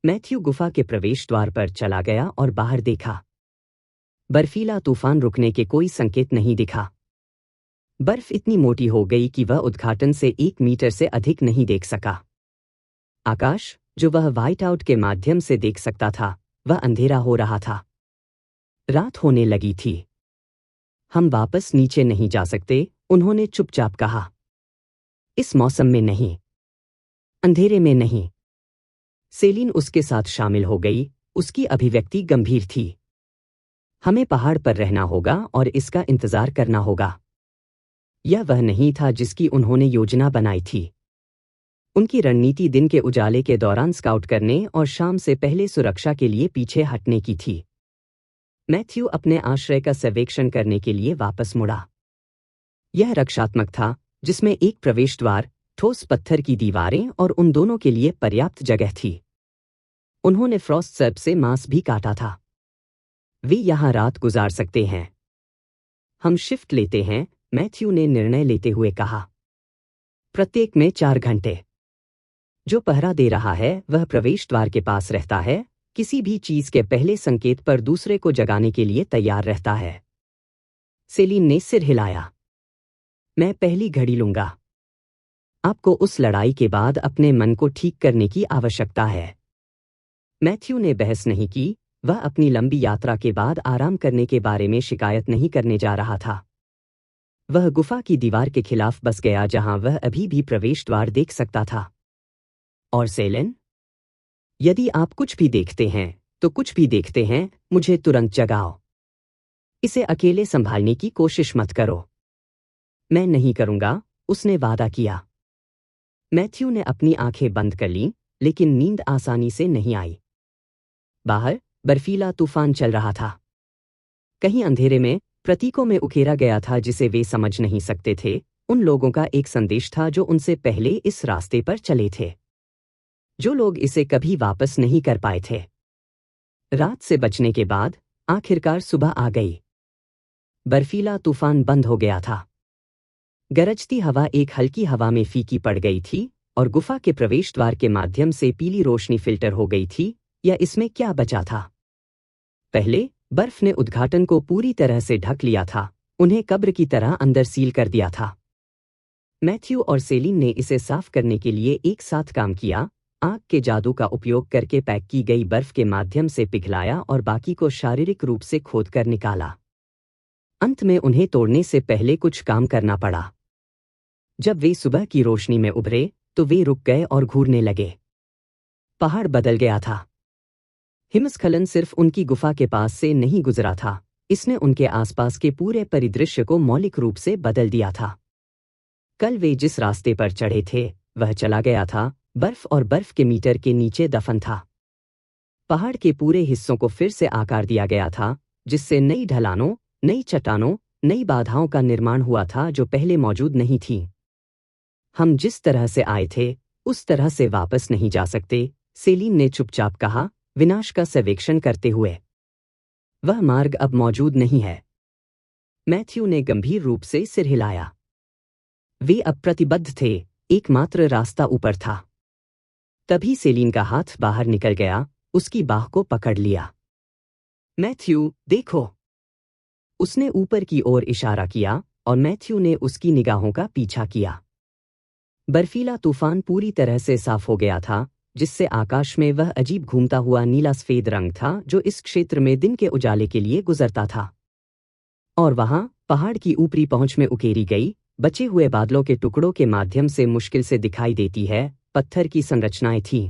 Matthew गुफा के प्रवेश द्वार पर चला गया और बाहर देखा। बर्फीला तूफान रुकने के कोई संकेत नहीं दिखा। बर्फ इतनी मोटी हो गई कि वह उद्घाटन से 1 मीटर से अधिक नहीं देख सका। आकाश, जो वह व्हाइट आउट के माध्यम से देख सकता था, वह अंधेरा हो रहा था। रात होने लगी थी। हम वापस नीचे नहीं जा सकते, उन्होंने चुपचाप कहा। इस मौसम में नहीं, अंधेरे में नहीं। सेलिन उसके साथ शामिल हो गई, उसकी अभिव्यक्ति गंभीर थी। हमें पहाड़ पर रहना होगा और इसका इंतजार करना होगा। यह वह नहीं था जिसकी उन्होंने योजना बनाई थी। उनकी रणनीति दिन के उजाले के दौरान स्काउट करने और शाम से पहले सुरक्षा के लिए पीछे हटने की थी। मैथ्यू अपने आश्रय का सर्वेक्षण करने के लिए वापस मुड़ा। यह रक्षात्मक था, जिसमें एक प्रवेश द्वार, ठोस पत्थर की दीवारें और उन दोनों के लिए पर्याप्त जगह थी। उन्होंने फ्रॉस्ट सर्प से मांस भी काटा था। वे यहां रात गुजार सकते हैं। हम शिफ्ट लेते हैं, मैथ्यू ने निर्णय लेते हुए कहा। प्रत्येक में 4 घंटे। जो पहरा दे रहा है वह प्रवेश द्वार के पास रहता है, किसी भी चीज के पहले संकेत पर दूसरे को जगाने के लिए तैयार रहता है। सेलिन ने सिर हिलाया। मैं पहली घड़ी लूंगा। आपको उस लड़ाई के बाद अपने मन को ठीक करने की आवश्यकता है। मैथ्यू ने बहस नहीं की, वह अपनी लंबी यात्रा के बाद आराम करने के बारे में शिकायत नहीं करने जा रहा था। वह गुफा की दीवार के खिलाफ बस गया जहां वह अभी भी प्रवेश द्वार देख सकता था। और सेलिन, यदि आप कुछ भी देखते हैं तो कुछ भी देखते हैं, मुझे तुरंत जगाओ। इसे अकेले संभालने की कोशिश मत करो। मैं नहीं करूंगा, उसने वादा किया। मैथ्यू ने अपनी आंखें बंद कर लीं, लेकिन नींद आसानी से नहीं आई। बाहर बर्फीला तूफान चल रहा था। कहीं अंधेरे में प्रतीकों में उकेरा गया था जिसे वे समझ नहीं सकते थे। उन लोगों का एक संदेश था जो उनसे पहले इस रास्ते पर चले थे, जो लोग इसे कभी वापस नहीं कर पाए थे। रात से बचने के बाद आखिरकार सुबह आ गई। बर्फीला तूफान बंद हो गया था। गरजती हवा एक हल्की हवा में फीकी पड़ गई थी और गुफा के प्रवेश द्वार के माध्यम से पीली रोशनी फिल्टर हो गई थी, या इसमें क्या बचा था। पहले बर्फ ने उद्घाटन को पूरी तरह से ढक लिया था, उन्हें कब्र की तरह अंदर सील कर दिया था। मैथ्यू और सेलिन ने इसे साफ करने के लिए एक साथ काम किया, आग के जादू का उपयोग करके पैक की गई बर्फ के माध्यम से पिघलाया और बाकी को शारीरिक रूप से खोदकर निकाला। अंत में उन्हें तोड़ने से पहले कुछ काम करना पड़ा। जब वे सुबह की रोशनी में उभरे तो वे रुक गए और घूरने लगे। पहाड़ बदल गया था। हिमस्खलन सिर्फ उनकी गुफा के पास से नहीं गुजरा था, इसने उनके आसपास के पूरे परिदृश्य को मौलिक रूप से बदल दिया था। कल वे जिस रास्ते पर चढ़े थे वह चला गया था, बर्फ और बर्फ के मीटर के नीचे दफन था। पहाड़ के पूरे हिस्सों को फिर से आकार दिया गया था, जिससे नई ढलानों, नई चट्टानों, नई बाधाओं का निर्माण हुआ था जो पहले मौजूद नहीं थी। हम जिस तरह से आए थे उस तरह से वापस नहीं जा सकते, सेलिन ने चुपचाप कहा, विनाश का सर्वेक्षण करते हुए। वह मार्ग अब मौजूद नहीं है। मैथ्यू ने गंभीर रूप से सिर हिलाया। वे अब प्रतिबद्ध थे, एकमात्र रास्ता ऊपर था। तभी सेलिन का हाथ बाहर निकल गया, उसकी बाह को पकड़ लिया। मैथ्यू, देखो। उसने ऊपर की ओर इशारा किया और मैथ्यू ने उसकी निगाहों का पीछा किया। बर्फीला तूफान पूरी तरह से साफ हो गया था, जिससे आकाश में वह अजीब घूमता हुआ नीला सफेद रंग था जो इस क्षेत्र में दिन के उजाले के लिए गुजरता था। और वहां पहाड़ की ऊपरी पहुंच में उकेरी गई, बचे हुए बादलों के टुकड़ों के माध्यम से मुश्किल से दिखाई देती है, पत्थर की संरचनाएं थीं।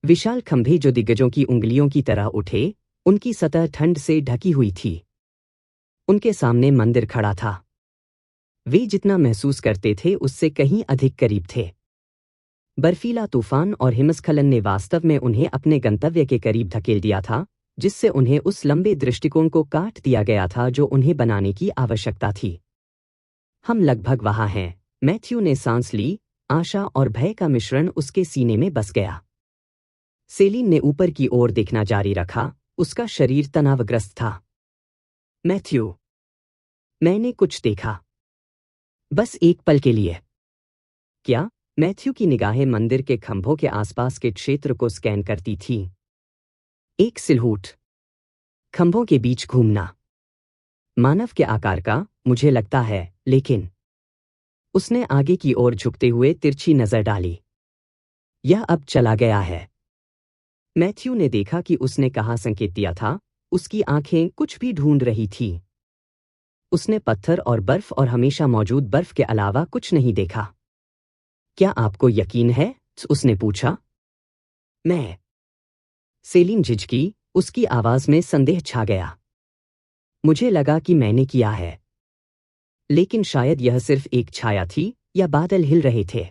विशाल खंभे जो दिग्गजों की उंगलियों की तरह उठे, उनकी सतह ठंड से ढकी हुई थी। उनके सामने मंदिर खड़ा था। वे जितना महसूस करते थे उससे कहीं अधिक करीब थे। बर्फीला तूफान और हिमस्खलन ने वास्तव में उन्हें अपने गंतव्य के करीब धकेल दिया था, जिससे उन्हें उस लंबे दृष्टिकोण को काट दिया गया था जो उन्हें बनाने की आवश्यकता थी। हम लगभग वहां हैं, मैथ्यू ने सांस ली, आशा और भय का मिश्रण उसके सीने में बस गया। सेलिन ने ऊपर की ओर देखना जारी रखा, उसका शरीर तनावग्रस्त था। मैथ्यू, मैंने कुछ देखा। बस एक पल के लिए। क्या? मैथ्यू की निगाहें मंदिर के खंभों के आसपास के क्षेत्र को स्कैन करती थीं। एक सिलहूट, खंभों के बीच घूमना, मानव के आकार का, मुझे लगता है, लेकिन उसने आगे की ओर झुकते हुए तिरछी नजर डाली। यह अब चला गया है। मैथ्यू ने देखा कि उसने कहाँ संकेत दिया था। उसकी आंखें कुछ भी ढूंढ रही थीं। उसने पत्थर और बर्फ और हमेशा मौजूद बर्फ के अलावा कुछ नहीं देखा। क्या आपको यकीन है? उसने पूछा। मैं। सेलिन झिझकी, उसकी आवाज में संदेह छा गया। मुझे लगा कि मैंने किया है, लेकिन शायद यह सिर्फ एक छाया थी या बादल हिल रहे थे।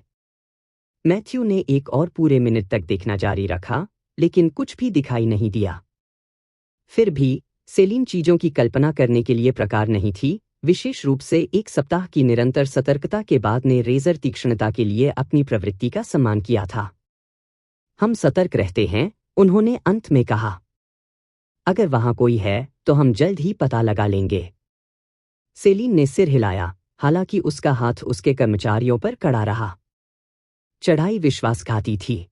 मैथ्यू ने एक और पूरे मिनट तक देखना जारी रखा, लेकिन कुछ भी दिखाई नहीं दिया। फिर भी सेलिन चीजों की कल्पना करने के लिए प्रकार नहीं थी, विशेष रूप से एक सप्ताह की निरंतर सतर्कता के बाद ने रेजर तीक्ष्णता के लिए अपनी प्रवृत्ति का सम्मान किया था। हम सतर्क रहते हैं, उन्होंने अंत में कहा। अगर वहां कोई है तो हम जल्द ही पता लगा लेंगे। सेलिन ने सिर हिलाया, हालांकि उसका हाथ उसके कर्मचारियों पर कड़ा रहा। चढ़ाई विश्वासघाती थी।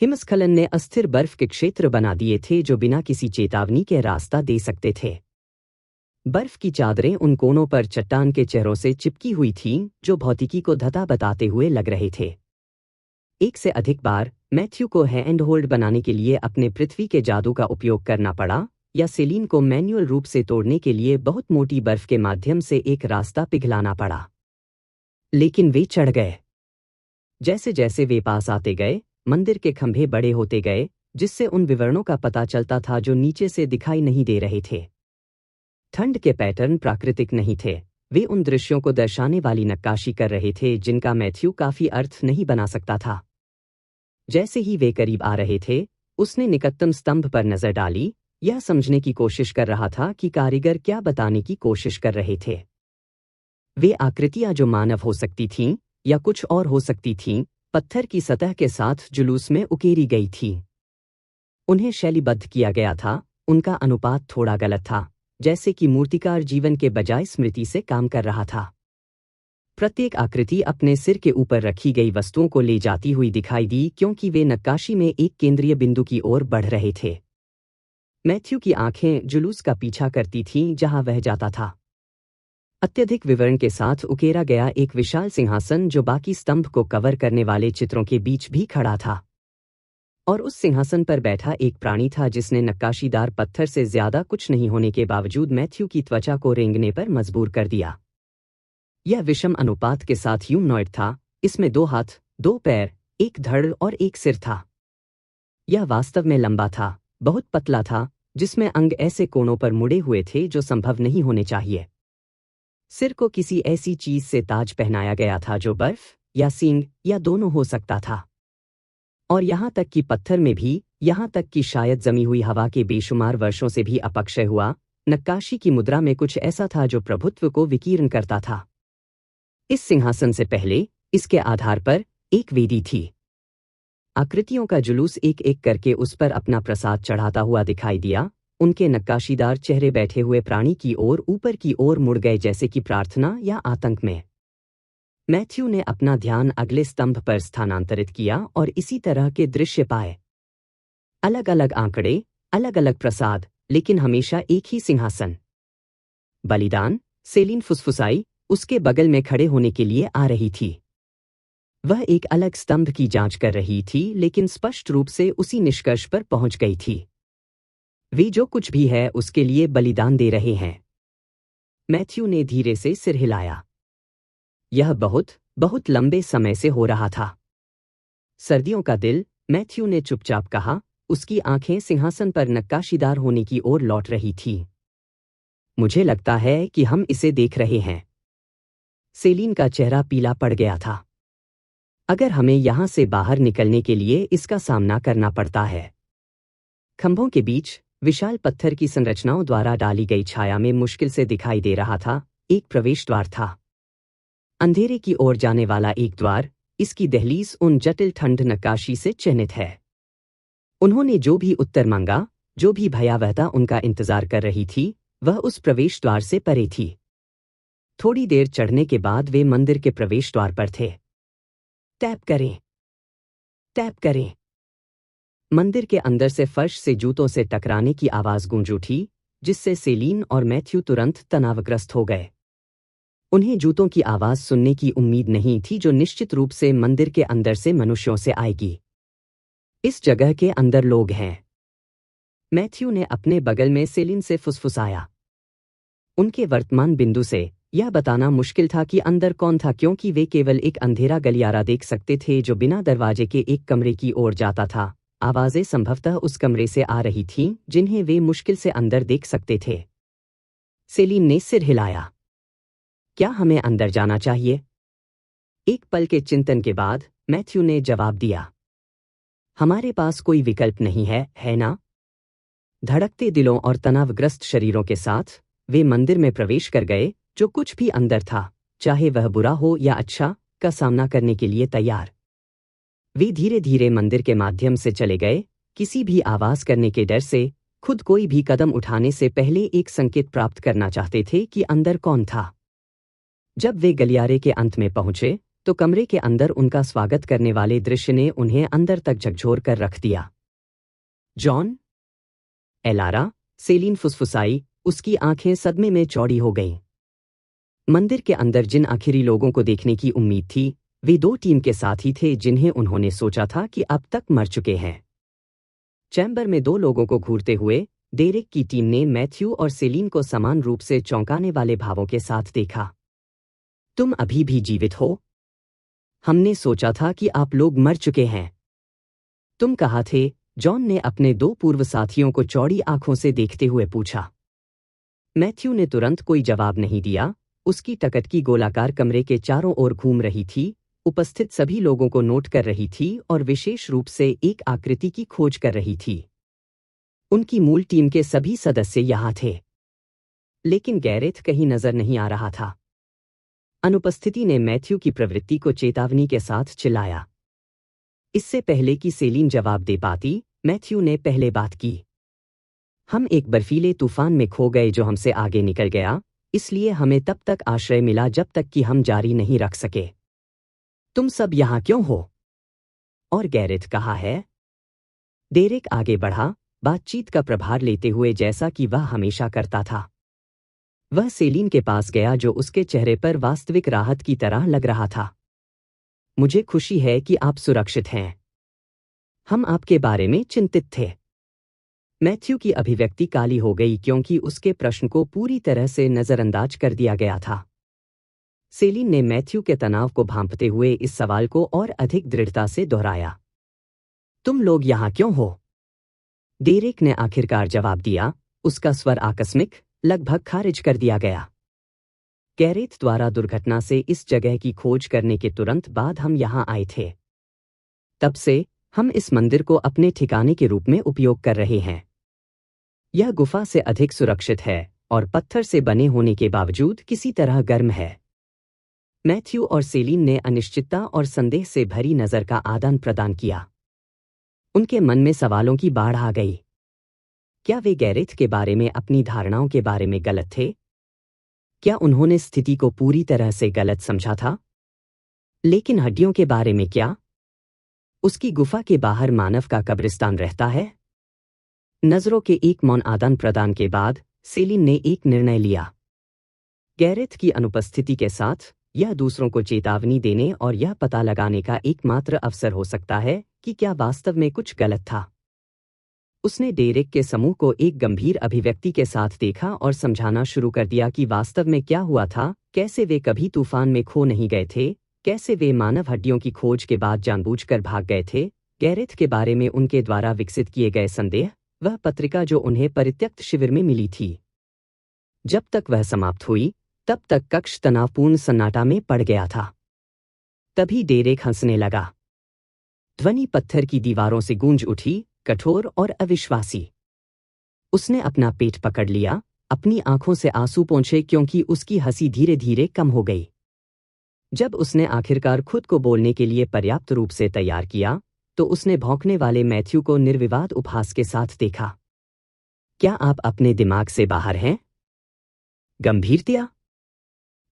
हिमस्खलन ने अस्थिर बर्फ के क्षेत्र बना दिए थे जो बिना किसी चेतावनी के रास्ता दे सकते थे। बर्फ की चादरें उन कोनों पर चट्टान के चेहरों से चिपकी हुई थीं जो भौतिकी को धता बताते हुए लग रहे थे। एक से अधिक बार मैथ्यू को हैंड होल्ड बनाने के लिए अपने पृथ्वी के जादू का उपयोग करना पड़ा, या सेलिन को मैन्युअल रूप से तोड़ने के लिए बहुत मोटी बर्फ के माध्यम से एक रास्ता पिघलाना पड़ा। लेकिन वे चढ़ गए। जैसे जैसे वे पास आते गए, मंदिर के खंभे बड़े होते गए, जिससे उन विवरणों का पता चलता था जो नीचे से दिखाई नहीं दे रहे थे। ठंड के पैटर्न प्राकृतिक नहीं थे, वे उन दृश्यों को दर्शाने वाली नक्काशी कर रहे थे जिनका मैथ्यू काफी अर्थ नहीं बना सकता था। जैसे ही वे करीब आ रहे थे, उसने निकटतम स्तंभ पर नजर डाली, यह समझने की कोशिश कर रहा था कि कारीगर क्या बताने की कोशिश कर रहे थे। वे आकृतियां जो मानव हो सकती थीं या कुछ और हो सकती थीं, पत्थर की सतह के साथ जुलूस में उकेरी गई थीं। उन्हें शैलीबद्ध किया गया था, उनका अनुपात थोड़ा गलत था, जैसे कि मूर्तिकार जीवन के बजाय स्मृति से काम कर रहा था। प्रत्येक आकृति अपने सिर के ऊपर रखी गई वस्तुओं को ले जाती हुई दिखाई दी क्योंकि वे नक्काशी में एक केंद्रीय बिंदु की ओर बढ़ रहे थे। मैथ्यू की आंखें जुलूस का पीछा करती थीं जहां वह जाता था। अत्यधिक विवरण के साथ उकेरा गया एक विशाल सिंहासन जो बाकी स्तंभ को कवर करने वाले चित्रों के बीच भी खड़ा था। और उस सिंहासन पर बैठा एक प्राणी था जिसने नक्काशीदार पत्थर से ज्यादा कुछ नहीं होने के बावजूद मैथ्यू की त्वचा को रेंगने पर मजबूर कर दिया। यह विषम अनुपात के साथ ह्यूमनॉइड था, इसमें 2 हाथ, 2 पैर, एक धड़ और एक सिर था। यह वास्तव में लंबा था, बहुत पतला था, जिसमें अंग ऐसे कोनों पर मुड़े हुए थे जो संभव नहीं होने चाहिए। सिर को किसी ऐसी चीज से ताज पहनाया गया था जो बर्फ या सींग या दोनों हो सकता था। और यहां तक कि पत्थर में भी, यहां तक कि शायद जमी हुई हवा के बेशुमार वर्षों से भी अपक्षय हुआ, नक्काशी की मुद्रा में कुछ ऐसा था जो प्रभुत्व को विकीर्ण करता था। इस सिंहासन से पहले, इसके आधार पर, एक वेदी थी। आकृतियों का जुलूस एक एक करके उस पर अपना प्रसाद चढ़ाता हुआ दिखाई दिया। उनके नक्काशीदार चेहरे बैठे हुए प्राणी की ओर ऊपर की ओर मुड़ गए जैसे कि प्रार्थना या आतंक में। मैथ्यू ने अपना ध्यान अगले स्तंभ पर स्थानांतरित किया और इसी तरह के दृश्य पाए। अलग अलग आंकड़े, अलग अलग प्रसाद, लेकिन हमेशा एक ही सिंहासन। बलिदान, सेलिन फुसफुसाई, उसके बगल में खड़े होने के लिए आ रही थी। वह एक अलग स्तंभ की जांच कर रही थी लेकिन स्पष्ट रूप से उसी निष्कर्ष पर पहुंच गई थी। वे जो कुछ भी है उसके लिए बलिदान दे रहे हैं। मैथ्यू ने धीरे से सिर हिलाया। यह बहुत, बहुत लंबे समय से हो रहा था। सर्दियों का दिल, मैथ्यू ने चुपचाप कहा, उसकी आंखें सिंहासन पर नक्काशीदार होने की ओर लौट रही थीं। मुझे लगता है कि हम इसे देख रहे हैं। सेलिन का चेहरा पीला पड़ गया था। अगर हमें यहां से बाहर निकलने के लिए इसका सामना करना पड़ता है। खंभों के बीच, विशाल पत्थर की संरचनाओं द्वारा डाली गई छाया में मुश्किल से दिखाई दे रहा था, एक प्रवेश द्वार था। अंधेरे की ओर जाने वाला एक द्वार, इसकी दहलीज उन जटिल ठंड नक्काशी से चिन्हित है। उन्होंने जो भी उत्तर मांगा, जो भी भयावहता उनका इंतजार कर रही थी, वह उस प्रवेश द्वार से परे थी। थोड़ी देर चढ़ने के बाद वे मंदिर के प्रवेश द्वार पर थे। टैप करें, टैप करें। मंदिर के अंदर से फर्श से जूतों से टकराने की आवाज गूंज उठी, जिससे सेलीन और मैथ्यू तुरंत तनावग्रस्त हो गए। उन्हें जूतों की आवाज सुनने की उम्मीद नहीं थी, जो निश्चित रूप से मंदिर के अंदर से मनुष्यों से आएगी। इस जगह के अंदर लोग हैं। मैथ्यू ने अपने बगल में सेलिन से फुसफुसाया। उनके वर्तमान बिंदु से यह बताना मुश्किल था कि अंदर कौन था, क्योंकि वे केवल एक अंधेरा गलियारा देख सकते थे जो बिना दरवाजे के एक कमरे की ओर जाता था। आवाजें संभवतः उस कमरे से आ रही थीं, जिन्हें वे मुश्किल से अंदर देख सकते थे। सेलिन ने सिर हिलाया। क्या हमें अंदर जाना चाहिए? एक पल के चिंतन के बाद मैथ्यू ने जवाब दिया, हमारे पास कोई विकल्प नहीं है ना? धड़कते दिलों और तनावग्रस्त शरीरों के साथ वे मंदिर में प्रवेश कर गए, जो कुछ भी अंदर था, चाहे वह बुरा हो या अच्छा, का सामना करने के लिए तैयार। वे धीरे धीरे मंदिर के माध्यम से चले गए, किसी भी आवाज करने के डर से, खुद कोई भी कदम उठाने से पहले एक संकेत प्राप्त करना चाहते थे कि अंदर कौन था। जब वे गलियारे के अंत में पहुंचे, तो कमरे के अंदर उनका स्वागत करने वाले दृश्य ने उन्हें अंदर तक झकझोर कर रख दिया। जॉन? एलारा? सेलिन फुसफुसाई, उसकी आंखें सदमे में चौड़ी हो गईं। मंदिर के अंदर जिन आखिरी लोगों को देखने की उम्मीद थी, वे दो टीम के साथी थे जिन्हें उन्होंने सोचा था कि अब तक मर चुके हैं। चैम्बर में दो लोगों को घूरते हुए डेरेक की टीम ने मैथ्यू और सेलिन को समान रूप से चौंकाने वाले भावों के साथ देखा। तुम अभी भी जीवित हो? हमने सोचा था कि आप लोग मर चुके हैं। तुम कहाँ थे? जॉन ने अपने दो पूर्व साथियों को चौड़ी आंखों से देखते हुए पूछा। मैथ्यू ने तुरंत कोई जवाब नहीं दिया। उसकी टकटकी गोलाकार कमरे के चारों ओर घूम रही थी, उपस्थित सभी लोगों को नोट कर रही थी और विशेष रूप से एक आकृति की खोज कर रही थी। उनकी मूल टीम के सभी सदस्य यहाँ थे, लेकिन गैरेथ कहीं नजर नहीं आ रहा था। अनुपस्थिति ने मैथ्यू की प्रवृत्ति को चेतावनी के साथ चिल्लाया। इससे पहले कि सेलिन जवाब दे पाती, मैथ्यू ने पहले बात की। हम एक बर्फीले तूफान में खो गए जो हमसे आगे निकल गया, इसलिए हमें तब तक आश्रय मिला जब तक कि हम जारी नहीं रख सके। तुम सब यहाँ क्यों हो? और गैरेथ कहाँ है? डेरेक आगे बढ़ा, बातचीत का प्रभार लेते हुए, जैसा कि वह हमेशा करता था। वह सेलिन के पास गया, जो उसके चेहरे पर वास्तविक राहत की तरह लग रहा था। मुझे खुशी है कि आप सुरक्षित हैं। हम आपके बारे में चिंतित थे। मैथ्यू की अभिव्यक्ति काली हो गई, क्योंकि उसके प्रश्न को पूरी तरह से नजरअंदाज कर दिया गया था। सेलिन ने मैथ्यू के तनाव को भांपते हुए इस सवाल को और अधिक दृढ़ता से दोहराया। तुम लोग यहाँ क्यों हो? डेरेक ने आखिरकार जवाब दिया, उसका स्वर आकस्मिक, लगभग खारिज कर दिया गया। गैरेथ द्वारा दुर्घटना से इस जगह की खोज करने के तुरंत बाद हम यहाँ आए थे। तब से हम इस मंदिर को अपने ठिकाने के रूप में उपयोग कर रहे हैं। यह गुफा से अधिक सुरक्षित है और पत्थर से बने होने के बावजूद किसी तरह गर्म है। मैथ्यू और सेलिन ने अनिश्चितता और संदेह से भरी नजर का आदान प्रदान किया। उनके मन में सवालों की बाढ़ आ गई। क्या वे गैरेथ के बारे में अपनी धारणाओं के बारे में गलत थे? क्या उन्होंने स्थिति को पूरी तरह से गलत समझा था? लेकिन हड्डियों के बारे में क्या? उसकी गुफा के बाहर मानव का कब्रिस्तान रहता है? नजरों के एक मौन आदान प्रदान के बाद सेलिन ने एक निर्णय लिया। गैरेथ की अनुपस्थिति के साथ यह दूसरों को चेतावनी देने और यह पता लगाने का एकमात्र अवसर हो सकता है कि क्या वास्तव में कुछ गलत था। उसने डेरेक के समूह को एक गंभीर अभिव्यक्ति के साथ देखा और समझाना शुरू कर दिया कि वास्तव में क्या हुआ था, कैसे वे कभी तूफान में खो नहीं गए थे, कैसे वे मानव हड्डियों की खोज के बाद जानबूझकर भाग गए थे। गैरेथ के बारे में उनके द्वारा विकसित किए गए संदेह, वह पत्रिका जो उन्हें परित्यक्त शिविर में मिली थी। जब तक वह समाप्त हुई, तब तक कक्ष तनावपूर्ण सन्नाटा में पड़ गया था। तभी डेरेक हंसने लगा। ध्वनि पत्थर की दीवारों से गूंज उठी, कठोर और अविश्वासी। उसने अपना पेट पकड़ लिया, अपनी आंखों से आंसू पोंछे, क्योंकि उसकी हंसी धीरे धीरे कम हो गई। जब उसने आखिरकार खुद को बोलने के लिए पर्याप्त रूप से तैयार किया, तो उसने भौंकने वाले मैथ्यू को निर्विवाद उपहास के साथ देखा। क्या आप अपने दिमाग से बाहर हैं? गंभीरतया?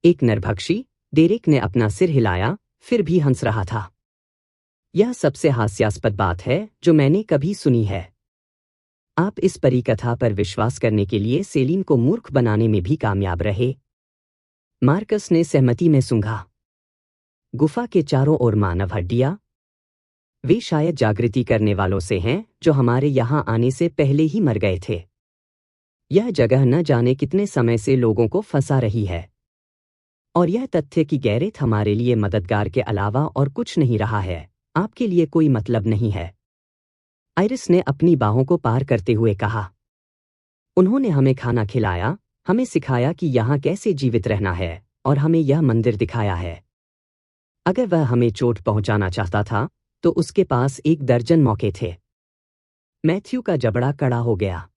एक नरभक्षी? डेरेक ने अपना सिर हिलाया, फिर भी हंस रहा था। यह सबसे हास्यास्पद बात है जो मैंने कभी सुनी है। आप इस परिकथा पर विश्वास करने के लिए सेलिन को मूर्ख बनाने में भी कामयाब रहे। मार्कस ने सहमति में सूंघा। गुफा के चारों ओर मानव हड्डियां। वे शायद जागृति करने वालों से हैं जो हमारे यहां आने से पहले ही मर गए थे। यह जगह न जाने कितने समय से लोगों को फंसा रही है। और यह तथ्य कि गैरेथ हमारे लिए मददगार के अलावा और कुछ नहीं रहा है, आपके लिए कोई मतलब नहीं है। आइरिस ने अपनी बाहों को पार करते हुए कहा। उन्होंने हमें खाना खिलाया, हमें सिखाया कि यहाँ कैसे जीवित रहना है, और हमें यह मंदिर दिखाया है। अगर वह हमें चोट पहुंचाना चाहता था तो उसके पास 1 दर्जन मौके थे। मैथ्यू का जबड़ा कड़ा हो गया।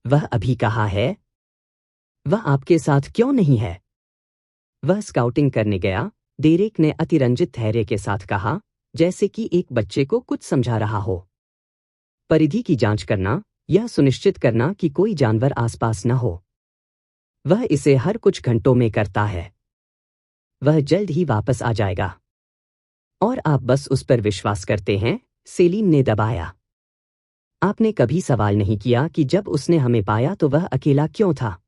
वह अभी कहाँ है? वह आपके साथ क्यों नहीं है? वह स्काउटिंग करने गया, डेरेक ने अतिरंजित धैर्य के साथ कहा, जैसे कि एक बच्चे को कुछ समझा रहा हो। परिधि की जांच करना, यह सुनिश्चित करना कि कोई जानवर आसपास न हो। वह इसे हर कुछ घंटों में करता है। वह जल्द ही वापस आ जाएगा। और आप बस उस पर विश्वास करते हैं, सेलिन ने दबाया। आपने कभी सवाल नहीं किया कि जब उसने हमें पाया तो वह अकेला क्यों था?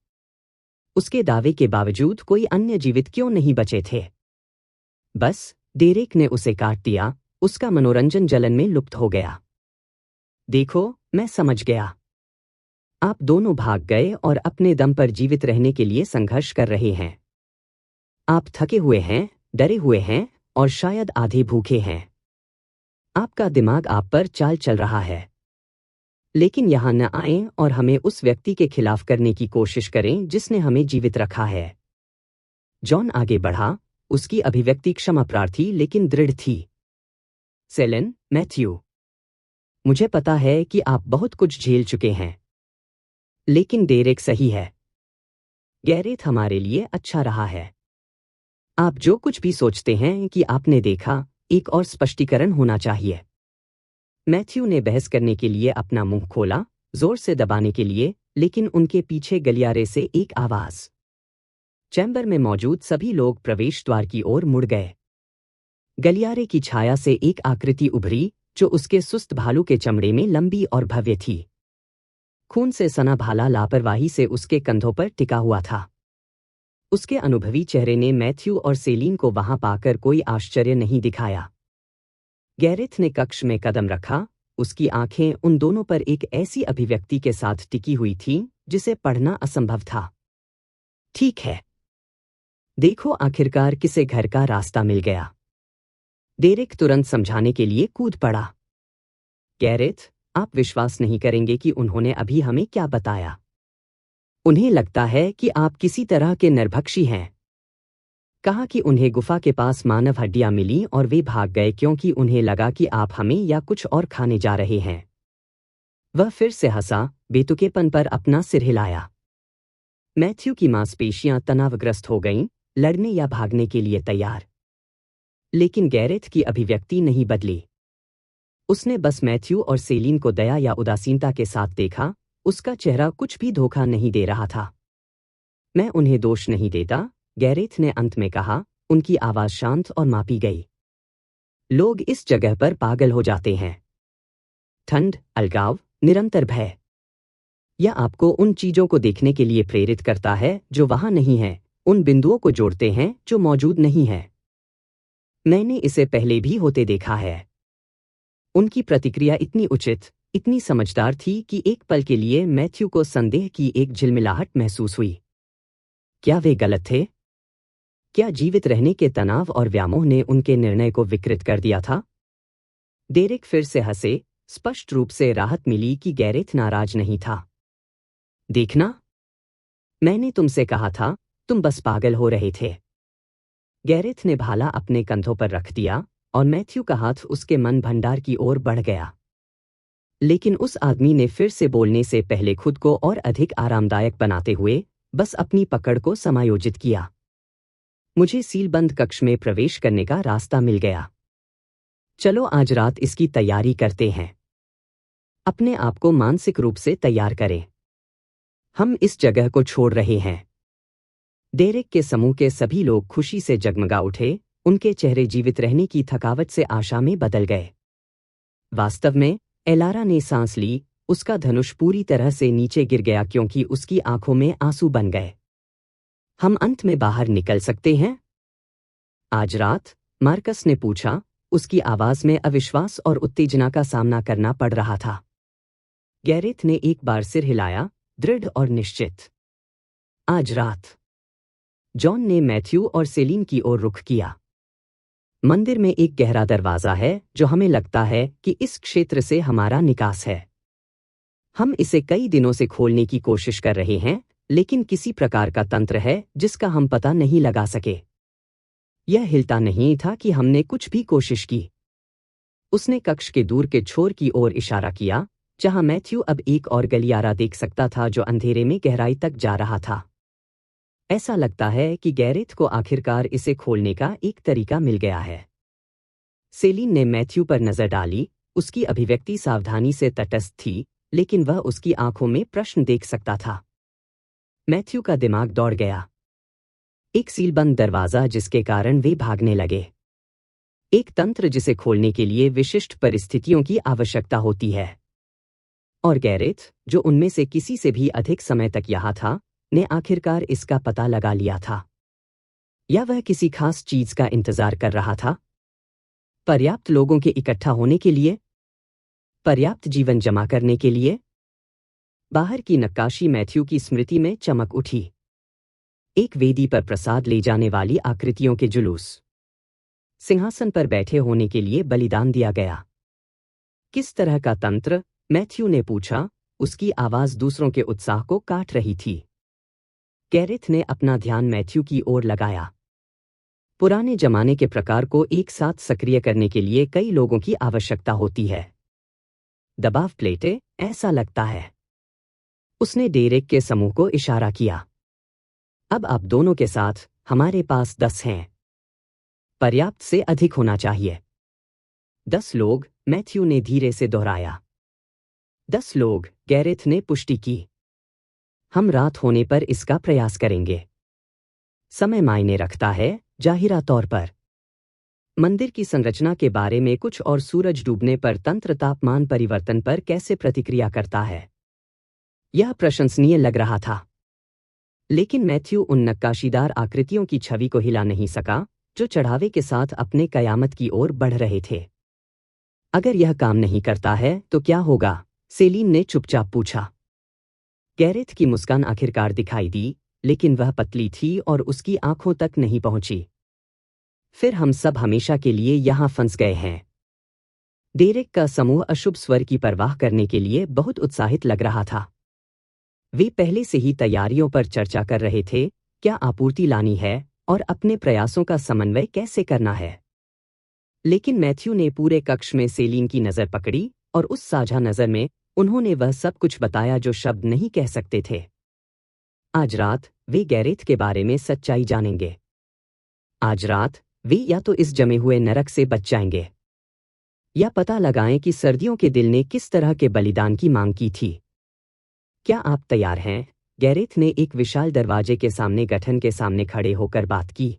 उसके दावे के बावजूद कोई अन्य जीवित क्यों नहीं बचे थे? बस, डेरेक ने उसे काट दिया, उसका मनोरंजन जलन में लुप्त हो गया। देखो, मैं समझ गया। आप दोनों भाग गए और अपने दम पर जीवित रहने के लिए संघर्ष कर रहे हैं। आप थके हुए हैं, डरे हुए हैं, और शायद आधे भूखे हैं। आपका दिमाग आप पर चाल चल रहा है। लेकिन यहां न आएं और हमें उस व्यक्ति के खिलाफ करने की कोशिश करें जिसने हमें जीवित रखा है। जॉन आगे बढ़ा, उसकी अभिव्यक्ति क्षमा प्रार्थी लेकिन दृढ़ थी। सेलिन, मैथ्यू, मुझे पता है कि आप बहुत कुछ झेल चुके हैं। लेकिन डेरेक सही है। गैरेथ हमारे लिए अच्छा रहा है। आप जो कुछ भी सोचते हैं कि आपने देखा, एक और स्पष्टीकरण होना चाहिए। मैथ्यू ने बहस करने के लिए अपना मुंह खोला, जोर से दबाने के लिए, लेकिन उनके पीछे गलियारे से एक आवाज। चैम्बर में मौजूद सभी लोग प्रवेश द्वार की ओर मुड़ गए। गलियारे की छाया से एक आकृति उभरी, जो उसके सुस्त भालू के चमड़े में लंबी और भव्य थी। खून से सना भाला लापरवाही से उसके कंधों पर टिका हुआ था। उसके अनुभवी चेहरे ने मैथ्यू और सेलिन को वहां पाकर कोई आश्चर्य नहीं दिखाया। गैरेथ ने कक्ष में कदम रखा, उसकी आंखें उन दोनों पर एक ऐसी अभिव्यक्ति के साथ टिकी हुई थीं जिसे पढ़ना असंभव था। ठीक है। देखो, आखिरकार किसे घर का रास्ता मिल गया। डेरेक तुरंत समझाने के लिए कूद पड़ा। गैरेथ, आप विश्वास नहीं करेंगे कि उन्होंने अभी हमें क्या बताया। उन्हें लगता है कि आप किसी तरह के नरभक्षी हैं। कहा कि उन्हें गुफा के पास मानव हड्डियां मिली और वे भाग गए क्योंकि उन्हें लगा कि आप हमें या कुछ और खाने जा रहे हैं। वह फिर से हंसा, बेतुकेपन पर अपना सिर हिलाया। मैथ्यू की मांसपेशियां तनावग्रस्त हो गईं, लड़ने या भागने के लिए तैयार। लेकिन गैरेथ की अभिव्यक्ति नहीं बदली। उसने बस मैथ्यू और सेलिन को दया या उदासीनता के साथ देखा, उसका चेहरा कुछ भी धोखा नहीं दे रहा था। मैं उन्हें दोष नहीं देता, गैरेथ ने अंत में कहा, उनकी आवाज शांत और मापी गई। लोग इस जगह पर पागल हो जाते हैं। ठंड, अलगाव, निरंतर भय। यह आपको उन चीजों को देखने के लिए प्रेरित करता है जो वहां नहीं है, उन बिंदुओं को जोड़ते हैं जो मौजूद नहीं है। मैंने इसे पहले भी होते देखा है। उनकी प्रतिक्रिया इतनी उचित, इतनी समझदार थी कि एक पल के लिए मैथ्यू को संदेह की एक झिलमिलाहट महसूस हुई। क्या वे गलत थे? क्या जीवित रहने के तनाव और व्यामोह ने उनके निर्णय को विकृत कर दिया था? डेरेक फिर से हंसे, स्पष्ट रूप से राहत मिली कि गैरेथ नाराज नहीं था। देखना, मैंने तुमसे कहा था, तुम बस पागल हो रहे थे। गैरेथ ने भाला अपने कंधों पर रख दिया और मैथ्यू का हाथ उसके मन भंडार की ओर बढ़ गया। लेकिन उस आदमी ने फिर से बोलने से पहले खुद को और अधिक आरामदायक बनाते हुए बस अपनी पकड़ को समायोजित किया। मुझे सीलबंद कक्ष में प्रवेश करने का रास्ता मिल गया। चलो आज रात इसकी तैयारी करते हैं। अपने आप को मानसिक रूप से तैयार करें। हम इस जगह को छोड़ रहे हैं। डेरेक के समूह के सभी लोग खुशी से जगमगा उठे, उनके चेहरे जीवित रहने की थकावट से आशा में बदल गए। वास्तव में एलारा ने सांस ली, उसका धनुष पूरी तरह से नीचे गिर गया क्योंकि उसकी आंखों में आंसू बन गए। हम अंत में बाहर निकल सकते हैं? आज रात? मार्कस ने पूछा, उसकी आवाज में अविश्वास और उत्तेजना का सामना करना पड़ रहा था। गैरेथ ने एक बार सिर हिलाया, दृढ़ और निश्चित। आज रात। जॉन ने मैथ्यू और सेलिन की ओर रुख किया। मंदिर में एक गहरा दरवाजा है जो हमें लगता है कि इस क्षेत्र से हमारा निकास है। हम इसे कई दिनों से खोलने की कोशिश कर रहे हैं, लेकिन किसी प्रकार का तंत्र है जिसका हम पता नहीं लगा सके। यह हिलता नहीं था कि हमने कुछ भी कोशिश की। उसने कक्ष के दूर के छोर की ओर इशारा किया, जहां मैथ्यू अब एक और गलियारा देख सकता था जो अंधेरे में गहराई तक जा रहा था। ऐसा लगता है कि गैरेथ को आखिरकार इसे खोलने का एक तरीका मिल गया है। सेलिन ने मैथ्यू पर नजर डाली, उसकी अभिव्यक्ति सावधानी से तटस्थ थी, लेकिन वह उसकी आंखों में प्रश्न देख सकता था। मैथ्यू का दिमाग दौड़ गया। एक सीलबंद दरवाजा जिसके कारण वे भागने लगे। एक तंत्र जिसे खोलने के लिए विशिष्ट परिस्थितियों की आवश्यकता होती है। और गैरेथ, जो उनमें से किसी से भी अधिक समय तक यहाँ था, ने आखिरकार इसका पता लगा लिया था। या वह किसी खास चीज का इंतजार कर रहा था? पर्याप्त लोगों के इकट्ठा होने के लिए? पर्याप्त जीवन जमा करने के लिए? बाहर की नक्काशी मैथ्यू की स्मृति में चमक उठी। एक वेदी पर प्रसाद ले जाने वाली आकृतियों के जुलूस। सिंहासन पर बैठे होने के लिए बलिदान दिया गया। किस तरह का तंत्र? मैथ्यू ने पूछा, उसकी आवाज दूसरों के उत्साह को काट रही थी। गैरेथ ने अपना ध्यान मैथ्यू की ओर लगाया। पुराने जमाने के प्रकार को एक साथ सक्रिय करने के लिए कई लोगों की आवश्यकता होती है। दबाव प्लेटें, ऐसा लगता है। उसने डेरेक के समूह को इशारा किया। अब आप दोनों के साथ, हमारे पास 10 हैं। पर्याप्त से अधिक होना चाहिए। 10 लोग, मैथ्यू ने धीरे से दोहराया। 10 लोग, गैरेथ ने पुष्टि की। हम रात होने पर इसका प्रयास करेंगे। समय मायने रखता है, जाहिरा तौर पर। मंदिर की संरचना के बारे में कुछ और सूरज डूबने पर तंत्र तापमान परिवर्तन पर कैसे प्रतिक्रिया करता है। यह प्रशंसनीय लग रहा था। लेकिन मैथ्यू उन नक्काशीदार आकृतियों की छवि को हिला नहीं सका, जो चढ़ावे के साथ अपने कयामत की ओर बढ़ रहे थे। अगर यह काम नहीं करता है तो क्या होगा? सेलिन ने चुपचाप पूछा। गैरेथ की मुस्कान आखिरकार दिखाई दी, लेकिन वह पतली थी और उसकी आंखों तक नहीं पहुंची। फिर हम सब हमेशा के लिए यहां फंस गए हैं। डेरेक का समूह अशुभ स्वर की परवाह करने के लिए बहुत उत्साहित लग रहा था। वे पहले से ही तैयारियों पर चर्चा कर रहे थे, क्या आपूर्ति लानी है और अपने प्रयासों का समन्वय कैसे करना है। लेकिन मैथ्यू ने पूरे कक्ष में सेलिन की नजर पकड़ी, और उस साझा नजर में उन्होंने वह सब कुछ बताया जो शब्द नहीं कह सकते थे। आज रात वे गैरेथ के बारे में सच्चाई जानेंगे। आज रात वे या तो इस जमे हुए नरक से बच जाएंगे, या पता लगाएं कि सर्दियों के दिल ने किस तरह के बलिदान की मांग की थी। क्या आप तैयार हैं? गैरेथ ने एक विशाल दरवाजे के सामने गठन के सामने खड़े होकर बात की।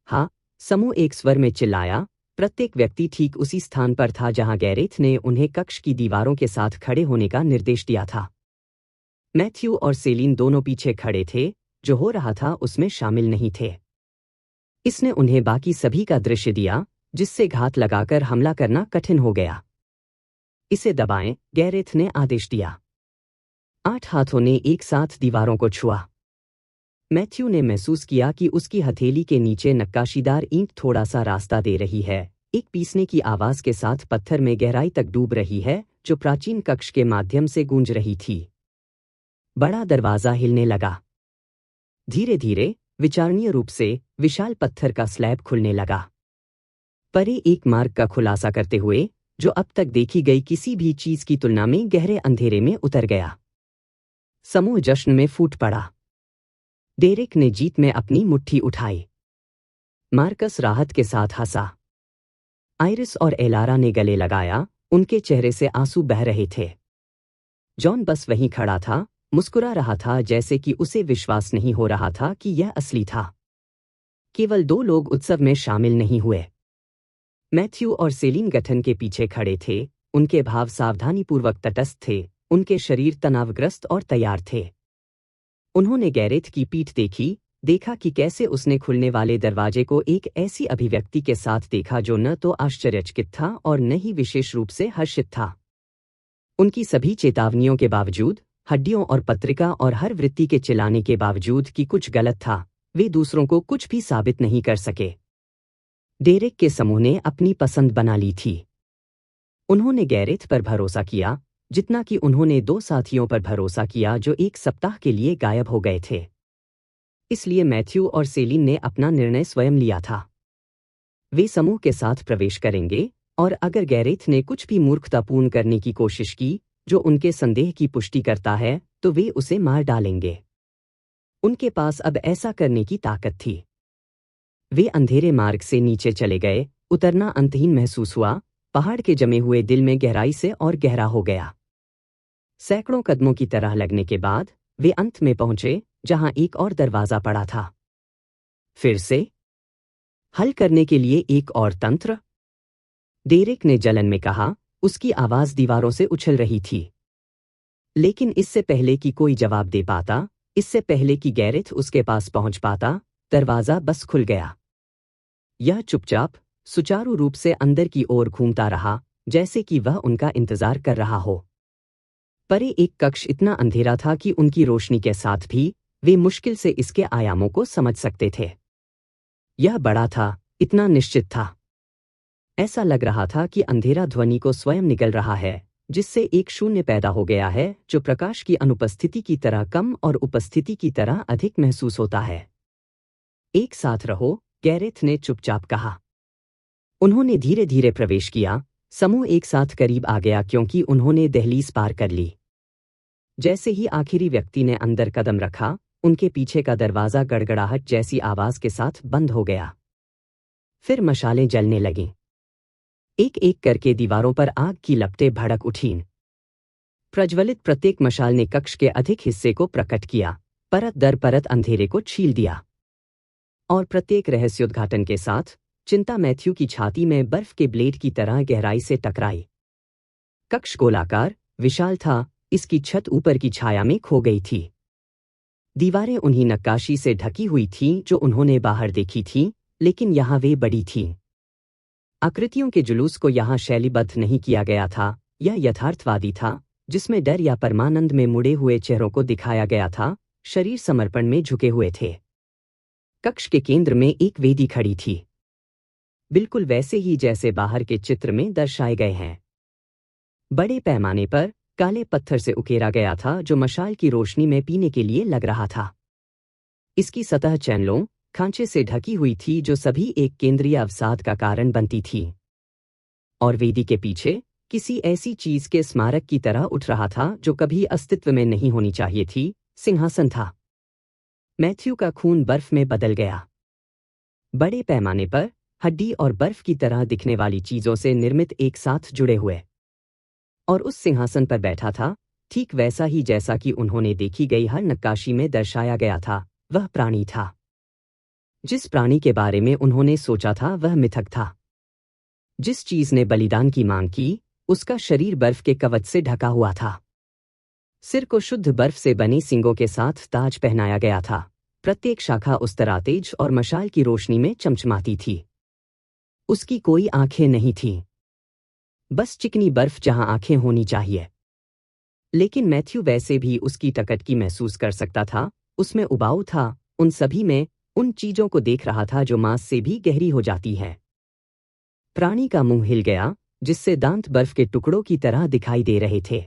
हाँ, समूह एक स्वर में चिल्लाया। प्रत्येक व्यक्ति ठीक उसी स्थान पर था जहां गैरेथ ने उन्हें कक्ष की दीवारों के साथ खड़े होने का निर्देश दिया था। मैथ्यू और सेलिन दोनों पीछे खड़े थे, जो हो रहा था उसमें शामिल नहीं थे। इसने उन्हें बाकी सभी का दृश्य दिया, जिससे घात लगाकर हमला करना कठिन हो गया। इसे दबाएं, गैरेथ ने आदेश दिया। 8 हाथों ने एक साथ दीवारों को छुआ। मैथ्यू ने महसूस किया कि उसकी हथेली के नीचे नक्काशीदार ईंट थोड़ा सा रास्ता दे रही है, एक पीसने की आवाज के साथ पत्थर में गहराई तक डूब रही है, जो प्राचीन कक्ष के माध्यम से गूंज रही थी। बड़ा दरवाजा हिलने लगा। धीरे धीरे, विचारणीय रूप से, विशाल पत्थर का स्लैब खुलने लगा। परे एक मार्ग का खुलासा करते हुए, जो अब तक देखी गई किसी भी चीज की तुलना में गहरे अंधेरे में उतर गया। समूह जश्न में फूट पड़ा। डेरेक ने जीत में अपनी मुट्ठी उठाई। मार्कस राहत के साथ हंसा। आइरिस और एलारा ने गले लगाया, उनके चेहरे से आंसू बह रहे थे। जॉन बस वहीं खड़ा था, मुस्कुरा रहा था जैसे कि उसे विश्वास नहीं हो रहा था कि यह असली था। केवल 2 लोग उत्सव में शामिल नहीं हुए। मैथ्यू और सेलिन गठन के पीछे खड़े थे, उनके भाव सावधानीपूर्वक तटस्थ थे, उनके शरीर तनावग्रस्त और तैयार थे। उन्होंने गैरेथ की पीठ देखा कि कैसे उसने खुलने वाले दरवाजे को एक ऐसी अभिव्यक्ति के साथ देखा जो न तो आश्चर्यचकित था और न ही विशेष रूप से हर्षित था। उनकी सभी चेतावनियों के बावजूद, हड्डियों और पत्रिका और हर वृत्ति के चिल्लाने के बावजूद कि कुछ गलत था, वे दूसरों को कुछ भी साबित नहीं कर सके। डेरेक के समूह ने अपनी पसंद बना ली थी। उन्होंने गैरेथ पर भरोसा किया, जितना कि उन्होंने 2 साथियों पर भरोसा किया जो 1 सप्ताह के लिए गायब हो गए थे। इसलिए मैथ्यू और सेलिन ने अपना निर्णय स्वयं लिया था। वे समूह के साथ प्रवेश करेंगे, और अगर गैरेथ ने कुछ भी मूर्खतापूर्ण करने की कोशिश की, जो उनके संदेह की पुष्टि करता है, तो वे उसे मार डालेंगे। उनके पास अब ऐसा करने की ताकत थी। वे अंधेरे मार्ग से नीचे चले गए, उतरना अंतहीन महसूस हुआ, पहाड़ के जमे हुए दिल में गहराई से और गहरा हो गया। सैकड़ों कदमों की तरह लगने के बाद, वे अंत में पहुंचे, जहां एक और दरवाजा पड़ा था। फिर से हल करने के लिए एक और तंत्र? डेरेक ने जलन में कहा, उसकी आवाज दीवारों से उछल रही थी। लेकिन इससे पहले कि कोई जवाब दे पाता, इससे पहले कि गैरेथ उसके पास पहुंच पाता, दरवाजा बस खुल गया। यह चुपचाप, सुचारू रूप से अंदर की ओर घूमता रहा, जैसे कि वह उनका इंतजार कर रहा हो। परे एक कक्ष इतना अंधेरा था कि उनकी रोशनी के साथ भी वे मुश्किल से इसके आयामों को समझ सकते थे। यह बड़ा था, इतना निश्चित था। ऐसा लग रहा था कि अंधेरा ध्वनि को स्वयं निगल रहा है, जिससे एक शून्य पैदा हो गया है जो प्रकाश की अनुपस्थिति की तरह कम और उपस्थिति की तरह अधिक महसूस होता है। एक साथ रहो, गैरेथ ने चुपचाप कहा। उन्होंने धीरे धीरे प्रवेश किया, समूह एक साथ करीब आ गया क्योंकि उन्होंने दहलीज पार कर ली। जैसे ही आखिरी व्यक्ति ने अंदर कदम रखा, उनके पीछे का दरवाजा गड़गड़ाहट जैसी आवाज के साथ बंद हो गया। फिर मशालें जलने लगीं। एक एक करके दीवारों पर आग की लपटें भड़क उठीं। प्रज्वलित प्रत्येक मशाल ने कक्ष के अधिक हिस्से को प्रकट किया, परत दर परत अंधेरे को छील दिया। और प्रत्येक रहस्योद्घाटन के साथ, चिंता मैथ्यू की छाती में बर्फ के ब्लेड की तरह गहराई से टकराई। कक्ष गोलाकार, विशाल था, इसकी छत ऊपर की छाया में खो गई थी। दीवारें उन्हीं नक्काशी से ढकी हुई थीं जो उन्होंने बाहर देखी थीं, लेकिन यहाँ वे बड़ी थीं। आकृतियों के जुलूस को यहाँ शैलीबद्ध नहीं किया गया था, यह यथार्थवादी था, जिसमें डर या परमानंद में मुड़े हुए चेहरों को दिखाया गया था, शरीर समर्पण में झुके हुए थे। कक्ष के केंद्र में एक वेदी खड़ी थी, बिल्कुल वैसे ही जैसे बाहर के चित्र में दर्शाए गए हैं। बड़े पैमाने पर काले पत्थर से उकेरा गया था जो मशाल की रोशनी में पीने के लिए लग रहा था। इसकी सतह चैनलों, खांचे से ढकी हुई थी जो सभी एक केंद्रीय अवसाद का कारण बनती थी। और वेदी के पीछे किसी ऐसी चीज के स्मारक की तरह उठ रहा था जो कभी अस्तित्व में नहीं होनी चाहिए थी, सिंहासन था। मैथ्यू का खून बर्फ में बदल गया। बड़े पैमाने पर हड्डी और बर्फ की तरह दिखने वाली चीजों से निर्मित एक साथ जुड़े हुए। और उस सिंहासन पर बैठा था, ठीक वैसा ही जैसा कि उन्होंने देखी गई हर नक्काशी में दर्शाया गया था, वह प्राणी था। जिस प्राणी के बारे में उन्होंने सोचा था वह मिथक था। जिस चीज ने बलिदान की मांग की, उसका शरीर बर्फ के कवच से ढका हुआ था। सिर को शुद्ध बर्फ से बने सींगों के साथ ताज पहनाया गया था। प्रत्येक शाखा उस तरह तेज और मशाल की रोशनी में चमचमाती थी। उसकी कोई आंखें नहीं थीं, बस चिकनी बर्फ जहां आंखें होनी चाहिए। लेकिन मैथ्यू वैसे भी उसकी टकटकी महसूस कर सकता था, उसमें उबाऊ था, उन सभी में, उन चीजों को देख रहा था जो मांस से भी गहरी हो जाती है। प्राणी का मुंह हिल गया, जिससे दांत बर्फ के टुकड़ों की तरह दिखाई दे रहे थे।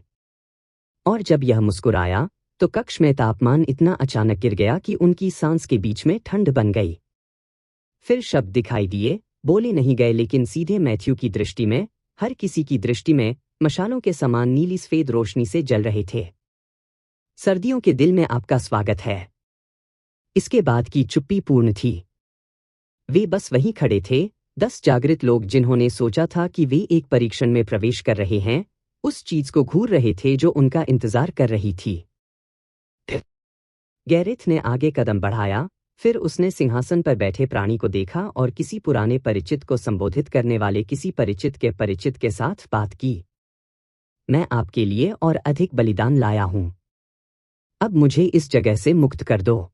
और जब यह मुस्कुराया, तो कक्ष में तापमान इतना अचानक गिर गया कि उनकी सांस के बीच में ठंड बन गई। फिर शब्द दिखाई दिए, बोले नहीं गए लेकिन सीधे मैथ्यू की दृष्टि में, हर किसी की दृष्टि में, मशालों के समान नीली सफेद रोशनी से जल रहे थे। सर्दियों के दिल में आपका स्वागत है। इसके बाद की चुप्पी पूर्ण थी। वे बस वहीं खड़े थे, 10 जागृत लोग जिन्होंने सोचा था कि वे एक परीक्षण में प्रवेश कर रहे हैं, उस चीज को घूर रहे थे जो उनका इंतजार कर रही थी। गैरेथ ने आगे कदम बढ़ाया, फिर उसने सिंहासन पर बैठे प्राणी को देखा और किसी पुराने परिचित को संबोधित करने वाले किसी परिचित के साथ बात की। मैं आपके लिए और अधिक बलिदान लाया हूं। अब मुझे इस जगह से मुक्त कर दो।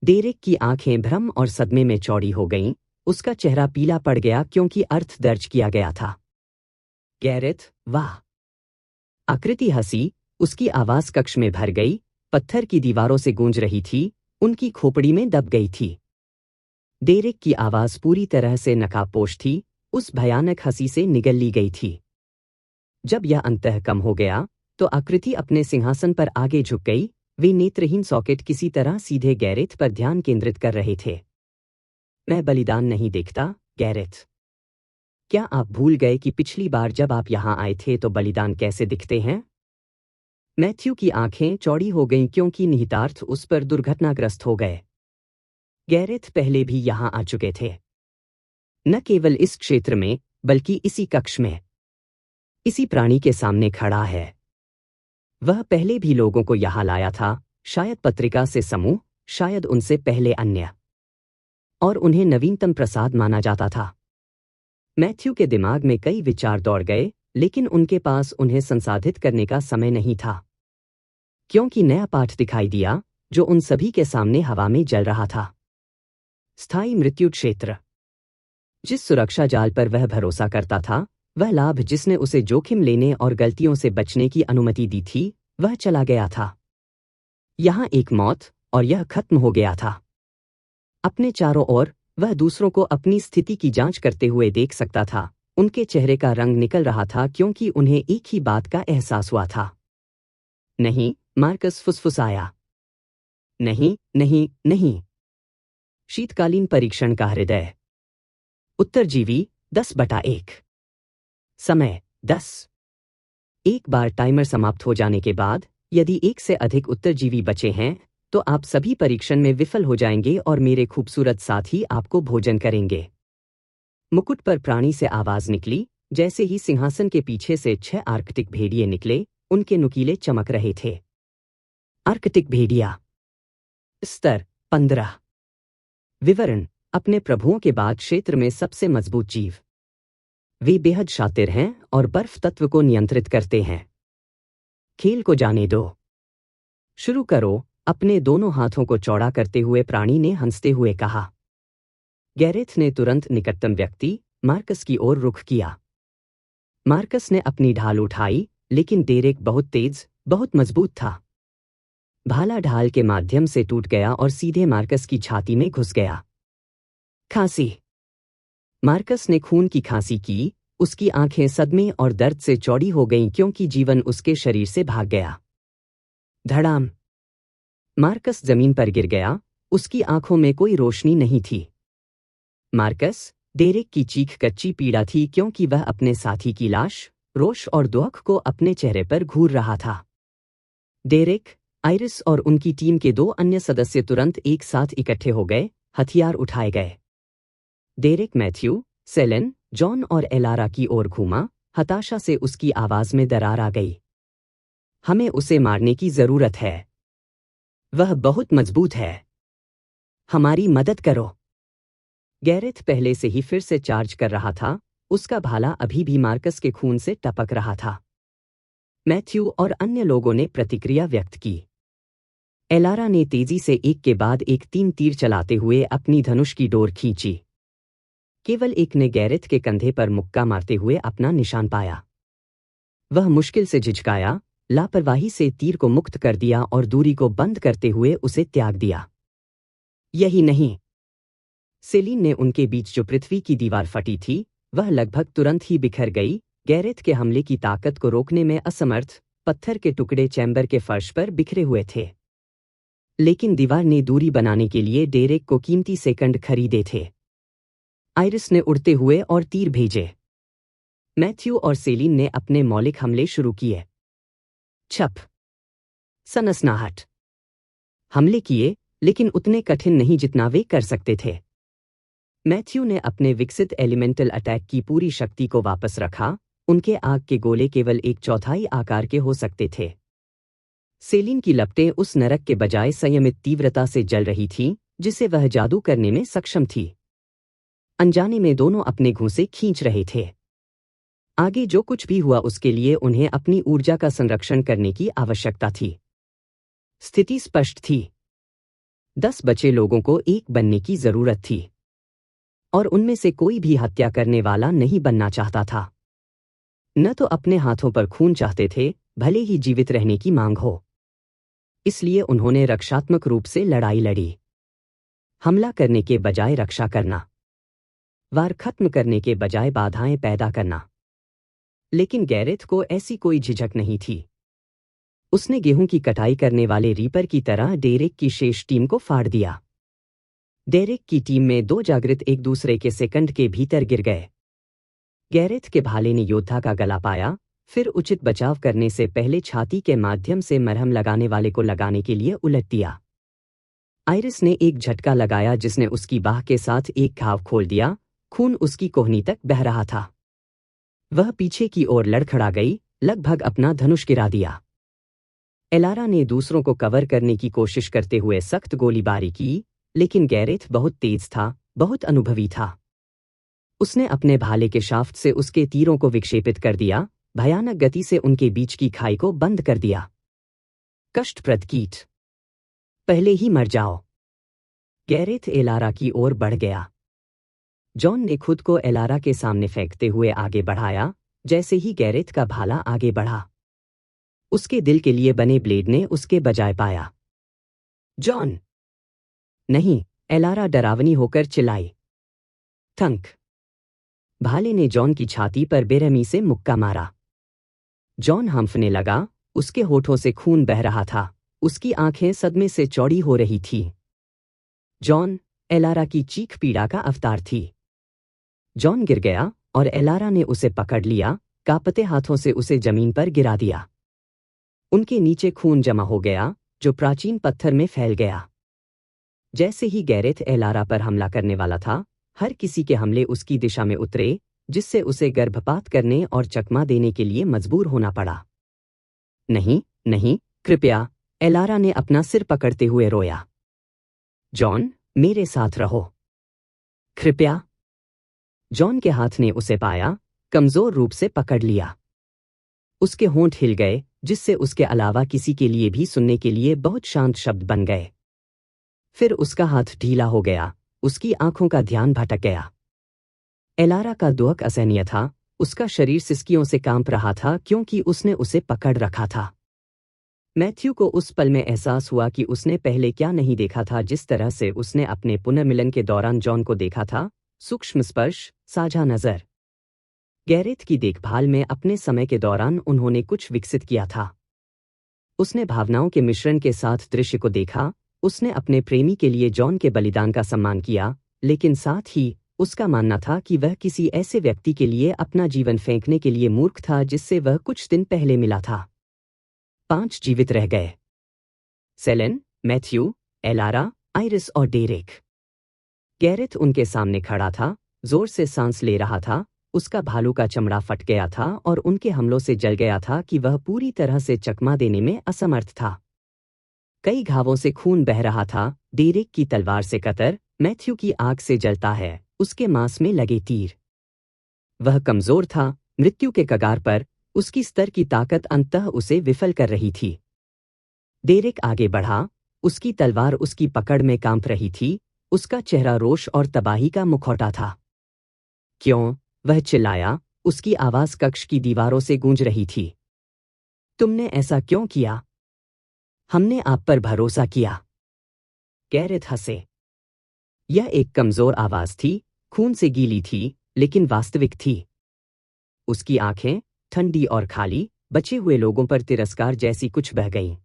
डेरेक की आंखें भ्रम और सदमे में चौड़ी हो गईं, उसका चेहरा पीला पड़ गया क्योंकि अर्थ दर्ज किया गया था। गैरेथ, वाह! आकृति हंसी, उसकी आवाज कक्ष में भर गई, पत्थर की दीवारों से गूंज रही थी, उनकी खोपड़ी में दब गई थी। डेरेक की आवाज पूरी तरह से नकाबपोश थी, उस भयानक हंसी से निगल ली गई थी। जब यह अंततः कम हो गया, तो आकृति अपने सिंहासन पर आगे झुक गई, वे नेत्रहीन सॉकेट किसी तरह सीधे गैरेथ पर ध्यान केंद्रित कर रहे थे। मैं बलिदान नहीं देखता, गैरेथ। क्या आप भूल गए कि पिछली बार जब आप यहां आए थे तो बलिदान कैसे दिखते हैं? मैथ्यू की आंखें चौड़ी हो गईं क्योंकि निहितार्थ उस पर दुर्घटनाग्रस्त हो गए। गैरेथ पहले भी यहां आ चुके थे। न केवल इस क्षेत्र में, बल्कि इसी कक्ष में। इसी प्राणी के सामने खड़ा है। वह पहले भी लोगों को यहां लाया था, शायद पत्रिका से समूह, शायद उनसे पहले अन्य। और उन्हें नवीनतम प्रसाद माना जाता था। मैथ्यू के दिमाग में कई विचार दौड़ गए, लेकिन उनके पास उन्हें संसाधित करने का समय नहीं था। क्योंकि नया पाठ दिखाई दिया, जो उन सभी के सामने हवा में जल रहा था। स्थायी मृत्यु क्षेत्र। जिस सुरक्षा जाल पर वह भरोसा करता था, वह लाभ जिसने उसे जोखिम लेने और गलतियों से बचने की अनुमति दी थी, वह चला गया था। यहां एक मौत, और यह खत्म हो गया था। अपने चारों ओर, वह दूसरों को अपनी स्थिति की जांच करते हुए देख सकता था। उनके चेहरे का रंग निकल रहा था क्योंकि उन्हें एक ही बात का एहसास हुआ था। नहीं, मार्कस फुसफुसाया। नहीं, नहीं, नहीं। शीतकालीन परीक्षण का हृदय। उत्तरजीवी 10/1। समय 10। एक बार टाइमर समाप्त हो जाने के बाद, यदि एक से अधिक उत्तरजीवी बचे हैं, तो आप सभी परीक्षण में विफल हो जाएंगे और मेरे खूबसूरत साथी आपको भोजन करेंगे। मुकुट पर प्राणी से आवाज निकली, जैसे ही सिंहासन के पीछे से 6 आर्कटिक भेड़िए निकले, उनके नुकीले चमक रहे थे। आर्कटिक भेड़िया। स्तर 15। विवरण: अपने प्रभुओं के बाद क्षेत्र में सबसे मजबूत जीव। वे बेहद शातिर हैं और बर्फ तत्व को नियंत्रित करते हैं। खेल को जाने दो। शुरू करो, अपने दोनों हाथों को चौड़ा करते हुए प्राणी ने हंसते हुए कहा। गैरेथ ने तुरंत निकटतम व्यक्ति, मार्कस की ओर रुख किया। मार्कस ने अपनी ढाल उठाई, लेकिन डेरेक बहुत तेज, बहुत मजबूत था। भाला ढाल के माध्यम से टूट गया और सीधे मार्कस की छाती में घुस गया। खांसी। मार्कस ने खून की खांसी की, उसकी आंखें सदमे और दर्द से चौड़ी हो गईं क्योंकि जीवन उसके शरीर से भाग गया। धड़ाम। मार्कस जमीन पर गिर गया, उसकी आंखों में कोई रोशनी नहीं थी। मार्कस, डेरेक की चीख कच्ची पीड़ा थी क्योंकि वह अपने साथी की लाश, रोष और दुख को अपने चेहरे पर घूर रहा था। डेरेक, आइरिस और उनकी टीम के 2 अन्य सदस्य तुरंत एक साथ इकट्ठे हो गए, हथियार उठाए गए। डेरेक मैथ्यू, सेलेन, जॉन और एलारा की ओर घूमा, हताशा से उसकी आवाज में दरार आ गई। हमें उसे मारने की जरूरत है। वह बहुत मजबूत है। हमारी मदद करो। गैरेथ पहले से ही फिर से चार्ज कर रहा था, उसका भाला अभी भी मार्कस के खून से टपक रहा था। मैथ्यू और अन्य लोगों ने प्रतिक्रिया व्यक्त की। एलारा ने तेजी से एक के बाद एक 3 तीर चलाते हुए अपनी धनुष की डोर खींची। केवल एक ने गैरेथ के कंधे पर मुक्का मारते हुए अपना निशान पाया। वह मुश्किल से झिझकाया, लापरवाही से तीर को मुक्त कर दिया और दूरी को बंद करते हुए उसे त्याग दिया। यही नहीं, सेलीन ने उनके बीच जो पृथ्वी की दीवार फटी थी, वह लगभग तुरंत ही बिखर गई। गैरेथ के हमले की ताकत को रोकने में असमर्थ, पत्थर के टुकड़े चैम्बर के फर्श पर बिखरे हुए थे। लेकिन दीवार ने दूरी बनाने के लिए डेरेक को कीमती सेकंड खरीदे थे। आइरिस ने उड़ते हुए और तीर भेजे। मैथ्यू और सेलीन ने अपने मौलिक हमले शुरू किए। छप, सनसनाहट। हमले किए, लेकिन उतने कठिन नहीं जितना वे कर सकते थे। मैथ्यू ने अपने विकसित एलिमेंटल अटैक की पूरी शक्ति को वापस रखा, उनके आग के गोले केवल 1/4 आकार के हो सकते थे। सेलीन की लपटें उस नरक के बजाय संयमित तीव्रता से जल रही थीं, जिसे वह जादू करने में सक्षम थी। अनजाने में दोनों अपने घूंसे खींच रहे थे। आगे जो कुछ भी हुआ उसके लिए उन्हें अपनी ऊर्जा का संरक्षण करने की आवश्यकता थी। स्थिति स्पष्ट थी। 10 बचे लोगों को एक बनने की जरूरत थी और उनमें से कोई भी हत्या करने वाला नहीं बनना चाहता था। न तो अपने हाथों पर खून चाहते थे, भले ही जीवित रहने की मांग हो। इसलिए उन्होंने रक्षात्मक रूप से लड़ाई लड़ी। हमला करने के बजाय रक्षा करना, वार खत्म करने के बजाय बाधाएं पैदा करना। लेकिन गैरेथ को ऐसी कोई झिझक नहीं थी। उसने गेहूं की कटाई करने वाले रीपर की तरह डेरेक की शेष टीम को फाड़ दिया। डेरेक की टीम में 2 जागृत एक दूसरे के सेकंड के भीतर गिर गए। गैरेथ के भाले ने योद्धा का गला पाया, फिर उचित बचाव करने से पहले छाती के माध्यम से मरहम लगाने वाले को लगाने के लिए उलट दिया। आइरिस ने एक झटका लगाया जिसने उसकी बाह के साथ एक घाव खोल दिया। खून उसकी कोहनी तक बह रहा था। वह पीछे की ओर लड़खड़ा गई, लगभग अपना धनुष गिरा दिया। एलारा ने दूसरों को कवर करने की कोशिश करते हुए सख्त गोलीबारी की, लेकिन गैरेथ बहुत तेज था, बहुत अनुभवी था। उसने अपने भाले के शाफ्ट से उसके तीरों को विक्षेपित कर दिया, भयानक गति से उनके बीच की खाई को बंद कर दिया। कष्टप्रद कीट, पहले ही मर जाओ। गैरेथ एलारा की ओर बढ़ गया। जॉन ने खुद को एलारा के सामने फेंकते हुए आगे बढ़ाया। जैसे ही गैरेथ का भाला आगे बढ़ा, उसके दिल के लिए बने ब्लेड ने उसके बजाय पाया। जॉन! नहीं, एलारा डरावनी होकर चिल्लाई। थंक! भाले ने जॉन की छाती पर बेरहमी से मुक्का मारा। जॉन हांफने लगा, उसके होठों से खून बह रहा था, उसकी आंखें सदमे से चौड़ी हो रही थीं। जॉन, एलारा की चीख पीड़ा का अवतार थी। जॉन गिर गया और एलारा ने उसे पकड़ लिया, कांपते हाथों से उसे जमीन पर गिरा दिया। उनके नीचे खून जमा हो गया, जो प्राचीन पत्थर में फैल गया। जैसे ही गैरेथ एलारा पर हमला करने वाला था, हर किसी के हमले उसकी दिशा में उतरे, जिससे उसे गर्भपात करने और चकमा देने के लिए मजबूर होना पड़ा। नहीं, नहीं, कृपया, एलारा ने अपना सिर पकड़ते हुए रोया। जॉन, मेरे साथ रहो। कृपया। जॉन के हाथ ने उसे पाया, कमजोर रूप से पकड़ लिया। उसके होंठ हिल गए, जिससे उसके अलावा किसी के लिए भी सुनने के लिए बहुत शांत शब्द बन गए। फिर उसका हाथ ढीला हो गया, उसकी आंखों का ध्यान भटक गया। एलारा का दुहक असहनीय था, उसका शरीर सिसकियों से कांप रहा था क्योंकि उसने उसे पकड़ रखा था। मैथ्यू को उस पल में एहसास हुआ कि उसने पहले क्या नहीं देखा था। जिस तरह से उसने अपने पुनर्मिलन के दौरान जॉन को देखा था, सूक्ष्म स्पर्श, साझा नजर। गैरेथ की देखभाल में अपने समय के दौरान उन्होंने कुछ विकसित किया था। उसने भावनाओं के मिश्रण के साथ दृश्य को देखा। उसने अपने प्रेमी के लिए जॉन के बलिदान का सम्मान किया, लेकिन साथ ही उसका मानना था कि वह किसी ऐसे व्यक्ति के लिए अपना जीवन फेंकने के लिए मूर्ख था जिससे वह कुछ दिन पहले मिला था। 5 जीवित रह गए। सेलेन, मैथ्यू, एलारा, आइरिस और डेरेक। गैरेथ उनके सामने खड़ा था, जोर से सांस ले रहा था। उसका भालू का चमड़ा फट गया था और उनके हमलों से जल गया था कि वह पूरी तरह से चकमा देने में असमर्थ था। कई घावों से खून बह रहा था। डेरेक की तलवार से कतर, मैथ्यू की आग से जलता है, उसके मांस में लगे तीर। वह कमजोर था, मृत्यु के कगार पर, उसकी स्तर की ताकत अंततः उसे विफल कर रही थी। डेरेक आगे बढ़ा, उसकी तलवार उसकी पकड़ में कांप रही थी, उसका चेहरा रोष और तबाही का मुखौटा था। क्यों? वह चिल्लाया, उसकी आवाज कक्ष की दीवारों से गूंज रही थी। तुमने ऐसा क्यों किया? हमने आप पर भरोसा किया। गैरेथ हंसे। यह एक कमजोर आवाज थी, खून से गीली थी, लेकिन वास्तविक थी। उसकी आंखें, ठंडी और खाली, बचे हुए लोगों पर तिरस्कार जैसी कुछ बह गईं।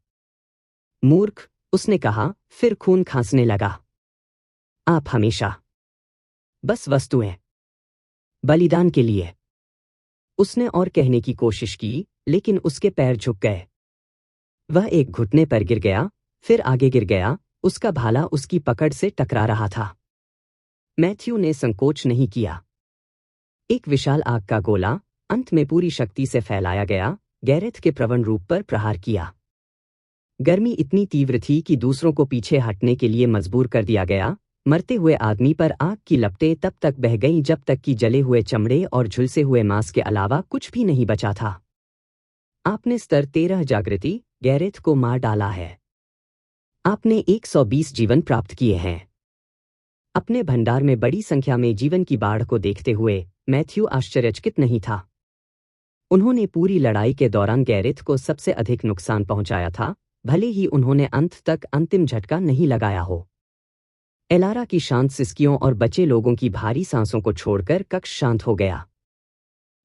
मूर्ख, उसने कहा, फिर खून खांसने लगा। आप हमेशा बस वस्तुएं। बलिदान के लिए। उसने और कहने की कोशिश की, लेकिन उसके पैर झुक गए। वह एक घुटने पर गिर गया, फिर आगे गिर गया, उसका भाला उसकी पकड़ से टकरा रहा था। मैथ्यू ने संकोच नहीं किया। एक विशाल आग का गोला, अंत में पूरी शक्ति से फैलाया गया, गैरेथ के प्रवण रूप पर प्रहार किया। गर्मी इतनी तीव्र थी कि दूसरों को पीछे हटने के लिए मजबूर कर दिया गया। मरते हुए आदमी पर आग की लपटें तब तक बह गईं जब तक कि जले हुए चमड़े और झुलसे हुए मांस के अलावा कुछ भी नहीं बचा था। आपने स्तर 13 जागृति गैरेथ को मार डाला है। आपने 120 जीवन प्राप्त किए हैं। अपने भंडार में बड़ी संख्या में जीवन की बाढ़ को देखते हुए मैथ्यू आश्चर्यचकित नहीं था। उन्होंने पूरी लड़ाई के दौरान गैरेथ को सबसे अधिक नुकसान पहुंचाया था, भले ही उन्होंने अंत तक अंतिम झटका नहीं लगाया हो। एलारा की शांत सिसकियों और बचे लोगों की भारी सांसों को छोड़कर कक्ष शांत हो गया।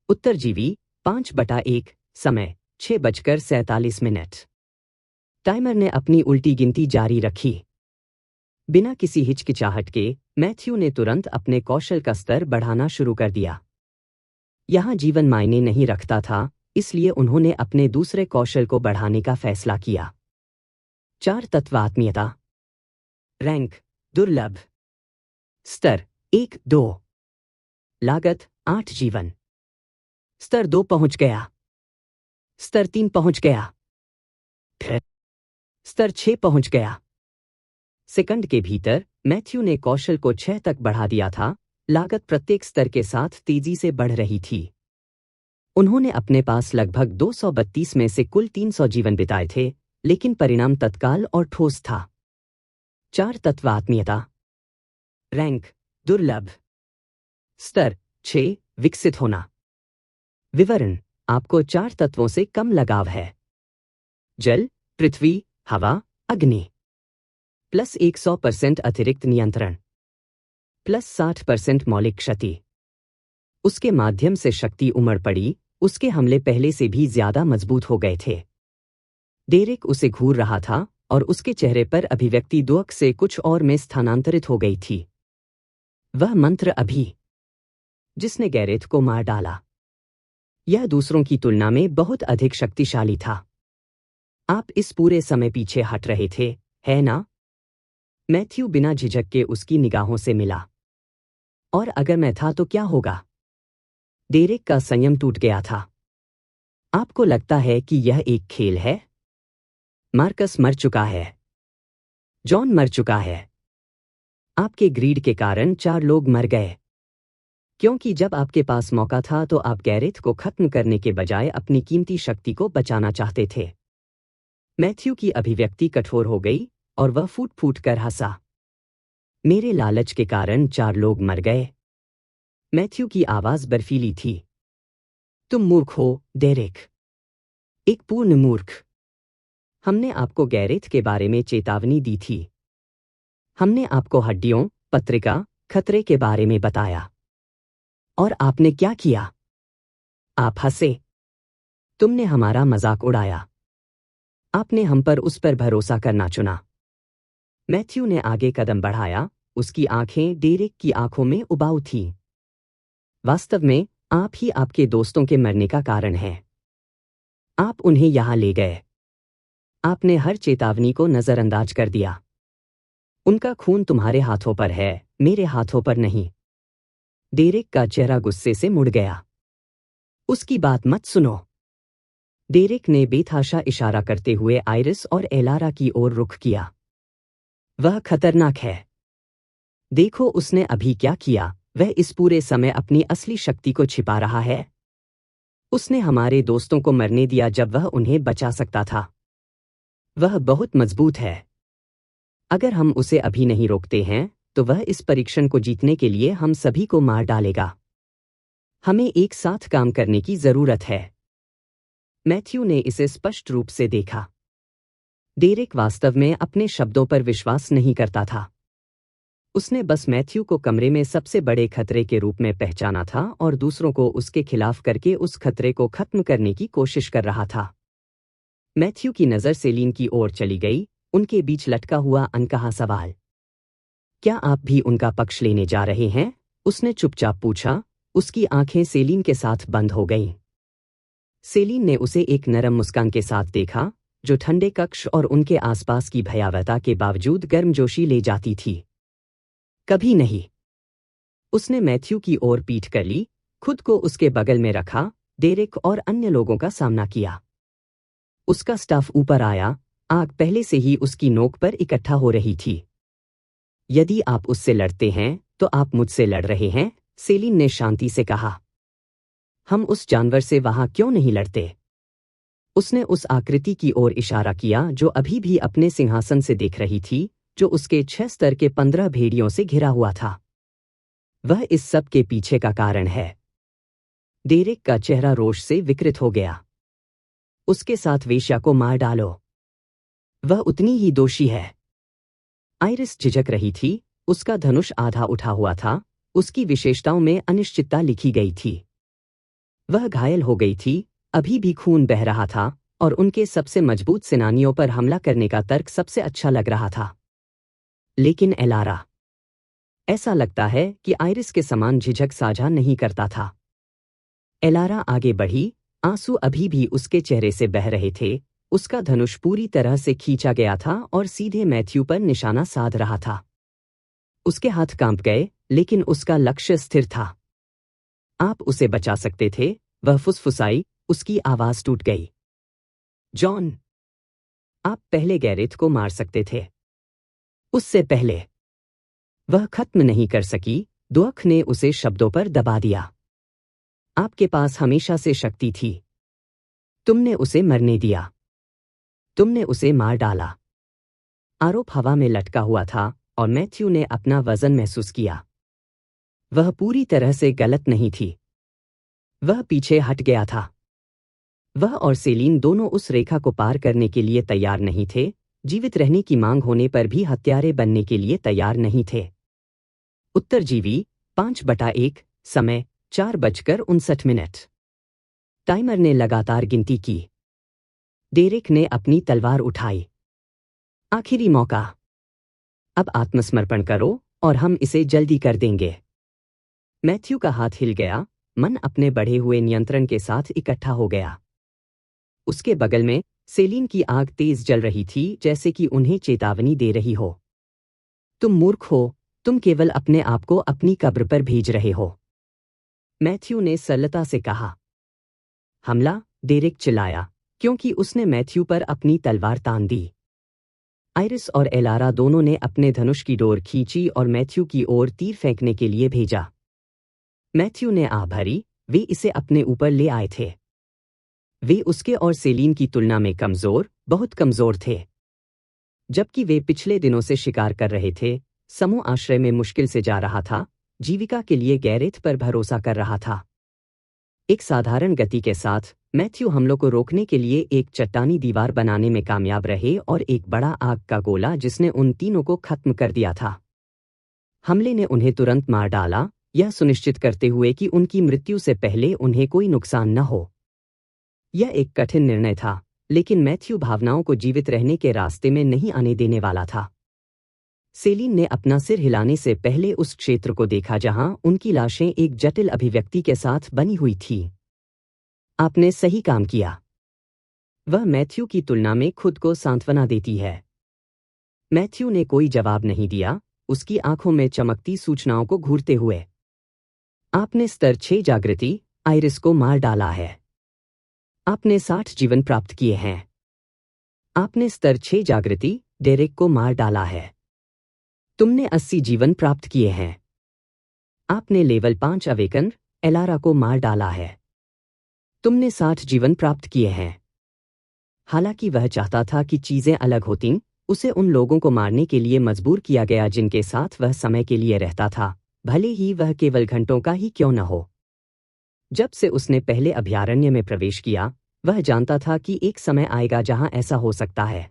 उत्तरजीवी 5/1 समय 6:47। टाइमर ने अपनी उल्टी गिनती जारी रखी। बिना किसी हिचकिचाहट के मैथ्यू ने तुरंत अपने कौशल का स्तर बढ़ाना शुरू कर दिया। यहां जीवन मायने नहीं रखता था, इसलिए उन्होंने अपने दूसरे कौशल को बढ़ाने का फैसला किया। 4 तत्व आत्मीयता। रैंक दुर्लभ। स्तर 1-2। लागत 8 जीवन। स्तर 2 पहुंच गया। स्तर 3 पहुंच गया। स्तर 6 पहुंच गया। सेकंड के भीतर मैथ्यू ने कौशल को 6 तक बढ़ा दिया था। लागत प्रत्येक स्तर के साथ तेजी से बढ़ रही थी। उन्होंने अपने पास लगभग 232 में से कुल 300 जीवन बिताए थे, लेकिन परिणाम तत्काल और ठोस था। 4 तत्व आत्मीयता। रैंक दुर्लभ। स्तर 6 विकसित होना। विवरण: आपको 4 तत्वों से कम लगाव है। जल, पृथ्वी, हवा, अग्नि। प्लस 100% अतिरिक्त नियंत्रण। प्लस 60% मौलिक क्षति। उसके माध्यम से शक्ति उमड़ पड़ी, उसके हमले पहले से भी ज्यादा मजबूत हो गए थे। डेरेक उसे घूर रहा था और उसके चेहरे पर अभिव्यक्ति दुख से कुछ और में स्थानांतरित हो गई थी। वह मंत्र अभी जिसने गैरेथ को मार डाला, यह दूसरों की तुलना में बहुत अधिक शक्तिशाली था। आप इस पूरे समय पीछे हट रहे थे, है ना? मैथ्यू बिना झिझक के उसकी निगाहों से मिला। और अगर मैं था तो क्या होगा? डेरेक का संयम टूट गया था। आपको लगता है कि यह एक खेल है? मार्कस मर चुका है। जॉन मर चुका है। आपके ग्रीड के कारण 4 लोग मर गए। क्योंकि जब आपके पास मौका था तो आप गैरेथ को खत्म करने के बजाय अपनी कीमती शक्ति को बचाना चाहते थे। मैथ्यू की अभिव्यक्ति कठोर हो गई और वह फूट फूट कर हंसा। मेरे लालच के कारण 4 लोग मर गए। मैथ्यू की आवाज बर्फीली थी। तुम मूर्ख हो, डेरेक। एक पूर्ण मूर्ख। हमने आपको गैरेथ के बारे में चेतावनी दी थी। हमने आपको हड्डियों, पत्रिका, खतरे के बारे में बताया। और आपने क्या किया? आप हंसे। तुमने हमारा मजाक उड़ाया। आपने हम पर उस पर भरोसा करना चुना। मैथ्यू ने आगे कदम बढ़ाया, उसकी आंखें डेरेक की आंखों में उबाऊ थीं। वास्तव में, आप ही आपके दोस्तों के मरने का कारण हैं। आप उन्हें यहां ले गए। आपने हर चेतावनी को नजरअंदाज कर दिया। उनका खून तुम्हारे हाथों पर है, मेरे हाथों पर नहीं। डेरेक का चेहरा गुस्से से मुड़ गया। उसकी बात मत सुनो। डेरेक ने बेतहाशा इशारा करते हुए आइरिस और एलारा की ओर रुख किया। वह खतरनाक है। देखो उसने अभी क्या किया। वह इस पूरे समय अपनी असली शक्ति को छिपा रहा है। उसने हमारे दोस्तों को मरने दिया जब वह उन्हें बचा सकता था। वह बहुत मजबूत है। अगर हम उसे अभी नहीं रोकते हैं तो वह इस परीक्षण को जीतने के लिए हम सभी को मार डालेगा। हमें एक साथ काम करने की जरूरत है। मैथ्यू ने इसे स्पष्ट रूप से देखा। डेरेक वास्तव में अपने शब्दों पर विश्वास नहीं करता था। उसने बस मैथ्यू को कमरे में सबसे बड़े खतरे के रूप में पहचाना था और दूसरों को उसके खिलाफ करके उस खतरे को खत्म करने की कोशिश कर रहा था। मैथ्यू की नज़र सेलिन की ओर चली गई, उनके बीच लटका हुआ अनकहा सवाल। क्या आप भी उनका पक्ष लेने जा रहे हैं? उसने चुपचाप पूछा। उसकी आंखें सेलिन के साथ बंद हो गईं। सेलिन ने उसे एक नरम मुस्कान के साथ देखा, जो ठंडे कक्ष और उनके आसपास की भयावहता के बावजूद गर्मजोशी ले जाती थी। कभी नहीं। उसने मैथ्यू की ओर पीठ कर ली, खुद को उसके बगल में रखा, डेरेक और अन्य लोगों का सामना किया। उसका स्टाफ ऊपर आया, आग पहले से ही उसकी नोक पर इकट्ठा हो रही थी। यदि आप उससे लड़ते हैं तो आप मुझसे लड़ रहे हैं, सेलिन ने शांति से कहा। हम उस जानवर से वहां क्यों नहीं लड़ते? उसने उस आकृति की ओर इशारा किया जो अभी भी अपने सिंहासन से देख रही थी, जो उसके 6 स्तर के 15 भेड़ियों से घिरा हुआ था। वह इस सब के पीछे का कारण है। डेरेक का चेहरा रोष से विकृत हो गया। उसके साथ वेश्या को मार डालो। वह उतनी ही दोषी है। आइरिस झिझक रही थी, उसका धनुष आधा उठा हुआ था, उसकी विशेषताओं में अनिश्चितता लिखी गई थी। वह घायल हो गई थी, अभी भी खून बह रहा था, और उनके सबसे मजबूत सेनानियों पर हमला करने का तर्क सबसे अच्छा लग रहा था। लेकिन एलारा, ऐसा लगता है कि आइरिस के समान झिझक साझा नहीं करता था। एलारा आगे बढ़ी, आंसू अभी भी उसके चेहरे से बह रहे थे, उसका धनुष पूरी तरह से खींचा गया था और सीधे मैथ्यू पर निशाना साध रहा था। उसके हाथ कांप गए, लेकिन उसका लक्ष्य स्थिर था। आप उसे बचा सकते थे, वह फुसफुसाई, उसकी आवाज टूट गई। जॉन, आप पहले गैरेथ को मार सकते थे। उससे पहले। वह खत्म नहीं कर सकी, दुख ने उसे शब्दों पर दबा दिया। आपके पास हमेशा से शक्ति थी। तुमने उसे मरने दिया। तुमने उसे मार डाला। आरोप हवा में लटका हुआ था, और मैथ्यू ने अपना वजन महसूस किया। वह पूरी तरह से गलत नहीं थी। वह पीछे हट गया था। वह और सेलिन दोनों उस रेखा को पार करने के लिए तैयार नहीं थे, जीवित रहने की मांग होने पर भी हत्यारे बनने के लिए तैयार नहीं थे। उत्तरजीवी 5/1, समय 4:59। टाइमर ने लगातार गिनती की। डेरेक ने अपनी तलवार उठाई। आखिरी मौका। अब आत्मसमर्पण करो और हम इसे जल्दी कर देंगे। मैथ्यू का हाथ हिल गया, मन अपने बढ़े हुए नियंत्रण के साथ इकट्ठा हो गया। उसके बगल में सेलिन की आग तेज जल रही थी, जैसे कि उन्हें चेतावनी दे रही हो। तुम मूर्ख हो, तुम केवल अपने आप को अपनी कब्र पर भेज रहे हो। मैथ्यू ने सरलता से कहा। हमला, डेरेक चिल्लाया, क्योंकि उसने मैथ्यू पर अपनी तलवार तान दी। आइरिस और एलारा दोनों ने अपने धनुष की डोर खींची और मैथ्यू की ओर तीर फेंकने के लिए भेजा। मैथ्यू ने आह भरी, वे इसे अपने ऊपर ले आए थे। वे उसके और सेलिन की तुलना में कमजोर, बहुत कमजोर थे। जबकि वे पिछले दिनों से शिकार कर रहे थे, समूह आश्रय में मुश्किल से जा रहा था, जीविका के लिए गैरेथ पर भरोसा कर रहा था। एक साधारण गति के साथ मैथ्यू हमलों को रोकने के लिए एक चट्टानी दीवार बनाने में कामयाब रहे, और एक बड़ा आग का गोला जिसने उन तीनों को खत्म कर दिया था। हमले ने उन्हें तुरंत मार डाला, यह सुनिश्चित करते हुए कि उनकी मृत्यु से पहले उन्हें कोई नुकसान न हो। यह एक कठिन निर्णय था, लेकिन मैथ्यू भावनाओं को जीवित रहने के रास्ते में नहीं आने देने वाला था। सेलिन ने अपना सिर हिलाने से पहले उस क्षेत्र को देखा जहां उनकी लाशें एक जटिल अभिव्यक्ति के साथ बनी हुई थी। आपने सही काम किया। वह मैथ्यू की तुलना में खुद को सांत्वना देती है। मैथ्यू ने कोई जवाब नहीं दिया, उसकी आंखों में चमकती सूचनाओं को घूरते हुए। आपने स्तर 6 जागृति, आइरिस को मार डाला है। आपने 60 जीवन प्राप्त किए हैं। आपने स्तर 6 जागृति, डेरेक को मार डाला है। तुमने 80 जीवन प्राप्त किए हैं। आपने लेवल 5 अवेकन, एलारा को मार डाला है। तुमने 60 जीवन प्राप्त किए हैं। हालांकि वह चाहता था कि चीजें अलग होतीं, उसे उन लोगों को मारने के लिए मजबूर किया गया जिनके साथ वह समय के लिए रहता था, भले ही वह केवल घंटों का ही क्यों न हो। जब से उसने पहले अभयारण्य में प्रवेश किया, वह जानता था कि एक समय आएगा जहां ऐसा हो सकता है।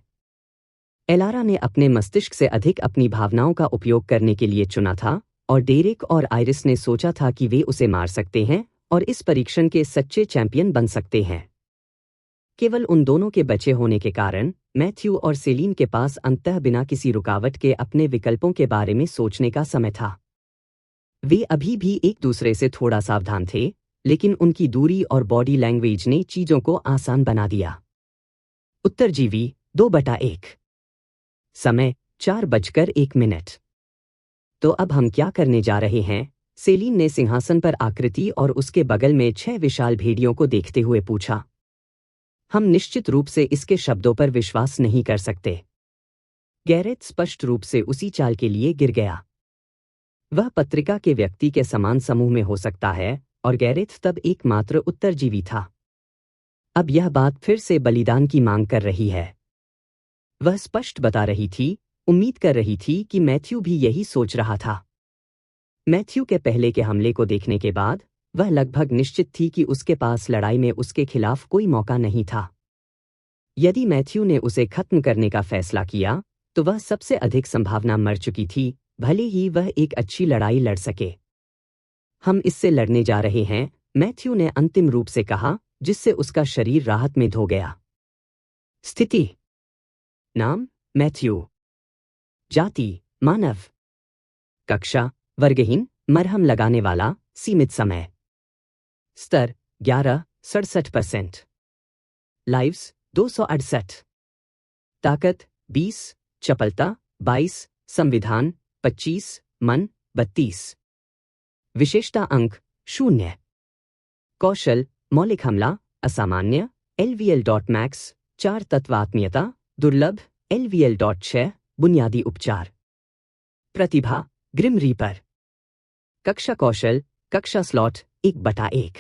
एलारा ने अपने मस्तिष्क से अधिक अपनी भावनाओं का उपयोग करने के लिए चुना था, और डेरेक और आइरिस ने सोचा था कि वे उसे मार सकते हैं और इस परीक्षण के सच्चे चैंपियन बन सकते हैं। केवल उन दोनों के बचे होने के कारण मैथ्यू और सेलिन के पास अंततः बिना किसी रुकावट के अपने विकल्पों के बारे में सोचने का समय था। वे अभी भी एक दूसरे से थोड़ा सावधान थे, लेकिन उनकी दूरी और बॉडी लैंग्वेज ने चीजों को आसान बना दिया। उत्तरजीवी 2/1, समय 4:01। तो अब हम क्या करने जा रहे हैं? सेलिन ने सिंहासन पर आकृति और उसके बगल में 6 विशाल भेड़ियों को देखते हुए पूछा। हम निश्चित रूप से इसके शब्दों पर विश्वास नहीं कर सकते। गैरेथ स्पष्ट रूप से उसी चाल के लिए गिर गया। वह पत्रिका के व्यक्ति के समान समूह में हो सकता है, और गैरेथ तब एकमात्र उत्तरजीवी था। अब यह बात फिर से बलिदान की मांग कर रही है। वह स्पष्ट बता रही थी, उम्मीद कर रही थी कि मैथ्यू भी यही सोच रहा था। मैथ्यू के पहले के हमले को देखने के बाद वह लगभग निश्चित थी कि उसके पास लड़ाई में उसके खिलाफ कोई मौका नहीं था। यदि मैथ्यू ने उसे खत्म करने का फैसला किया तो वह सबसे अधिक संभावना मर चुकी थी, भले ही वह एक अच्छी लड़ाई लड़ सके। हम इससे लड़ने जा रहे हैं, मैथ्यू ने अंतिम रूप से कहा, जिससे उसका शरीर राहत में धो गया। स्थिति। नाम मैथ्यू। जाति मानव। कक्षा वर्गहीन, मरहम लगाने वाला, सीमित समय। स्तर 11.67%। लाइव्स 268। ताकत 20, चपलता 22, संविधान 25, मन 32। विशेषता अंक 0। कौशल मौलिक हमला असामान्य LVL.max 4 तत्वात्मीयता दुर्लभ LVL.6 बुनियादी उपचार। प्रतिभा ग्रिम रीपर। कक्षा कौशल कक्षा स्लॉट 1/1।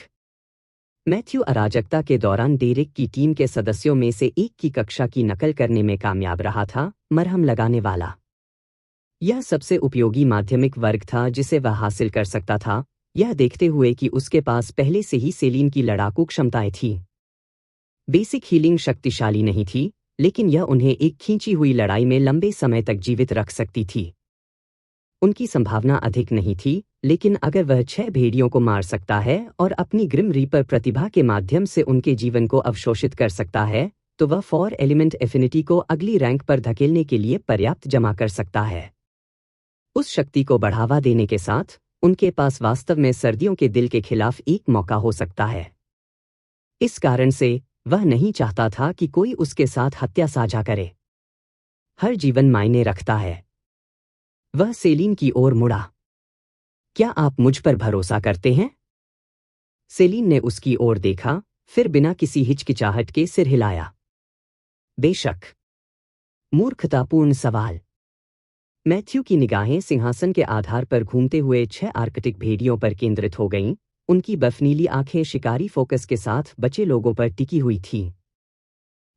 मैथ्यू अराजकता के दौरान डेरेक की टीम के सदस्यों में से एक की कक्षा की नकल करने में कामयाब रहा था, मरहम लगाने वाला। यह सबसे उपयोगी माध्यमिक वर्ग था जिसे वह हासिल कर सकता था, यह देखते हुए कि उसके पास पहले से ही सेलिन की लड़ाकू क्षमताएं थीं। बेसिक हीलिंग शक्तिशाली नहीं थी, लेकिन यह उन्हें एक खींची हुई लड़ाई में लंबे समय तक जीवित रख सकती थी। उनकी संभावना अधिक नहीं थी, लेकिन अगर वह 6 भेड़ियों को मार सकता है और अपनी ग्रिम रीपर प्रतिभा के माध्यम से उनके जीवन को अवशोषित कर सकता है, तो वह 4 एलिमेंट एफिनिटी को अगली रैंक पर धकेलने के लिए पर्याप्त जमा कर सकता है। उस शक्ति को बढ़ावा देने के साथ उनके पास वास्तव में सर्दियों के दिल के खिलाफ एक मौका हो सकता है। इस कारण से वह नहीं चाहता था कि कोई उसके साथ हत्या साझा करे। हर जीवन मायने रखता है। वह सेलिन की ओर मुड़ा। क्या आप मुझ पर भरोसा करते हैं? सेलिन ने उसकी ओर देखा, फिर बिना किसी हिचकिचाहट के सिर हिलाया। बेशक। मूर्खतापूर्ण सवाल। मैथ्यू की निगाहें सिंहासन के आधार पर घूमते हुए 6 आर्कटिक भेड़ियों पर केंद्रित हो गईं, उनकी बफनीली आंखें शिकारी फोकस के साथ बचे लोगों पर टिकी हुई थीं।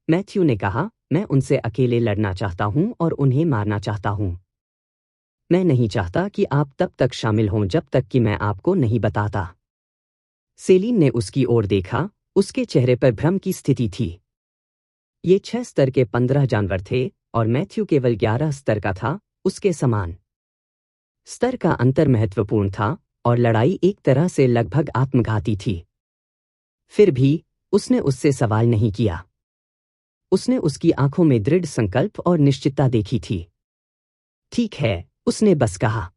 मैथ्यू ने कहा, मैं उनसे अकेले लड़ना चाहता हूं और उन्हें मारना चाहता हूं। मैं नहीं चाहता कि आप तब तक शामिल हों जब तक कि मैं आपको नहीं बताता। सेलिन ने उसकी ओर देखा, उसके चेहरे पर भ्रम की स्थिति थी। ये 6 स्तर के 15 जानवर थे और मैथ्यू केवल 11 स्तर का था, उसके समान। स्तर का अंतर महत्वपूर्ण था और लड़ाई एक तरह से लगभग आत्मघाती थी। फिर भी उसने उससे सवाल नहीं किया। उसने उसकी आंखों में दृढ़ संकल्प और निश्चितता देखी थी। ठीक है, उसने बस कहा।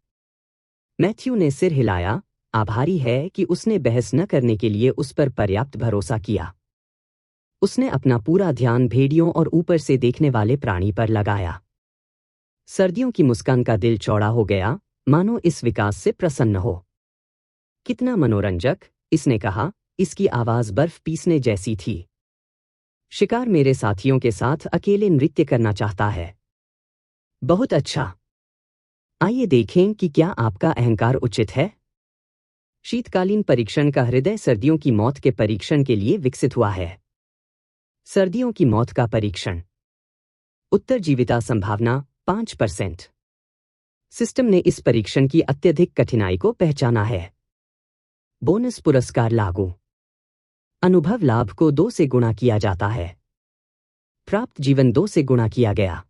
मैथ्यू ने सिर हिलाया, आभारी है कि उसने बहस न करने के लिए उस पर पर्याप्त भरोसा किया। उसने अपना पूरा ध्यान भेड़ियों और ऊपर से देखने वाले प्राणी पर लगाया। सर्दियों की मुस्कान का दिल चौड़ा हो गया, मानो इस विकास से प्रसन्न हो। कितना मनोरंजक, इसने कहा, इसकी आवाज बर्फ पीसने जैसी थी। शिकार मेरे साथियों के साथ अकेले नृत्य करना चाहता है। बहुत अच्छा। आइए देखें कि क्या आपका अहंकार उचित है। शीतकालीन परीक्षण का हृदय सर्दियों की मौत के परीक्षण के लिए विकसित हुआ है। सर्दियों की मौत का परीक्षण। उत्तरजीविता संभावना 5%। सिस्टम ने इस परीक्षण की अत्यधिक कठिनाई को पहचाना है। बोनस पुरस्कार लागू। अनुभव लाभ को 2 से गुणा किया जाता है। प्राप्त जीवन 2 से गुणा किया गया।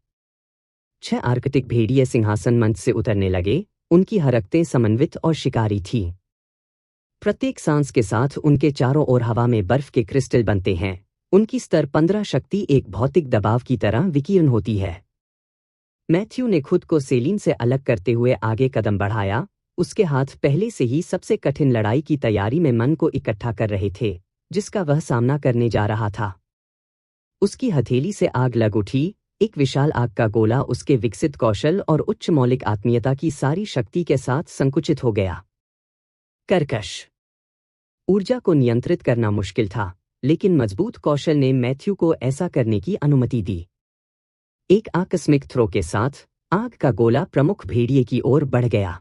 6 आर्कटिक भेड़िए सिंहासन मंच से उतरने लगे, उनकी हरकतें समन्वित और शिकारी थीं। प्रत्येक सांस के साथ उनके चारों ओर हवा में बर्फ के क्रिस्टल बनते हैं, उनकी स्तर 15 शक्ति एक भौतिक दबाव की तरह विकीर्ण होती है। मैथ्यू ने खुद को सेलिन से अलग करते हुए आगे कदम बढ़ाया, उसके हाथ पहले से ही सबसे कठिन लड़ाई की तैयारी में मन को इकट्ठा कर रहे थे, जिसका वह सामना करने जा रहा था। उसकी हथेली से आग लग उठी, एक विशाल आग का गोला उसके विकसित कौशल और उच्च मौलिक आत्मीयता की सारी शक्ति के साथ संकुचित हो गया। कर्कश। ऊर्जा को नियंत्रित करना मुश्किल था, लेकिन मजबूत कौशल ने मैथ्यू को ऐसा करने की अनुमति दी। एक आकस्मिक थ्रो के साथ आग का गोला प्रमुख भेड़िए की ओर बढ़ गया।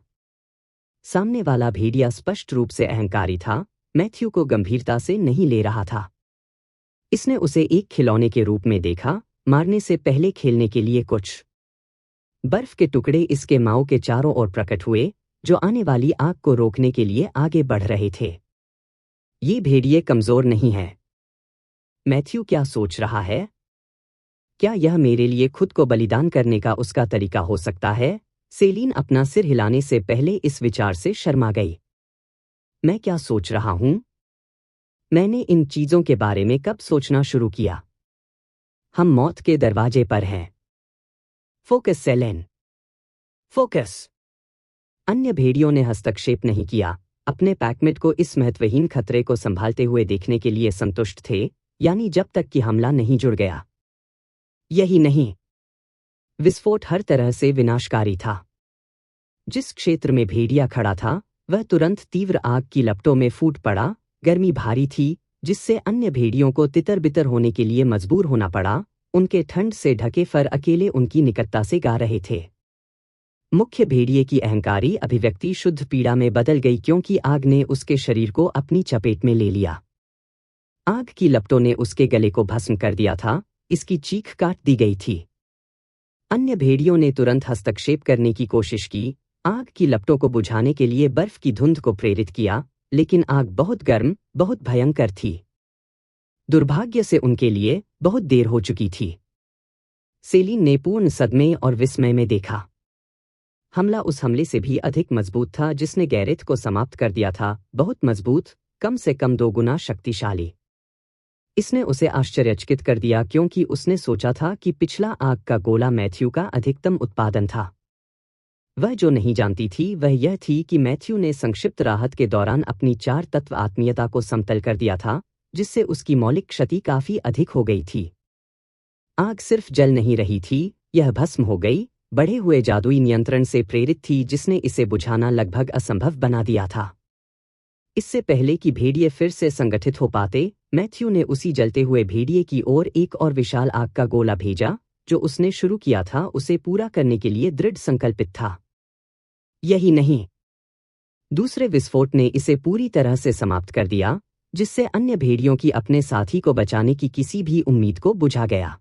सामने वाला भेड़िया स्पष्ट रूप से अहंकारी था, मैथ्यू को गंभीरता से नहीं ले रहा था। इसने उसे एक खिलौने के रूप में देखा, मारने से पहले खेलने के लिए कुछ। बर्फ के टुकड़े इसके माओ के चारों ओर प्रकट हुए, जो आने वाली आग को रोकने के लिए आगे बढ़ रहे थे। ये भेड़िए कमजोर नहीं है। मैथ्यू क्या सोच रहा है? क्या यह मेरे लिए खुद को बलिदान करने का उसका तरीका हो सकता है? सेलीन अपना सिर हिलाने से पहले इस विचार से शर्मा गई। मैं क्या सोच रहा हूं? मैंने इन चीजों के बारे में कब सोचना शुरू किया? हम मौत के दरवाजे पर हैं। Focus Selene, focus. अन्य भेड़ियों ने हस्तक्षेप नहीं किया, अपने पैकमेट को इस महत्वहीन खतरे को संभालते हुए देखने के लिए संतुष्ट थे, यानी जब तक कि हमला नहीं जुड़ गया। यही नहीं, विस्फोट हर तरह से विनाशकारी था। जिस क्षेत्र में भेड़िया खड़ा था वह तुरंत तीव्र आग की लपटों में फूट पड़ा। गर्मी भारी थी, जिससे अन्य भेड़ियों को तितर बितर होने के लिए मजबूर होना पड़ा। उनके ठंड से ढके फर अकेले उनकी निकटता से गा रहे थे। मुख्य भेड़िए की अहंकारी अभिव्यक्ति शुद्ध पीड़ा में बदल गई, क्योंकि आग ने उसके शरीर को अपनी चपेट में ले लिया। आग की लपटों ने उसके गले को भस्म कर दिया था, इसकी चीख काट दी गई थी। अन्य भेड़ियों ने तुरंत हस्तक्षेप करने की कोशिश की, आग की लपटों को बुझाने के लिए बर्फ की धुंध को प्रेरित किया, लेकिन आग बहुत गर्म, बहुत भयंकर थी। दुर्भाग्य से उनके लिए बहुत देर हो चुकी थी। सेलीन ने पूर्ण सदमे और विस्मय में देखा। हमला उस हमले से भी अधिक मजबूत था जिसने गैरेथ को समाप्त कर दिया था, बहुत मजबूत, कम से कम 2 गुना शक्तिशाली। इसने उसे आश्चर्यचकित कर दिया, क्योंकि उसने सोचा था कि पिछला आग का गोला मैथ्यू का अधिकतम उत्पादन था। वह जो नहीं जानती थी वह यह थी कि मैथ्यू ने संक्षिप्त राहत के दौरान अपनी 4 तत्व आत्मीयता को समतल कर दिया था, जिससे उसकी मौलिक क्षति काफी अधिक हो गई थी। आग सिर्फ जल नहीं रही थी, यह भस्म हो गई, बढ़े हुए जादुई नियंत्रण से प्रेरित थी जिसने इसे बुझाना लगभग असंभव बना दिया था। इससे पहले कि भेड़िए फिर से संगठित हो पाते, मैथ्यू ने उसी जलते हुए भेड़िए की ओर एक और विशाल आग का गोला भेजा। जो उसने शुरू किया था उसे पूरा करने के लिए दृढ़ संकल्पित था। यही नहीं, दूसरे विस्फोट ने इसे पूरी तरह से समाप्त कर दिया, जिससे अन्य भेड़ियों की अपने साथी को बचाने की किसी भी उम्मीद को बुझा गया।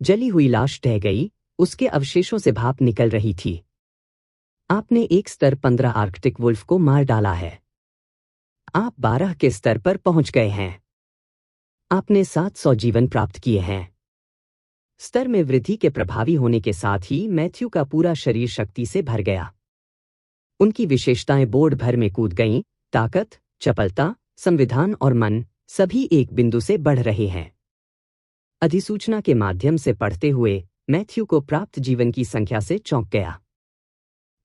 जली हुई लाश ढह गई, उसके अवशेषों से भाप निकल रही थी। आपने एक स्तर 15 आर्कटिक वुल्फ को मार डाला है। आप 12 के स्तर पर पहुंच गए हैं। आपने 700 जीवन प्राप्त किए हैं। स्तर में वृद्धि के प्रभावी होने के साथ ही मैथ्यू का पूरा शरीर शक्ति से भर गया। उनकी विशेषताएं बोर्ड भर में कूद गईं, ताकत, चपलता, संविधान और मन, सभी एक बिंदु से बढ़ रहे हैं। अधिसूचना के माध्यम से पढ़ते हुए मैथ्यू को प्राप्त जीवन की संख्या से चौंक गया।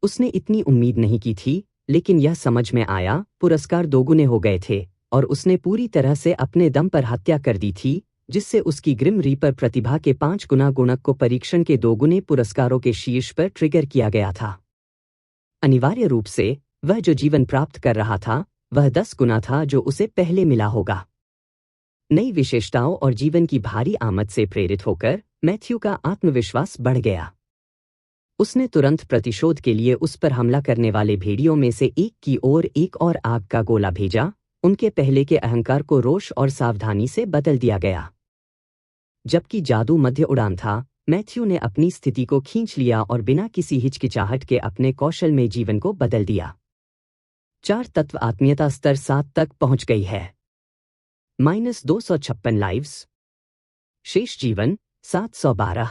उसने इतनी उम्मीद नहीं की थी, लेकिन यह समझ में आया, पुरस्कार 2 गुने हो गए थे, और उसने पूरी तरह से अपने दम पर हत्या कर दी थी, जिससे उसकी ग्रिम रीपर प्रतिभा के 5 गुना गुणक को परीक्षण के 2 गुने पुरस्कारों के शीर्ष पर ट्रिगर किया गया था। अनिवार्य रूप से वह जो जीवन प्राप्त कर रहा था वह 10 गुना था जो उसे पहले मिला होगा। नई विशेषताओं और जीवन की भारी आमद से प्रेरित होकर मैथ्यू का आत्मविश्वास बढ़ गया। उसने तुरंत प्रतिशोध के लिए उस पर हमला करने वाले भेड़ियों में से एक की ओर एक और आग का गोला भेजा। उनके पहले के अहंकार को रोष और सावधानी से बदल दिया गया। जबकि जादू मध्य उड़ान था, मैथ्यू ने अपनी स्थिति को खींच लिया और बिना किसी हिचकिचाहट के अपने कौशल में जीवन को बदल दिया। 4 तत्व आत्मीयता स्तर 7 तक पहुंच गई है। -256 लाइव्स। शेष जीवन 712।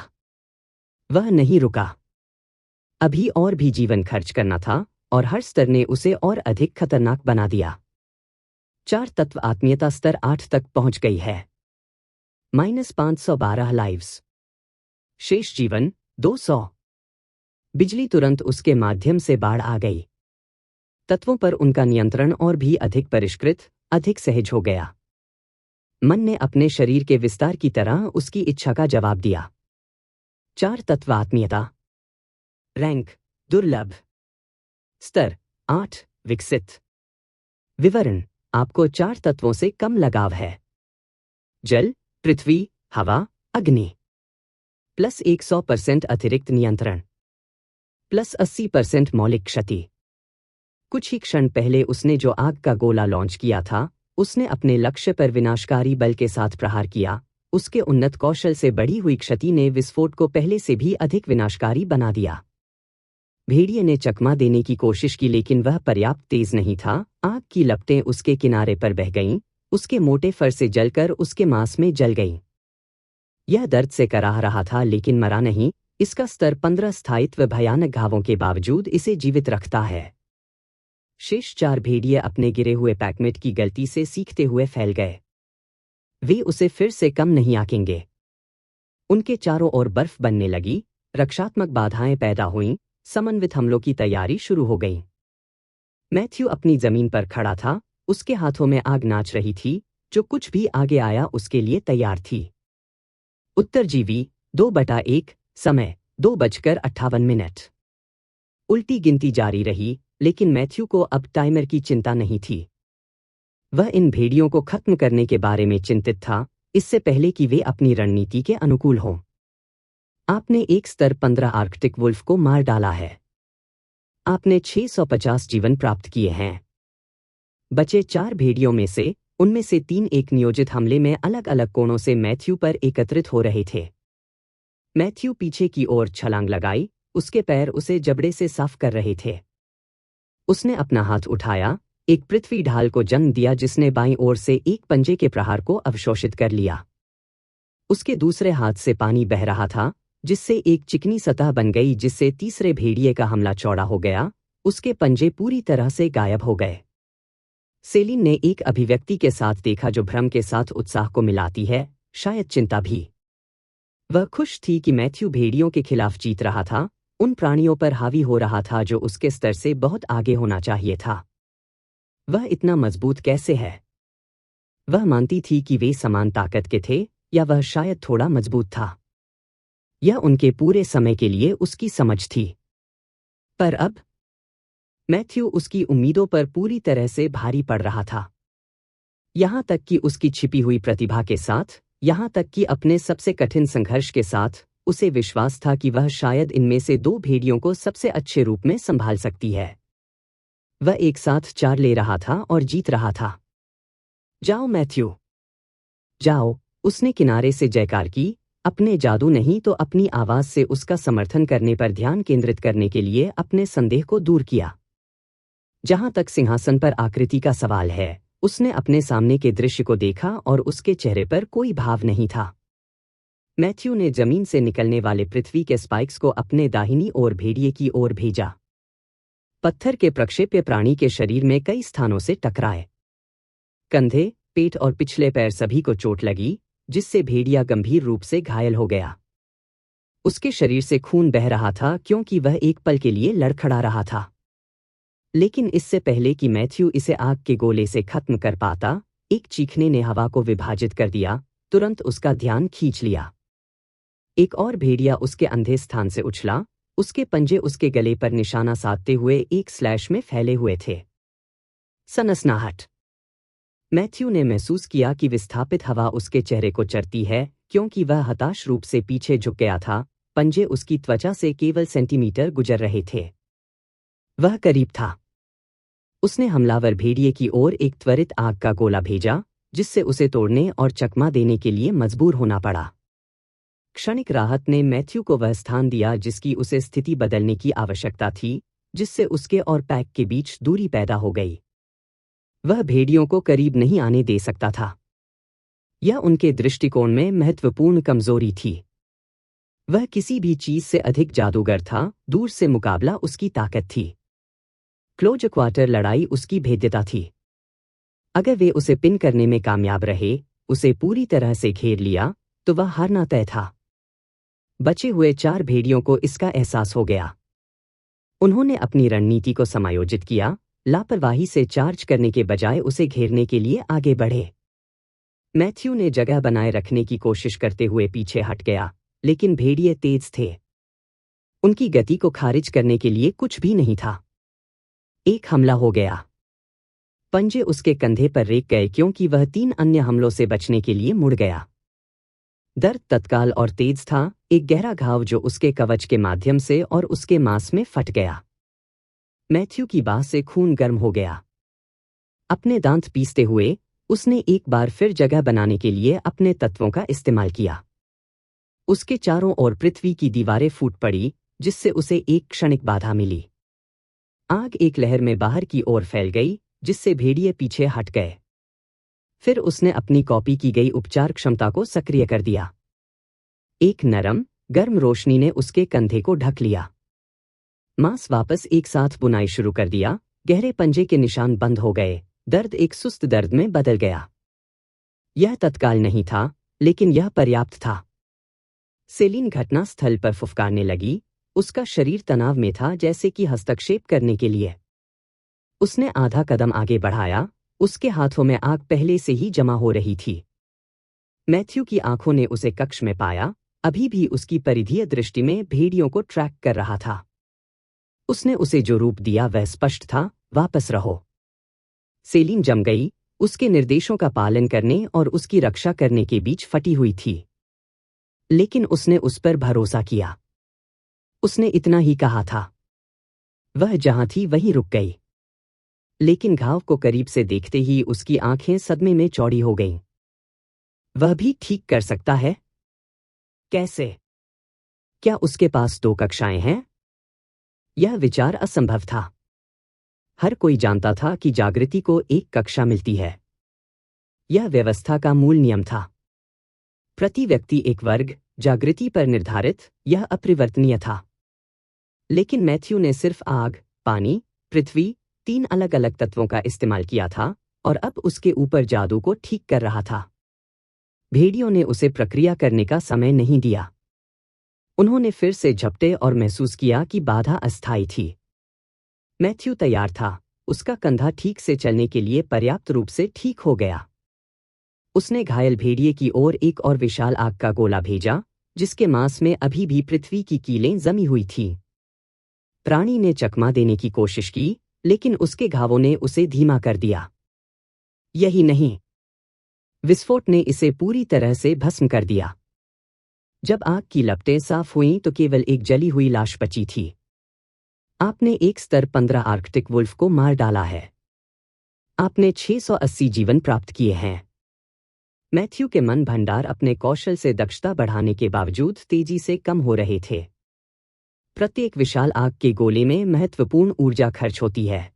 वह नहीं रुका। अभी और भी जीवन खर्च करना था, और हर स्तर ने उसे और अधिक खतरनाक बना दिया। 4 तत्व आत्मीयता स्तर 8 तक पहुंच गई है। -512 लाइव्स। शेष जीवन 200। बिजली तुरंत उसके माध्यम से बाढ़ आ गई। तत्वों पर उनका नियंत्रण और भी अधिक परिष्कृत, अधिक सहज हो गया। मन ने अपने शरीर के विस्तार की तरह उसकी इच्छा का जवाब दिया। 4 तत्व आत्मीयता। रैंक दुर्लभ। स्तर 8 विकसित। विवरण: आपको 4 तत्वों से कम लगाव है। जल, पृथ्वी, हवा, अग्नि प्लस 100% अतिरिक्त नियंत्रण प्लस 80% मौलिक क्षति। कुछ ही क्षण पहले उसने जो आग का गोला लॉन्च किया था, उसने अपने लक्ष्य पर विनाशकारी बल के साथ प्रहार किया। उसके उन्नत कौशल से बढ़ी हुई क्षति ने विस्फोट को पहले से भी अधिक विनाशकारी बना दिया। भेड़िए ने चकमा देने की कोशिश की लेकिन वह पर्याप्त तेज नहीं था। आग की लपटें उसके किनारे पर बह गईं, उसके मोटे फर से जलकर उसके मांस में जल गईं। यह दर्द से कराह रहा था लेकिन मरा नहीं। इसका स्तर 15 स्थायित्व भयानक घावों के बावजूद इसे जीवित रखता है। शेष 4 भेड़िए अपने गिरे हुए पैकमेट की गलती से सीखते हुए फैल गए। वे उसे फिर से कम नहीं आंकेंगे। उनके चारों ओर बर्फ बनने लगी, रक्षात्मक बाधाएं पैदा हुईं, समन्वित हमलों की तैयारी शुरू हो गई। मैथ्यू अपनी जमीन पर खड़ा था, उसके हाथों में आग नाच रही थी, जो कुछ भी आगे आया उसके लिए तैयार थी। उत्तरजीवी 2/1 समय 2:58। उल्टी गिनती जारी रही, लेकिन मैथ्यू को अब टाइमर की चिंता नहीं थी। वह इन भेड़ियों को खत्म करने के बारे में चिंतित था, इससे पहले कि वे अपनी रणनीति के अनुकूल हों। आपने एक स्तर 15 आर्कटिक वुल्फ को मार डाला है। आपने 650 जीवन प्राप्त किए हैं। बचे 4 भेड़ियों में से उनमें से 3 एक नियोजित हमले में अलग अलग कोणों से मैथ्यू पर एकत्रित हो रहे थे। मैथ्यू पीछे की ओर छलांग लगाई, उसके पैर उसे जबड़े से साफ कर रहे थे। उसने अपना हाथ उठाया, एक पृथ्वी ढाल को जन्म दिया जिसने बाईं ओर से एक पंजे के प्रहार को अवशोषित कर लिया। उसके दूसरे हाथ से पानी बह रहा था, जिससे एक चिकनी सतह बन गई जिससे तीसरे भेड़िए का हमला चौड़ा हो गया। उसके पंजे पूरी तरह से गायब हो गए। सेलिन ने एक अभिव्यक्ति के साथ देखा जो भ्रम के साथ उत्साह को मिलाती है, शायद चिंता भी। वह खुश थी कि मैथ्यू भेड़ियों के खिलाफ जीत रहा था, उन प्राणियों पर हावी हो रहा था जो उसके स्तर से बहुत आगे होना चाहिए था। वह इतना मजबूत कैसे है? वह मानती थी कि वे समान ताकत के थे, या वह शायद थोड़ा मजबूत था। यह उनके पूरे समय के लिए उसकी समझ थी। पर अब मैथ्यू उसकी उम्मीदों पर पूरी तरह से भारी पड़ रहा था। यहां तक कि उसकी छिपी हुई प्रतिभा के साथ, यहां तक कि अपने सबसे कठिन संघर्ष के साथ, उसे विश्वास था कि वह शायद इनमें से 2 भेड़ियों को सबसे अच्छे रूप में संभाल सकती है। वह एक साथ 4 ले रहा था और जीत रहा था। जाओ मैथ्यू, जाओ, उसने किनारे से जयकार की, अपने जादू नहीं तो अपनी आवाज से उसका समर्थन करने पर ध्यान केंद्रित करने के लिए अपने संदेह को दूर किया। जहां तक सिंहासन पर आकृति का सवाल है, उसने अपने सामने के दृश्य को देखा और उसके चेहरे पर कोई भाव नहीं था। मैथ्यू ने जमीन से निकलने वाले पृथ्वी के स्पाइक्स को अपने दाहिनी ओर भेड़िए की ओर भेजा। पत्थर के प्रक्षेप्य प्राणी के शरीर में कई स्थानों से टकराए। कंधे, पेट और पिछले पैर सभी को चोट लगी, जिससे भेड़िया गंभीर रूप से घायल हो गया। उसके शरीर से खून बह रहा था क्योंकि वह एक पल के लिए लड़खड़ा रहा था। लेकिन इससे पहले कि मैथ्यू इसे आग के गोले से खत्म कर पाता, एक चीखने ने हवा को विभाजित कर दिया, तुरंत उसका ध्यान खींच लिया। एक और भेड़िया उसके अंधे स्थान से उछला, उसके पंजे उसके गले पर निशाना साधते हुए एक स्लैश में फैले हुए थे। सनसनाहट। मैथ्यू ने महसूस किया कि विस्थापित हवा उसके चेहरे को चरती है, क्योंकि वह हताश रूप से पीछे झुक गया था, पंजे उसकी त्वचा से केवल सेंटीमीटर गुजर रहे थे। वह करीब था। उसने हमलावर भेड़िए की ओर एक त्वरित आग का गोला भेजा, जिससे उसे तोड़ने और चकमा देने के लिए मजबूर होना पड़ा। क्षणिक राहत ने मैथ्यू को वह स्थान दिया जिसकी उसे स्थिति बदलने की आवश्यकता थी, जिससे उसके और पैक के बीच दूरी पैदा हो गई। वह भेड़ियों को करीब नहीं आने दे सकता था। यह उनके दृष्टिकोण में महत्वपूर्ण कमजोरी थी। वह किसी भी चीज से अधिक जादूगर था, दूर से मुकाबला उसकी ताकत थी। क्लोज क्वार्टर लड़ाई उसकी भेद्यता थी। अगर वे उसे पिन करने में कामयाब रहे, उसे पूरी तरह से घेर लिया, तो वह हारना तय था। बचे हुए 4 भेड़ियों को इसका एहसास हो गया। उन्होंने अपनी रणनीति को समायोजित किया, लापरवाही से चार्ज करने के बजाय उसे घेरने के लिए आगे बढ़े। मैथ्यू ने जगह बनाए रखने की कोशिश करते हुए पीछे हट गया, लेकिन भेड़िए तेज थे। उनकी गति को खारिज करने के लिए कुछ भी नहीं था। एक हमला हो गया। पंजे उसके कंधे पर रेंक गए क्योंकि वह 3 अन्य हमलों से बचने के लिए मुड़ गया। दर्द तत्काल और तेज था, एक गहरा घाव जो उसके कवच के माध्यम से और उसके मांस में फट गया। मैथ्यू की बाह से खून गर्म हो गया। अपने दांत पीसते हुए उसने एक बार फिर जगह बनाने के लिए अपने तत्वों का इस्तेमाल किया। उसके चारों ओर पृथ्वी की दीवारें फूट पड़ी, जिससे उसे एक क्षणिक बाधा मिली। आग एक लहर में बाहर की ओर फैल गई, जिससे भेड़िए पीछे हट गए। फिर उसने अपनी कॉपी की गई उपचार क्षमता को सक्रिय कर दिया। एक नरम, गर्म रोशनी ने उसके कंधे को ढक लिया। मांस वापस एक साथ बुनाई शुरू कर दिया, गहरे पंजे के निशान बंद हो गए, दर्द एक सुस्त दर्द में बदल गया। यह तत्काल नहीं था, लेकिन यह पर्याप्त था। सेलिन घटनास्थल पर फुफकारने लगी, उसका शरीर तनाव में था जैसे कि हस्तक्षेप करने के लिए। उसने आधा कदम आगे बढ़ाया, उसके हाथों में आग पहले से ही जमा हो रही थी। मैथ्यू की आंखों ने उसे कक्ष में पाया, अभी भी उसकी परिधीय दृष्टि में भेड़ियों को ट्रैक कर रहा था। उसने उसे जो रूप दिया वह स्पष्ट था, वापस रहो। सेलिन जम गई, उसके निर्देशों का पालन करने और उसकी रक्षा करने के बीच फटी हुई थी। लेकिन उसने उस पर भरोसा किया। उसने इतना ही कहा था। वह जहां थी वहीं रुक गई। लेकिन घाव को करीब से देखते ही उसकी आंखें सदमे में चौड़ी हो गईं। वह भी ठीक कर सकता है? कैसे? क्या उसके पास 2 कक्षाएं हैं? यह विचार असंभव था। हर कोई जानता था कि जागृति को एक कक्षा मिलती है। यह व्यवस्था का मूल नियम था। प्रति व्यक्ति एक वर्ग, जागृति पर निर्धारित, यह अपरिवर्तनीय था। लेकिन मैथ्यू ने सिर्फ आग, पानी, पृथ्वी, 3 अलग अलग तत्वों का इस्तेमाल किया था, और अब उसके ऊपर जादू को ठीक कर रहा था। भेड़ियों ने उसे प्रक्रिया करने का समय नहीं दिया। उन्होंने फिर से झपटे और महसूस किया कि बाधा अस्थायी थी। मैथ्यू तैयार था, उसका कंधा ठीक से चलने के लिए पर्याप्त रूप से ठीक हो गया। उसने घायल भेड़िए की ओर एक और विशाल आग का गोला भेजा, जिसके मांस में अभी भी पृथ्वी की कीलें जमी हुई थीं। प्राणी ने चकमा देने की कोशिश की, लेकिन उसके घावों ने उसे धीमा कर दिया। यही नहीं, विस्फोट ने इसे पूरी तरह से भस्म कर दिया। जब आग की लपटें साफ हुईं तो केवल एक जली हुई लाश बची थी। आपने एक स्तर 15 आर्कटिक वुल्फ को मार डाला है। आपने 680 जीवन प्राप्त किए हैं। मैथ्यू के मन भंडार अपने कौशल से दक्षता बढ़ाने के बावजूद तेजी से कम हो रहे थे। प्रत्येक विशाल आग के गोले में महत्वपूर्ण ऊर्जा खर्च होती है।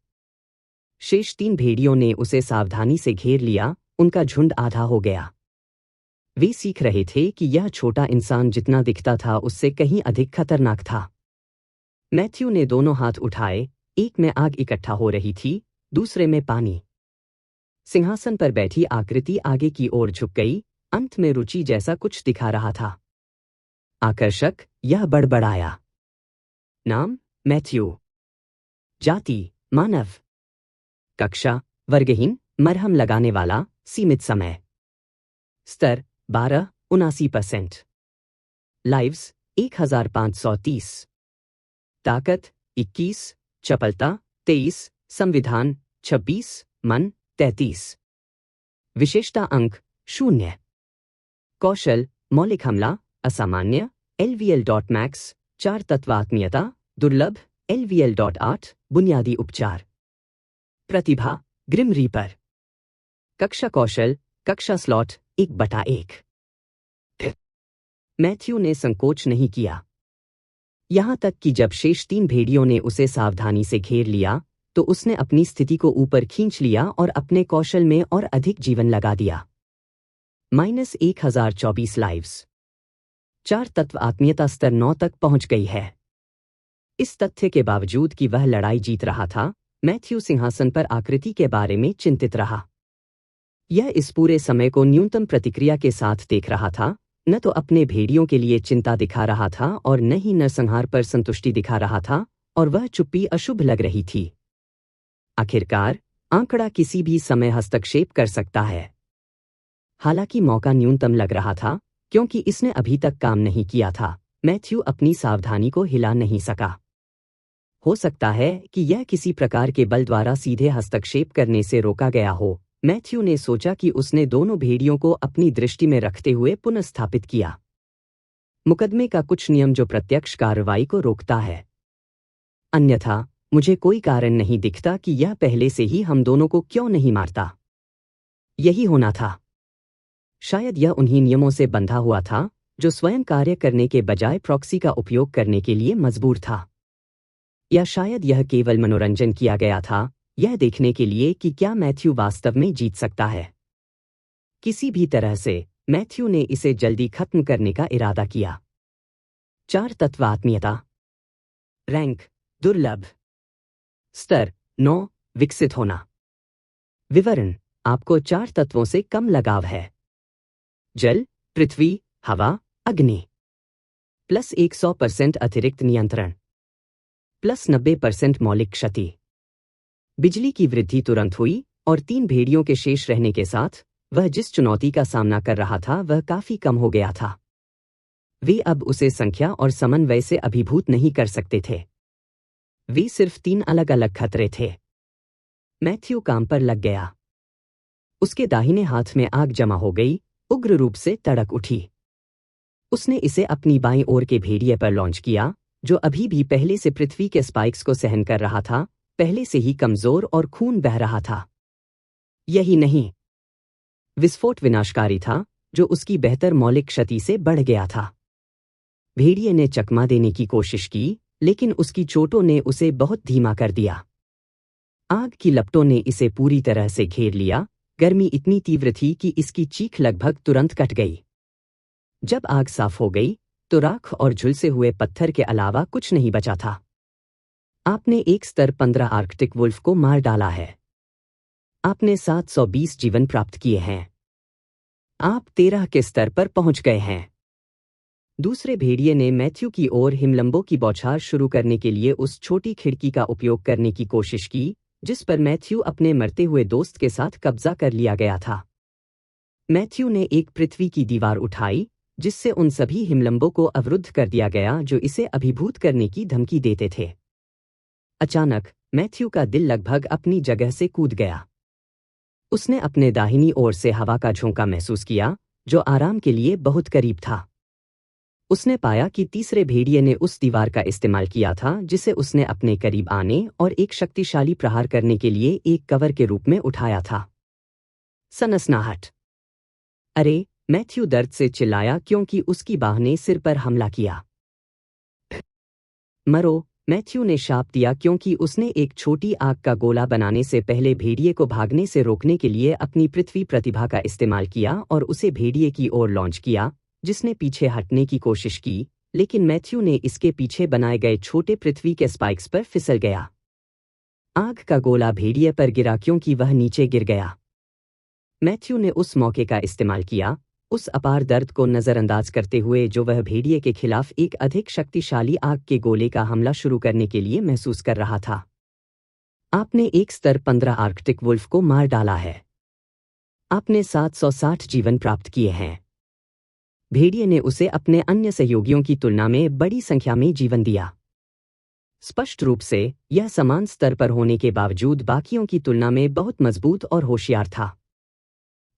शेष 3 भेड़ियों ने उसे सावधानी से घेर लिया, उनका झुंड आधा हो गया। वे सीख रहे थे कि यह छोटा इंसान जितना दिखता था उससे कहीं अधिक खतरनाक था। मैथ्यू ने दोनों हाथ उठाए, एक में आग इकट्ठा हो रही थी, दूसरे में पानी। सिंहासन पर बैठी आकृति आगे की ओर झुक गई, अंत में रुचि जैसा कुछ दिखा रहा था। आकर्षक, यह बड़बड़ाया। नाम, मैथ्यू। जाति, मानव। कक्षा, वर्गहीन, मरहम लगाने वाला, सीमित समय। स्तर, 12-79%। लाइव्स, 1530। ताकत, 21, चपलता, 23, संविधान, 26, मन, 33। विशेषता अंक, 0। कौशल, मौलिक हमला, असामान्य, LVL.max, 4 तत्व आत्मीयता, दुर्लभ, LVL.8, बुनियादी उपचार। प्रतिभा, ग्रिम रीपर। कक्षा कौशल, कक्षा स्लॉट, 1/1। मैथ्यू ने संकोच नहीं किया। यहां तक कि जब शेष 3 भेड़ियों ने उसे सावधानी से घेर लिया, तो उसने अपनी स्थिति को ऊपर खींच लिया और अपने कौशल में और अधिक जीवन लगा दिया। -1024 लाइव्स। 4 तत्व आत्मीयता स्तर 9 तक पहुंच गई है। इस तथ्य के बावजूद कि वह लड़ाई जीत रहा था, मैथ्यू सिंहासन पर आकृति के बारे में चिंतित रहा। यह इस पूरे समय को न्यूनतम प्रतिक्रिया के साथ देख रहा था, न तो अपने भेड़ियों के लिए चिंता दिखा रहा था और न ही नरसंहार पर संतुष्टि दिखा रहा था, और वह चुप्पी अशुभ लग रही थी। आखिरकार, आंकड़ा किसी भी समय हस्तक्षेप कर सकता है। हालांकि मौका न्यूनतम लग रहा था, क्योंकि इसने अभी तक काम नहीं किया था, मैथ्यू अपनी सावधानी को हिला नहीं सका। हो सकता है कि यह किसी प्रकार के बल द्वारा सीधे हस्तक्षेप करने से रोका गया हो। मैथ्यू ने सोचा कि उसने दोनों भेड़ियों को अपनी दृष्टि में रखते हुए पुनर्स्थापित किया। मुकदमे का कुछ नियम जो प्रत्यक्ष कार्रवाई को रोकता है। अन्यथा मुझे कोई कारण नहीं दिखता कि यह पहले से ही हम दोनों को क्यों नहीं मारता। यही होना था। शायद यह उन्हीं नियमों से बंधा हुआ था जो स्वयं कार्य करने के बजाय प्रॉक्सी का उपयोग करने के लिए मजबूर था। या शायद यह केवल मनोरंजन किया गया था, यह देखने के लिए कि क्या मैथ्यू वास्तव में जीत सकता है। किसी भी तरह से मैथ्यू ने इसे जल्दी खत्म करने का इरादा किया। 4 तत्व आत्मीयता। रैंक दुर्लभ। स्तर 9 विकसित होना। विवरण आपको 4 तत्वों से कम लगाव है। जल, पृथ्वी, हवा, अग्नि। प्लस 100% अतिरिक्त नियंत्रण। प्लस 90% मौलिक क्षति। बिजली की वृद्धि तुरंत हुई और 3 भेड़ियों के शेष रहने के साथ वह जिस चुनौती का सामना कर रहा था वह काफी कम हो गया था। वे अब उसे संख्या और समन्वय से अभिभूत नहीं कर सकते थे। वे सिर्फ 3 अलग अलग खतरे थे। मैथ्यू काम पर लग गया। उसके दाहिने हाथ में आग जमा हो गई, उग्र रूप से तड़क उठी। उसने इसे अपनी बाईं ओर के भेड़िए पर लॉन्च किया, जो अभी भी पहले से पृथ्वी के स्पाइक्स को सहन कर रहा था, पहले से ही कमजोर और खून बह रहा था। यही नहीं, विस्फोट विनाशकारी था, जो उसकी बेहतर मौलिक क्षति से बढ़ गया था। भेड़िए ने चकमा देने की कोशिश की, लेकिन उसकी चोटों ने उसे बहुत धीमा कर दिया। आग की लपटों ने इसे पूरी तरह से घेर लिया। गर्मी इतनी तीव्र थी कि इसकी चीख लगभग तुरंत कट गई। जब आग साफ हो गई तो राख और झुलसे हुए पत्थर के अलावा कुछ नहीं बचा था। आपने एक स्तर 15 आर्कटिक वुल्फ को मार डाला है। आपने 720 जीवन प्राप्त किए हैं। आप 13 के स्तर पर पहुंच गए हैं। दूसरे भेड़िए ने मैथ्यू की ओर हिमलंबों की बौछार शुरू करने के लिए उस छोटी खिड़की का उपयोग करने की कोशिश की, जिस पर मैथ्यू अपने मरते हुए दोस्त के साथ कब्जा कर लिया गया था। मैथ्यू ने एक पृथ्वी की दीवार उठाई, जिससे उन सभी हिमलंबों को अवरुद्ध कर दिया गया जो इसे अभिभूत करने की धमकी देते थे। अचानक मैथ्यू का दिल लगभग अपनी जगह से कूद गया। उसने अपने दाहिनी ओर से हवा का झोंका महसूस किया, जो आराम के लिए बहुत करीब था। उसने पाया कि तीसरे भेड़िए ने उस दीवार का इस्तेमाल किया था जिसे उसने अपने करीब आने और एक शक्तिशाली प्रहार करने के लिए एक कवर के रूप में उठाया था। सनसनाहट। अरे, मैथ्यू दर्द से चिल्लाया क्योंकि उसकी बाह ने सिर पर हमला किया। मरो, मैथ्यू ने शाप दिया क्योंकि उसने एक छोटी आग का गोला बनाने से पहले भेड़िए को भागने से रोकने के लिए अपनी पृथ्वी प्रतिभा का इस्तेमाल किया और उसे भेड़िए की ओर लॉन्च किया, जिसने पीछे हटने की कोशिश की, लेकिन मैथ्यू ने इसके पीछे बनाए गए छोटे पृथ्वी के स्पाइक्स पर फिसल गया। आग का गोला भेड़िए पर गिरा क्योंकि वह नीचे गिर गया। मैथ्यू ने उस मौके का इस्तेमाल किया, उस अपार दर्द को नजरअंदाज करते हुए जो वह भेड़िए के खिलाफ एक अधिक शक्तिशाली आग के गोले का हमला शुरू करने के लिए महसूस कर रहा था। आपने एक स्तर 15 आर्कटिक वुल्फ को मार डाला है। आपने 760 जीवन प्राप्त किए हैं। भेड़िए ने उसे अपने अन्य सहयोगियों की तुलना में बड़ी संख्या में जीवन दिया। स्पष्ट रूप से यह समान स्तर पर होने के बावजूद बाकियों की तुलना में बहुत मजबूत और होशियार था।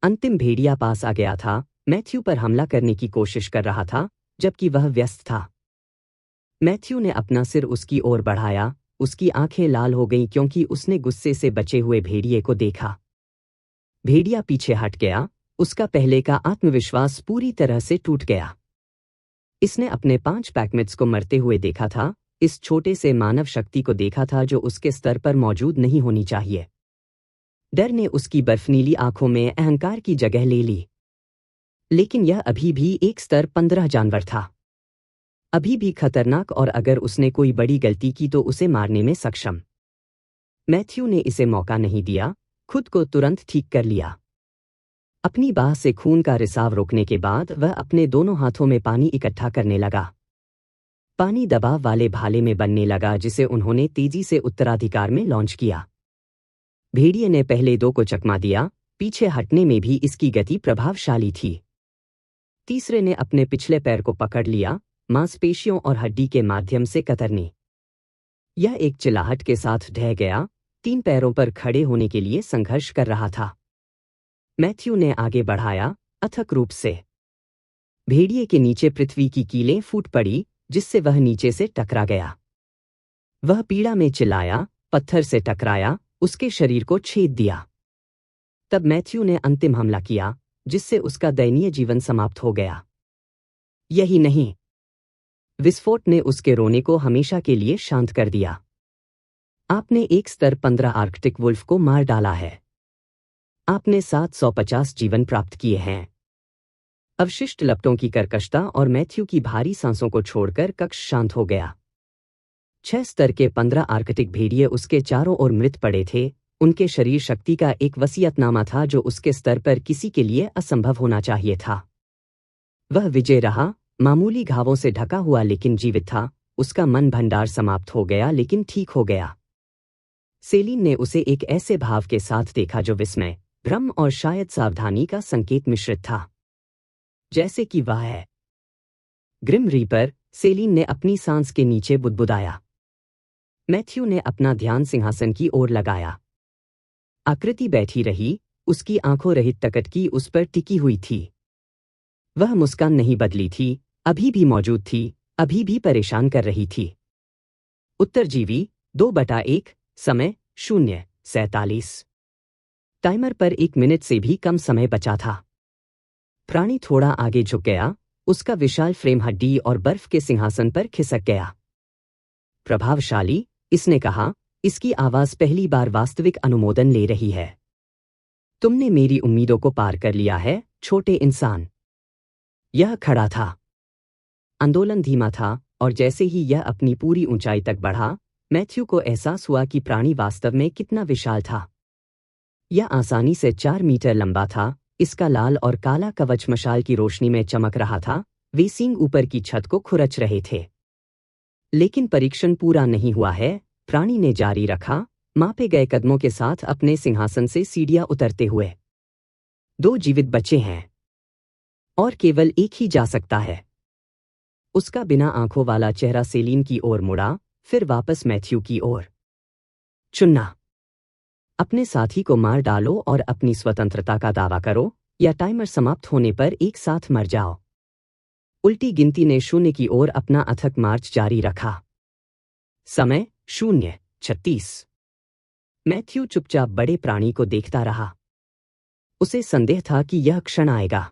अंतिम भेड़िया पास आ गया था, मैथ्यू पर हमला करने की कोशिश कर रहा था, जबकि वह व्यस्त था। मैथ्यू ने अपना सिर उसकी ओर बढ़ाया, उसकी आंखें लाल हो गईं क्योंकि उसने गुस्से से बचे हुए भेड़िए को देखा। भेड़िया पीछे हट गया, उसका पहले का आत्मविश्वास पूरी तरह से टूट गया। इसने अपने 5 पैकमेट्स को मरते हुए देखा था, इस छोटे से मानव शक्ति को देखा था जो उसके स्तर पर मौजूद नहीं होनी चाहिए। डर ने उसकी बर्फनीली आंखों में अहंकार की जगह ले ली। लेकिन यह अभी भी एक स्तर 15 जानवर था, अभी भी खतरनाक, और अगर उसने कोई बड़ी गलती की तो उसे मारने में सक्षम। मैथ्यू ने इसे मौका नहीं दिया, खुद को तुरंत ठीक कर लिया। अपनी बाह से खून का रिसाव रोकने के बाद वह अपने दोनों हाथों में पानी इकट्ठा करने लगा। पानी दबाव वाले भाले में बनने लगा जिसे उन्होंने तेजी से उत्तराधिकार में लॉन्च किया। भेड़िए ने पहले 2 को चकमा दिया, पीछे हटने में भी इसकी गति प्रभावशाली थी। तीसरे ने अपने पिछले पैर को पकड़ लिया, मांसपेशियों और हड्डी के माध्यम से कतरनी। यह एक चिल्लाहट के साथ ढह गया, 3 पैरों पर खड़े होने के लिए संघर्ष कर रहा था। मैथ्यू ने आगे बढ़ाया, अथक रूप से। भेड़िए के नीचे पृथ्वी की कीलें फूट पड़ी, जिससे वह नीचे से टकरा गया। वह पीड़ा में चिल्लाया, पत्थर से टकराया, उसके शरीर को छेद दिया। तब मैथ्यू ने अंतिम हमला किया, जिससे उसका दयनीय जीवन समाप्त हो गया। यही नहीं, विस्फोट ने उसके रोने को हमेशा के लिए शांत कर दिया। आपने एक स्तर 15 आर्कटिक वुल्फ को मार डाला है। आपने 750 जीवन प्राप्त किए हैं। अवशिष्ट लपटों की कर्कशता और मैथ्यू की भारी सांसों को छोड़कर कक्ष शांत हो गया। 6 स्तर के 15 आर्कटिक भेड़िए उसके चारों ओर मृत पड़े थे। उनके शरीर शक्ति का एक वसीयतनामा था जो उसके स्तर पर किसी के लिए असंभव होना चाहिए था। वह विजय रहा, मामूली घावों से ढका हुआ लेकिन जीवित था। उसका मन भंडार समाप्त हो गया लेकिन ठीक हो गया। सेलिन ने उसे एक ऐसे भाव के साथ देखा जो विस्मय, भ्रम और शायद सावधानी का संकेत मिश्रित था। जैसे कि वह है ग्रिम रीपर, सेलिन ने अपनी सांस के नीचे बुदबुदाया। मैथ्यू ने अपना ध्यान सिंहासन की ओर लगाया। आकृति बैठी रही, उसकी आंखों रहित तकतकी उस पर टिकी हुई थी। वह मुस्कान नहीं बदली थी, अभी भी मौजूद थी, अभी भी परेशान कर रही थी। उत्तरजीवी 2/1, समय 0:47। टाइमर पर 1 मिनट से भी कम समय बचा था। प्राणी थोड़ा आगे झुक गया, उसका विशाल फ्रेम हड्डी और बर्फ के सिंहासन पर खिसक गया। प्रभावशाली, इसने कहा, इसकी आवाज पहली बार वास्तविक अनुमोदन ले रही है। तुमने मेरी उम्मीदों को पार कर लिया है, छोटे इंसान। यह खड़ा था। आंदोलन धीमा था, और जैसे ही यह अपनी पूरी ऊंचाई तक बढ़ा, मैथ्यू को एहसास हुआ कि प्राणी वास्तव में कितना विशाल था। यह आसानी से 4 मीटर लंबा था, इसका लाल और काला कवच मशाल की रोशनी में चमक रहा था, वे सींग ऊपर की छत को खुरच रहे थे। लेकिन परीक्षण पूरा नहीं हुआ है, प्राणी ने जारी रखा, मापे गए कदमों के साथ अपने सिंहासन से सीढ़ियां उतरते हुए। 2 जीवित बचे हैं, और केवल एक ही जा सकता है। उसका बिना आंखों वाला चेहरा सेलिन की ओर मुड़ा, फिर वापस मैथ्यू की ओर। चुनना, अपने साथी को मार डालो और अपनी स्वतंत्रता का दावा करो, या टाइमर समाप्त होने पर एक साथ मर जाओ। उल्टी गिनती ने 0 की ओर अपना अथक मार्च जारी रखा। समय 0:36। मैथ्यू चुपचाप बड़े प्राणी को देखता रहा। उसे संदेह था कि यह क्षण आएगा।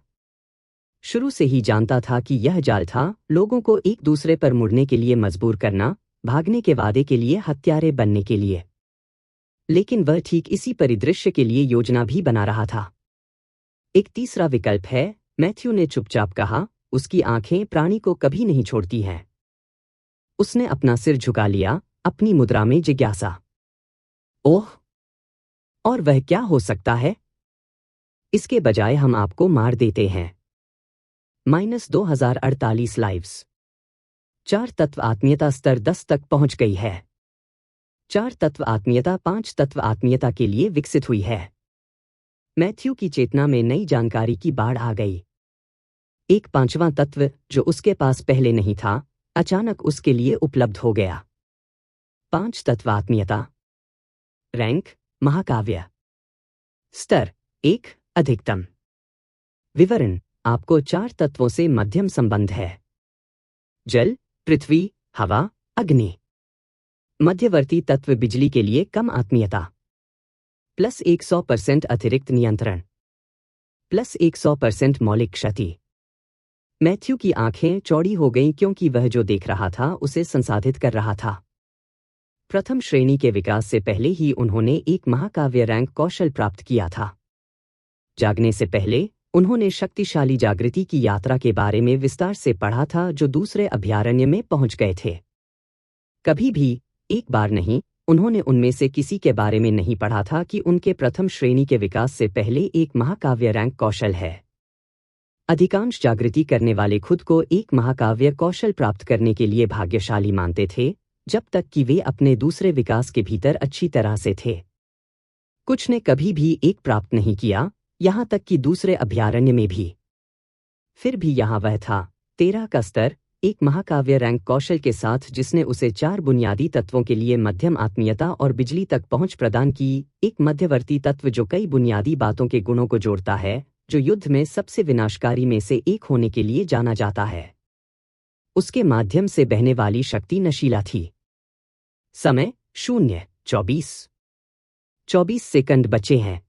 शुरू से ही जानता था कि यह जाल था, लोगों को एक दूसरे पर मुड़ने के लिए मजबूर करना, भागने के वादे के लिए हत्यारे बनने के लिए। लेकिन वह ठीक इसी परिदृश्य के लिए योजना भी बना रहा था। एक तीसरा विकल्प है, मैथ्यू ने चुपचाप कहा, उसकी आंखें प्राणी को कभी नहीं छोड़ती हैं। उसने अपना सिर झुका लिया, अपनी मुद्रा में जिज्ञासा। ओह! और वह क्या हो सकता है? इसके बजाय हम आपको मार देते हैं। -2048 लाइव्स। 4 तत्व आत्मीयता स्तर 10 तक पहुंच गई है। 4 तत्व आत्मीयता 5 तत्व आत्मीयता के लिए विकसित हुई है। मैथ्यू की चेतना में नई जानकारी की बाढ़ आ गई। एक 5वां तत्व, जो उसके पास पहले नहीं था, अचानक उसके लिए उपलब्ध हो गया। 5 तत्व आत्मीयता। रैंक, महाकाव्य। स्तर 1, अधिकतम। विवरण, आपको 4 तत्वों से मध्यम संबंध है। जल, पृथ्वी, हवा, अग्नि। मध्यवर्ती तत्व बिजली के लिए कम आत्मीयता। प्लस 100% अतिरिक्त नियंत्रण। प्लस 100% मौलिक क्षति। मैथ्यू की आंखें चौड़ी हो गईं क्योंकि वह जो देख रहा था उसे संसाधित कर रहा था। प्रथम श्रेणी के विकास से पहले ही उन्होंने एक महाकाव्य रैंक कौशल प्राप्त किया था। जागने से पहले उन्होंने शक्तिशाली जागृति की यात्रा के बारे में विस्तार से पढ़ा था जो दूसरे अभयारण्य में पहुंच गए थे। कभी भी, एक बार नहीं, उन्होंने उनमें से किसी के बारे में नहीं पढ़ा था कि उनके प्रथम श्रेणी के विकास से पहले एक महाकाव्य रैंक कौशल है। अधिकांश जागृति करने वाले खुद को एक महाकाव्य कौशल प्राप्त करने के लिए भाग्यशाली मानते थे, जब तक कि वे अपने दूसरे विकास के भीतर अच्छी तरह से थे। कुछ ने कभी भी एक प्राप्त नहीं किया, यहां तक कि दूसरे अभयारण्य में भी। फिर भी यहां वह था, 13 का स्तर, एक महाकाव्य रैंक कौशल के साथ जिसने उसे 4 बुनियादी तत्वों के लिए मध्यम आत्मीयता और बिजली तक पहुंच प्रदान की, एक मध्यवर्ती तत्व जो कई बुनियादी बातों के गुणों को जोड़ता है, जो युद्ध में सबसे विनाशकारी में से एक होने के लिए जाना जाता है। उसके माध्यम से बहने वाली शक्ति नशीला थी। समय 0:24 सेकंड बचे हैं।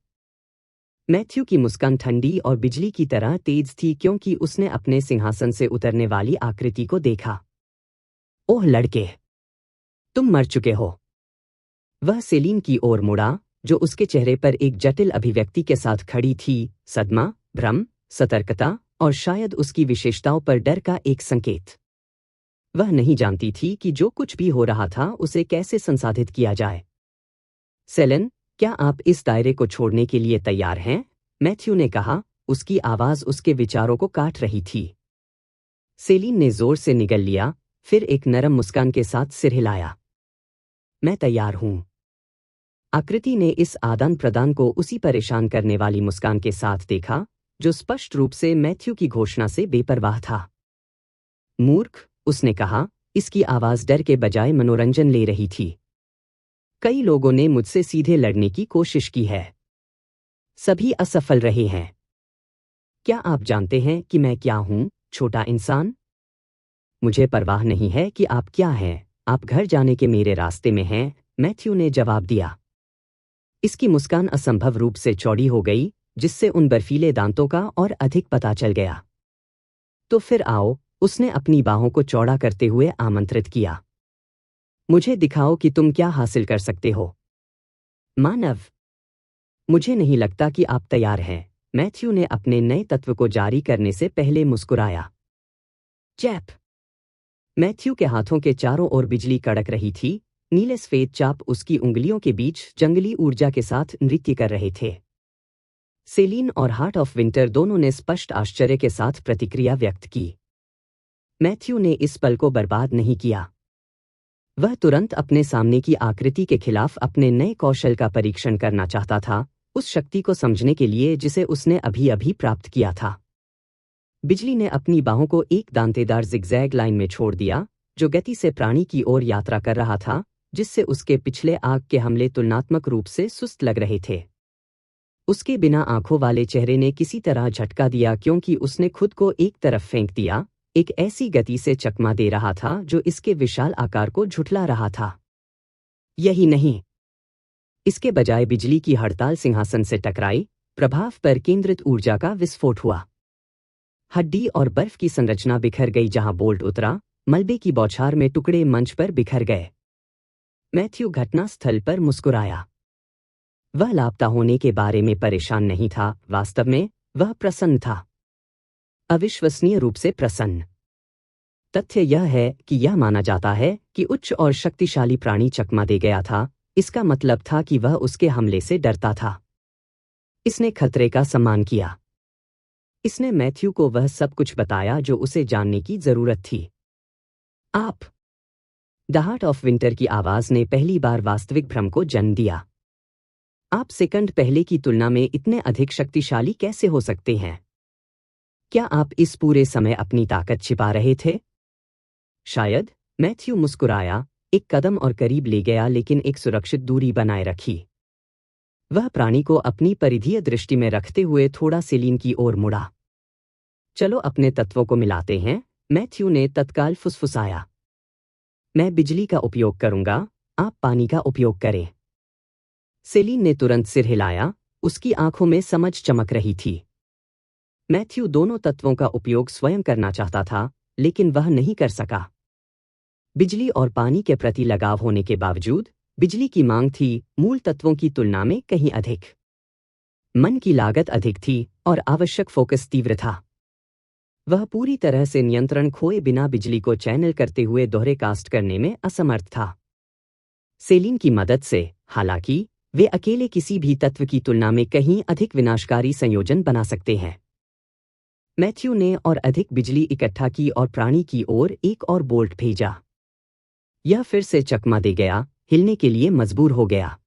मैथ्यू की मुस्कान ठंडी और बिजली की तरह तेज थी क्योंकि उसने अपने सिंहासन से उतरने वाली आकृति को देखा। ओह लड़के, तुम मर चुके हो। वह सेलीन की ओर मुड़ा, जो उसके चेहरे पर एक जटिल अभिव्यक्ति के साथ खड़ी थी, सदमा, भ्रम, सतर्कता और शायद उसकी विशेषताओं पर डर का एक संकेत। वह नहीं जानती थी कि जो कुछ भी हो रहा था उसे कैसे संसाधित किया जाए। सेलेन, क्या आप इस दायरे को छोड़ने के लिए तैयार हैं? मैथ्यू ने कहा, उसकी आवाज उसके विचारों को काट रही थी। सेलीन ने जोर से निगल लिया, फिर एक नरम मुस्कान के साथ सिर हिलाया। मैं तैयार हूं। आकृति ने इस आदान प्रदान को उसी परेशान करने वाली मुस्कान के साथ देखा, जो स्पष्ट रूप से मैथ्यू की घोषणा से बेपरवाह था। मूर्ख, उसने कहा, इसकी आवाज डर के बजाय मनोरंजन ले रही थी। कई लोगों ने मुझसे सीधे लड़ने की कोशिश की है। सभी असफल रहे हैं। क्या आप जानते हैं कि मैं क्या हूं, छोटा इंसान? मुझे परवाह नहीं है कि आप क्या हैं, आप घर जाने के मेरे रास्ते में हैं, मैथ्यू ने जवाब दिया। इसकी मुस्कान असंभव रूप से चौड़ी हो गई, जिससे उन बर्फीले दांतों का और अधिक पता चल गया। तो फिर आओ, उसने अपनी बाहों को चौड़ा करते हुए आमंत्रित किया। मुझे दिखाओ कि तुम क्या हासिल कर सकते हो। मानव, मुझे नहीं लगता कि आप तैयार हैं, मैथ्यू ने अपने नए तत्व को जारी करने से पहले मुस्कुराया। चैप। मैथ्यू के हाथों के चारों ओर बिजली कड़क रही थी, नीले सफेद चाप उसकी उंगलियों के बीच जंगली ऊर्जा के साथ नृत्य कर रहे थे। सेलीन और हार्ट ऑफ विंटर दोनों ने स्पष्ट आश्चर्य के साथ प्रतिक्रिया व्यक्त की। मैथ्यू ने इस पल को बर्बाद नहीं किया। वह तुरंत अपने सामने की आकृति के खिलाफ अपने नए कौशल का परीक्षण करना चाहता था, उस शक्ति को समझने के लिए जिसे उसने अभी अभी प्राप्त किया था। बिजली ने अपनी बाहों को एक दांतेदार जिगजैग लाइन में छोड़ दिया, जो गति से प्राणी की ओर यात्रा कर रहा था, जिससे उसके पिछले आग के हमले तुलनात्मक रूप से सुस्त लग रहे थे। उसके बिना आंखों वाले चेहरे ने किसी तरह झटका दिया क्योंकि उसने खुद को एक तरफ फेंक दिया, एक ऐसी गति से चकमा दे रहा था जो इसके विशाल आकार को झुठला रहा था। यही नहीं, इसके बजाय बिजली की हड़ताल सिंहासन से टकराई, प्रभाव पर केंद्रित ऊर्जा का विस्फोट हुआ। हड्डी और बर्फ की संरचना बिखर गई जहां बोल्ट उतरा, मलबे की बौछार में टुकड़े मंच पर बिखर गए। मैथ्यू घटनास्थल पर मुस्कुराया। वह लापता होने के बारे में परेशान नहीं था, वास्तव में वह प्रसन्न था। अविश्वसनीय रूप से प्रसन्न। तथ्य यह है कि यह माना जाता है कि उच्च और शक्तिशाली प्राणी चकमा दे गया था, इसका मतलब था कि वह उसके हमले से डरता था। इसने खतरे का सम्मान किया। इसने मैथ्यू को वह सब कुछ बताया जो उसे जानने की जरूरत थी। आप। द हार्ट ऑफ विंटर की आवाज ने पहली बार वास्तविक भ्रम को जन्म दिया। आप सेकंड पहले की तुलना में इतने अधिक शक्तिशाली कैसे हो सकते हैं? क्या आप इस पूरे समय अपनी ताकत छिपा रहे थे? शायद, मैथ्यू मुस्कुराया, एक कदम और करीब ले गया लेकिन एक सुरक्षित दूरी बनाए रखी। वह प्राणी को अपनी परिधीय दृष्टि में रखते हुए थोड़ा सेलीन की ओर मुड़ा। चलो अपने तत्वों को मिलाते हैं, मैथ्यू ने तत्काल फुसफुसाया। मैं बिजली का उपयोग करूंगा, आप पानी का उपयोग करें। सेलीन ने तुरंत सिर हिलाया, उसकी आंखों में समझ चमक रही थी। मैथ्यू दोनों तत्वों का उपयोग स्वयं करना चाहता था, लेकिन वह नहीं कर सका। बिजली और पानी के प्रति लगाव होने के बावजूद, बिजली की मांग थी मूल तत्वों की तुलना में कहीं अधिक। मन की लागत अधिक थी और आवश्यक फोकस तीव्र था। वह पूरी तरह से नियंत्रण खोए बिना बिजली को चैनल करते हुए दोहरे कास्ट करने में असमर्थ था। सेलीन की मदद से, हालांकि, वे अकेले किसी भी तत्व की तुलना में कहीं अधिक विनाशकारी संयोजन बना सकते हैं। मैथ्यू ने और अधिक बिजली इकट्ठा की और प्राणी की ओर एक और बोल्ट भेजा। यह फिर से चकमा दे गया, हिलने के लिए मजबूर हो गया।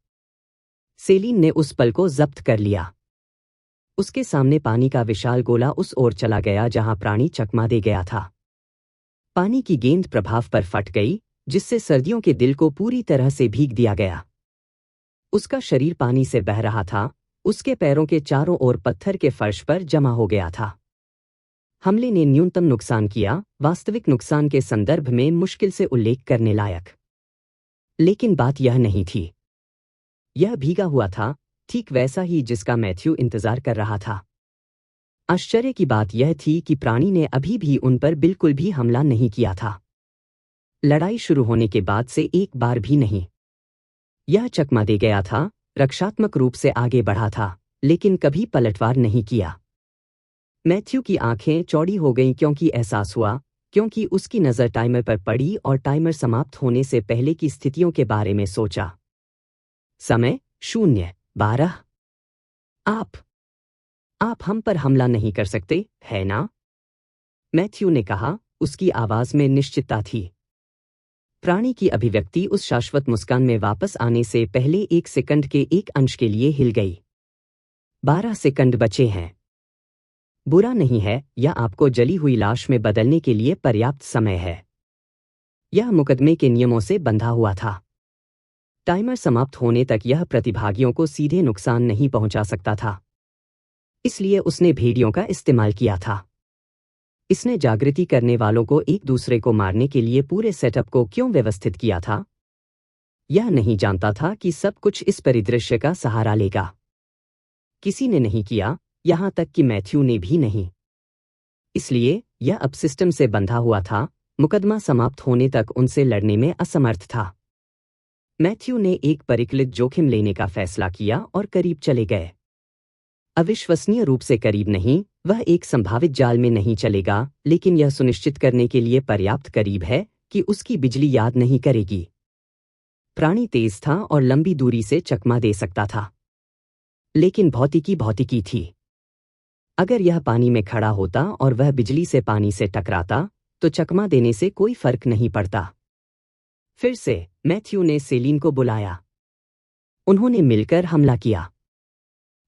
सेलीन ने उस पल को जब्त कर लिया। उसके सामने पानी का विशाल गोला उस ओर चला गया जहां प्राणी चकमा दे गया था। पानी की गेंद प्रभाव पर फट गई, जिससे सर्दियों के दिल को पूरी तरह से भीग दिया गया। उसका शरीर पानी से बह रहा था, उसके पैरों के चारों ओर पत्थर के फर्श पर जमा हो गया था। हमले ने न्यूनतम नुकसान किया, वास्तविक नुकसान के संदर्भ में मुश्किल से उल्लेख करने लायक। लेकिन बात यह नहीं थी। यह भीगा हुआ था, ठीक वैसा ही जिसका मैथ्यू इंतजार कर रहा था। आश्चर्य की बात यह थी कि प्राणी ने अभी भी उन पर बिल्कुल भी हमला नहीं किया था। लड़ाई शुरू होने के बाद से एक बार भी नहीं। यह चकमा दे गया था, रक्षात्मक रूप से आगे बढ़ा था, लेकिन कभी पलटवार नहीं किया। मैथ्यू की आंखें चौड़ी हो गईं क्योंकि उसकी नज़र टाइमर पर पड़ी और टाइमर समाप्त होने से पहले की स्थितियों के बारे में सोचा। समय 0:12। आप हम पर हमला नहीं कर सकते, है ना? मैथ्यू ने कहा, उसकी आवाज में निश्चितता थी। प्राणी की अभिव्यक्ति उस शाश्वत मुस्कान में वापस आने से पहले 1 सेकंड के एक अंश के लिए हिल गई। 12 सेकंड बचे हैं। बुरा नहीं है, यह आपको जली हुई लाश में बदलने के लिए पर्याप्त समय है। यह मुकदमे के नियमों से बंधा हुआ था। टाइमर समाप्त होने तक यह प्रतिभागियों को सीधे नुकसान नहीं पहुंचा सकता था। इसलिए उसने भेड़ियों का इस्तेमाल किया था। इसने जागृति करने वालों को एक दूसरे को मारने के लिए पूरे सेटअप को क्यों व्यवस्थित किया था? यह नहीं जानता था कि सब कुछ इस परिदृश्य का सहारा लेगा। किसी ने नहीं किया, यहां तक कि मैथ्यू ने भी नहीं। इसलिए यह अब सिस्टम से बंधा हुआ था, मुकदमा समाप्त होने तक उनसे लड़ने में असमर्थ था। मैथ्यू ने एक परिकलित जोखिम लेने का फैसला किया और करीब चले गए। अविश्वसनीय रूप से करीब नहीं, वह एक संभावित जाल में नहीं चलेगा, लेकिन यह सुनिश्चित करने के लिए पर्याप्त करीब है कि उसकी बिजली याद नहीं करेगी। प्राणी तेज था और लंबी दूरी से चकमा दे सकता था। लेकिन भौतिकी थी। अगर यह पानी में खड़ा होता और वह बिजली से पानी से टकराता, तो चकमा देने से कोई फर्क नहीं पड़ता। फिर से मैथ्यू ने सेलिन को बुलाया। उन्होंने मिलकर हमला किया।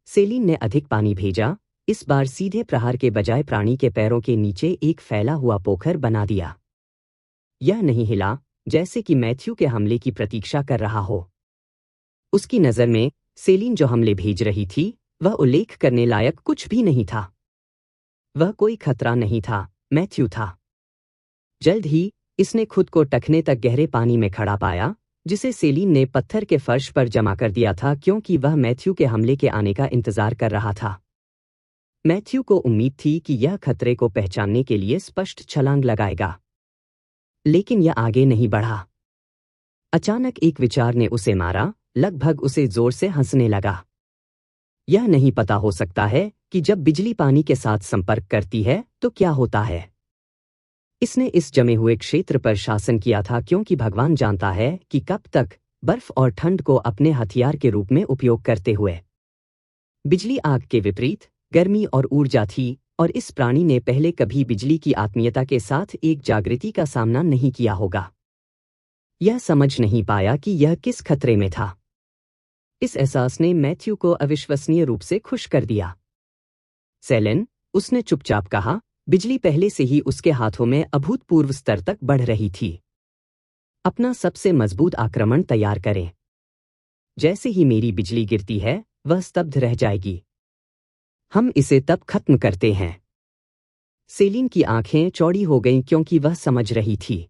सेलिन ने अधिक पानी भेजा, इस बार सीधे प्रहार के बजाय प्राणी के पैरों के नीचे एक फैला हुआ पोखर बना दिया। यह नहीं हिला, जैसे कि मैथ्यू के हमले की प्रतीक्षा कर रहा हो। उसकी नज़र में सेलिन जो हमले भेज रही थी, वह उल्लेख करने लायक कुछ भी नहीं था। वह कोई खतरा नहीं था, मैथ्यू था। जल्द ही इसने खुद को टखने तक गहरे पानी में खड़ा पाया, जिसे सेलिन ने पत्थर के फर्श पर जमा कर दिया था क्योंकि वह मैथ्यू के हमले के आने का इंतजार कर रहा था। मैथ्यू को उम्मीद थी कि यह खतरे को पहचानने के लिए स्पष्ट छलांग लगाएगा। लेकिन यह आगे नहीं बढ़ा। अचानक एक विचार ने उसे मारा, लगभग उसे जोर से हंसने लगा। यह नहीं पता हो सकता है कि जब बिजली पानी के साथ संपर्क करती है तो क्या होता है। इसने इस जमे हुए क्षेत्र पर शासन किया था क्योंकि भगवान जानता है कि कब तक, बर्फ और ठंड को अपने हथियार के रूप में उपयोग करते हुए। बिजली आग के विपरीत गर्मी और ऊर्जा थी, और इस प्राणी ने पहले कभी बिजली की आत्मीयता के साथ एक जागृति का सामना नहीं किया होगा। यह समझ नहीं पाया कि यह किस खतरे में था। इस एहसास ने मैथ्यू को अविश्वसनीय रूप से खुश कर दिया। सेलिन, उसने चुपचाप कहा, बिजली पहले से ही उसके हाथों में अभूतपूर्व स्तर तक बढ़ रही थी। अपना सबसे मजबूत आक्रमण तैयार करें। जैसे ही मेरी बिजली गिरती है, वह स्तब्ध रह जाएगी। हम इसे तब खत्म करते हैं। सेलिन की आंखें चौड़ी हो गईं क्योंकि वह समझ रही थी।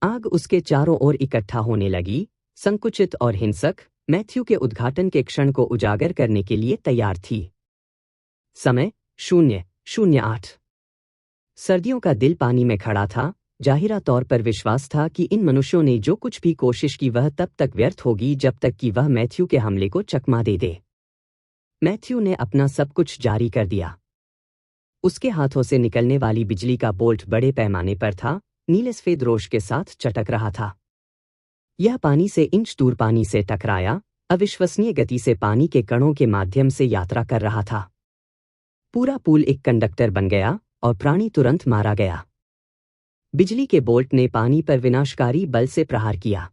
आग उसके चारों ओर इकट्ठा होने लगी, संकुचित और हिंसक, मैथ्यू के उद्घाटन के क्षण को उजागर करने के लिए तैयार थी। समय 0:08। सर्दियों का दिल पानी में खड़ा था, जाहिरा तौर पर विश्वास था कि इन मनुष्यों ने जो कुछ भी कोशिश की वह तब तक व्यर्थ होगी जब तक कि वह मैथ्यू के हमले को चकमा दे। मैथ्यू ने अपना सब कुछ जारी कर दिया। उसके हाथों से निकलने वाली बिजली का बोल्ट बड़े पैमाने पर था, नीले सफेद रोश के साथ चटक रहा था। यह पानी से इंच दूर पानी से टकराया, अविश्वसनीय गति से पानी के कणों के माध्यम से यात्रा कर रहा था। पूरा पूल एक कंडक्टर बन गया और प्राणी तुरंत मारा गया। बिजली के बोल्ट ने पानी पर विनाशकारी बल से प्रहार किया।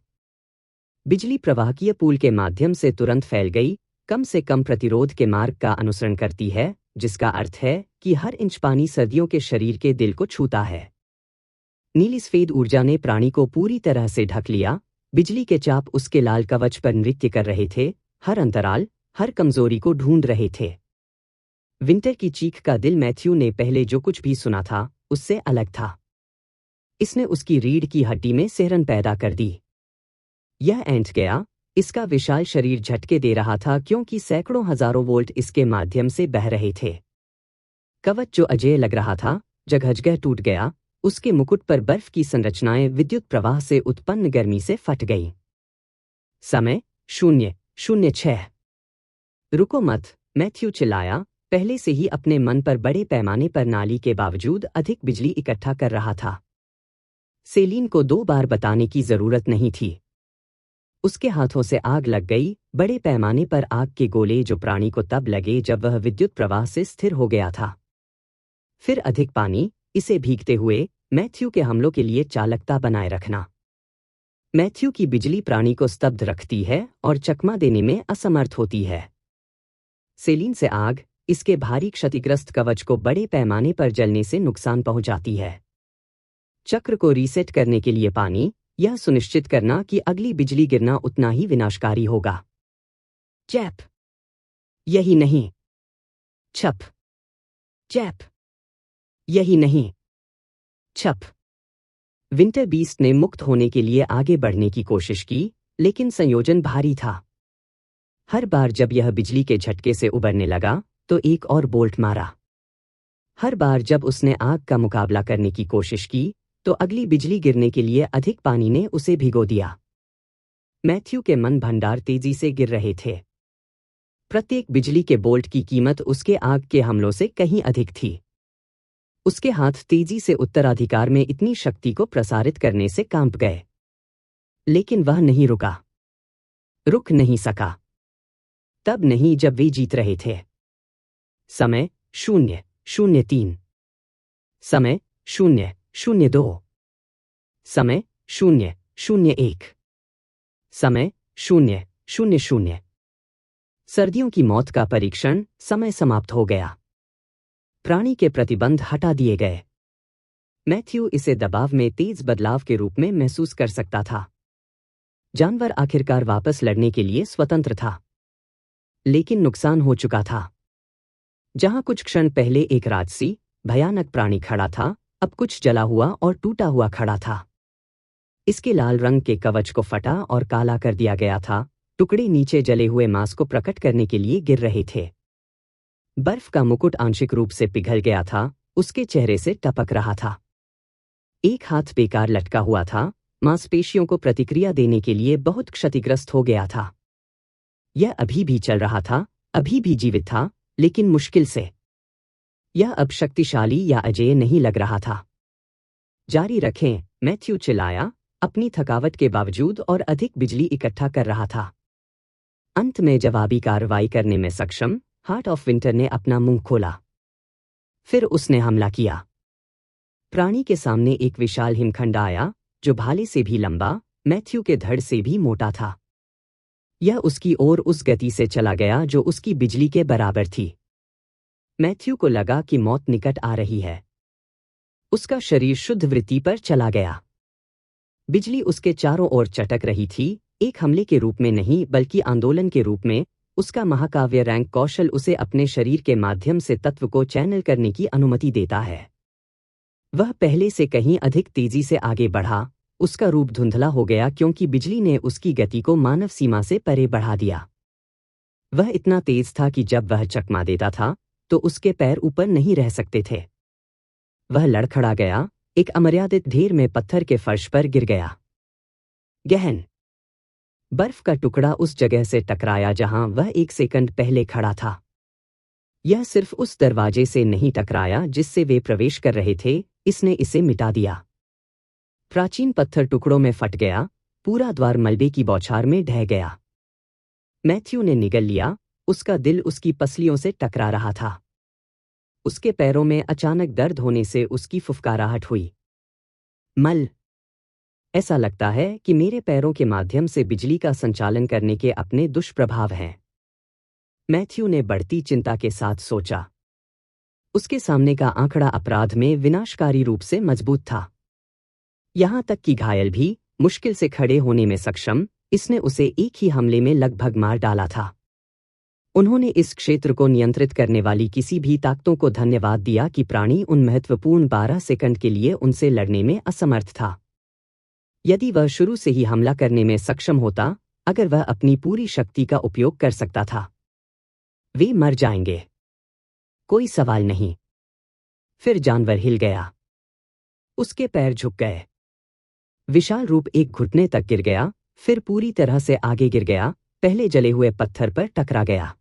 बिजली प्रवाहकीय पूल के माध्यम से तुरंत फैल गई, कम से कम प्रतिरोध के मार्ग का अनुसरण करती है, जिसका अर्थ है कि हर इंच पानी सर्दियों के शरीर के दिल को छूता है। नीली सफेद ऊर्जा ने प्राणी को पूरी तरह से ढक लिया। बिजली के चाप उसके लाल कवच पर नृत्य कर रहे थे, हर अंतराल, हर कमजोरी को ढूंढ रहे थे। विंटर की चीख का दिल मैथ्यू ने पहले जो कुछ भी सुना था उससे अलग था। इसने उसकी रीढ़ की हड्डी में सिहरन पैदा कर दी। यह ऐंठ गया। इसका विशाल शरीर झटके दे रहा था क्योंकि सैकड़ों हजारों वोल्ट इसके माध्यम से बह रहे थे। कवच जो अजेय लग रहा था जगह टूट गया। उसके मुकुट पर बर्फ की संरचनाएं विद्युत प्रवाह से उत्पन्न गर्मी से फट गईं। समय 0:06। रुको मत, मैथ्यू चिल्लाया, पहले से ही अपने मन पर बड़े पैमाने पर नाली के बावजूद अधिक बिजली इकट्ठा कर रहा था। सेलीन को 2 बार बताने की जरूरत नहीं थी। उसके हाथों से आग लग गई, बड़े पैमाने पर आग के गोले जो प्राणी को तब लगे जब वह विद्युत प्रवाह से स्थिर हो गया था। फिर अधिक पानी, इसे भीगते हुए, मैथ्यू के हमलों के लिए चालकता बनाए रखना। मैथ्यू की बिजली प्राणी को स्तब्ध रखती है और चकमा देने में असमर्थ होती है। सेलीन से आग, इसके भारी क्षतिग्रस्त कवच को बड़े पैमाने पर जलने से नुकसान पहुंचाती है। चक्र को रीसेट करने के लिए पानी, यह सुनिश्चित करना कि अगली बिजली गिरना उतना ही विनाशकारी होगा। चैप। यही नहीं। छप। चैप। यही नहीं। छप। विंटर बीस्ट ने मुक्त होने के लिए आगे बढ़ने की कोशिश की, लेकिन संयोजन भारी था। हर बार जब यह बिजली के झटके से उबरने लगा तो एक और बोल्ट मारा। हर बार जब उसने आग का मुकाबला करने की कोशिश की तो अगली बिजली गिरने के लिए अधिक पानी ने उसे भिगो दिया। मैथ्यू के मन भंडार तेजी से गिर रहे थे। प्रत्येक बिजली के बोल्ट की कीमत उसके आग के हमलों से कहीं अधिक थी। उसके हाथ तेजी से उत्तराधिकार में इतनी शक्ति को प्रसारित करने से कांप गए। लेकिन वह नहीं रुका। रुक नहीं सका। तब नहीं जब वे जीत रहे थे। समय 0:03। समय 0:02। समय 0:01। समय 0:00। सर्दियों की मौत का परीक्षण, समय समाप्त हो गया। प्राणी के प्रतिबंध हटा दिए गए। मैथ्यू इसे दबाव में तेज बदलाव के रूप में महसूस कर सकता था। जानवर आखिरकार वापस लड़ने के लिए स्वतंत्र था। लेकिन नुकसान हो चुका था। जहां कुछ क्षण पहले एक राजसी, भयानक प्राणी खड़ा था, अब कुछ जला हुआ और टूटा हुआ खड़ा था। इसके लाल रंग के कवच को फटा और काला कर दिया गया था। टुकड़े नीचे जले हुए मांस को प्रकट करने के लिए गिर रहे थे। बर्फ का मुकुट आंशिक रूप से पिघल गया था, उसके चेहरे से टपक रहा था। एक हाथ बेकार लटका हुआ था, मांसपेशियों को प्रतिक्रिया देने के लिए बहुत क्षतिग्रस्त हो गया था। यह अभी भी चल रहा था, अभी भी जीवित था, लेकिन मुश्किल से। यह अब शक्तिशाली या अजेय नहीं लग रहा था। जारी रखें, मैथ्यू चिल्लाया, अपनी थकावट के बावजूद और अधिक बिजली इकट्ठा कर रहा था। अंत में जवाबी कार्रवाई करने में सक्षम, हार्ट ऑफ विंटर ने अपना मुंह खोला। फिर उसने हमला किया। प्राणी के सामने एक विशाल हिमखंड आया, जो भाले से भी लंबा, मैथ्यू के धड़ से भी मोटा था। यह उसकी ओर उस गति से चला गया जो उसकी बिजली के बराबर थी। मैथ्यू को लगा कि मौत निकट आ रही है। उसका शरीर शुद्ध वृत्ति पर चला गया। बिजली उसके चारों ओर चटक रही थी, एक हमले के रूप में नहीं बल्कि आंदोलन के रूप में। उसका महाकाव्य रैंक कौशल उसे अपने शरीर के माध्यम से तत्व को चैनल करने की अनुमति देता है। वह पहले से कहीं अधिक तेजी से आगे बढ़ा। उसका रूप धुंधला हो गया क्योंकि बिजली ने उसकी गति को मानव सीमा से परे बढ़ा दिया। वह इतना तेज था कि जब वह चकमा देता था तो उसके पैर ऊपर नहीं रह सकते थे। वह लड़खड़ा गया, एक अमर्यादित ढेर में पत्थर के फर्श पर गिर गया। गहन बर्फ का टुकड़ा उस जगह से टकराया जहां वह एक सेकंड पहले खड़ा था। यह सिर्फ उस दरवाजे से नहीं टकराया जिससे वे प्रवेश कर रहे थे, इसने इसे मिटा दिया। प्राचीन पत्थर टुकड़ों में फट गया, पूरा द्वार मलबे की बौछार में ढह गया। मैथ्यू ने निगल लिया, उसका दिल उसकी पसलियों से टकरा रहा था। उसके पैरों में अचानक दर्द होने से उसकी फुफकाराहट हुई। मल। ऐसा लगता है कि मेरे पैरों के माध्यम से बिजली का संचालन करने के अपने दुष्प्रभाव हैं। मैथ्यू ने बढ़ती चिंता के साथ सोचा। उसके सामने का आंकड़ा अपराध में विनाशकारी रूप से मजबूत था। यहां तक कि घायल भी मुश्किल से खड़े होने में सक्षम, इसने उसे एक ही हमले में लगभग मार डाला था। उन्होंने इस क्षेत्र को नियंत्रित करने वाली किसी भी ताकतों को धन्यवाद दिया कि प्राणी उन महत्वपूर्ण 12 सेकंड के लिए उनसे लड़ने में असमर्थ था। यदि वह शुरू से ही हमला करने में सक्षम होता, अगर वह अपनी पूरी शक्ति का उपयोग कर सकता था, वे मर जाएंगे, कोई सवाल नहीं। फिर जानवर हिल गया। उसके पैर झुक गए। विशाल रूप एक घुटने तक गिर गया, फिर पूरी तरह से आगे गिर गया, पहले जले हुए पत्थर पर टकरा गया।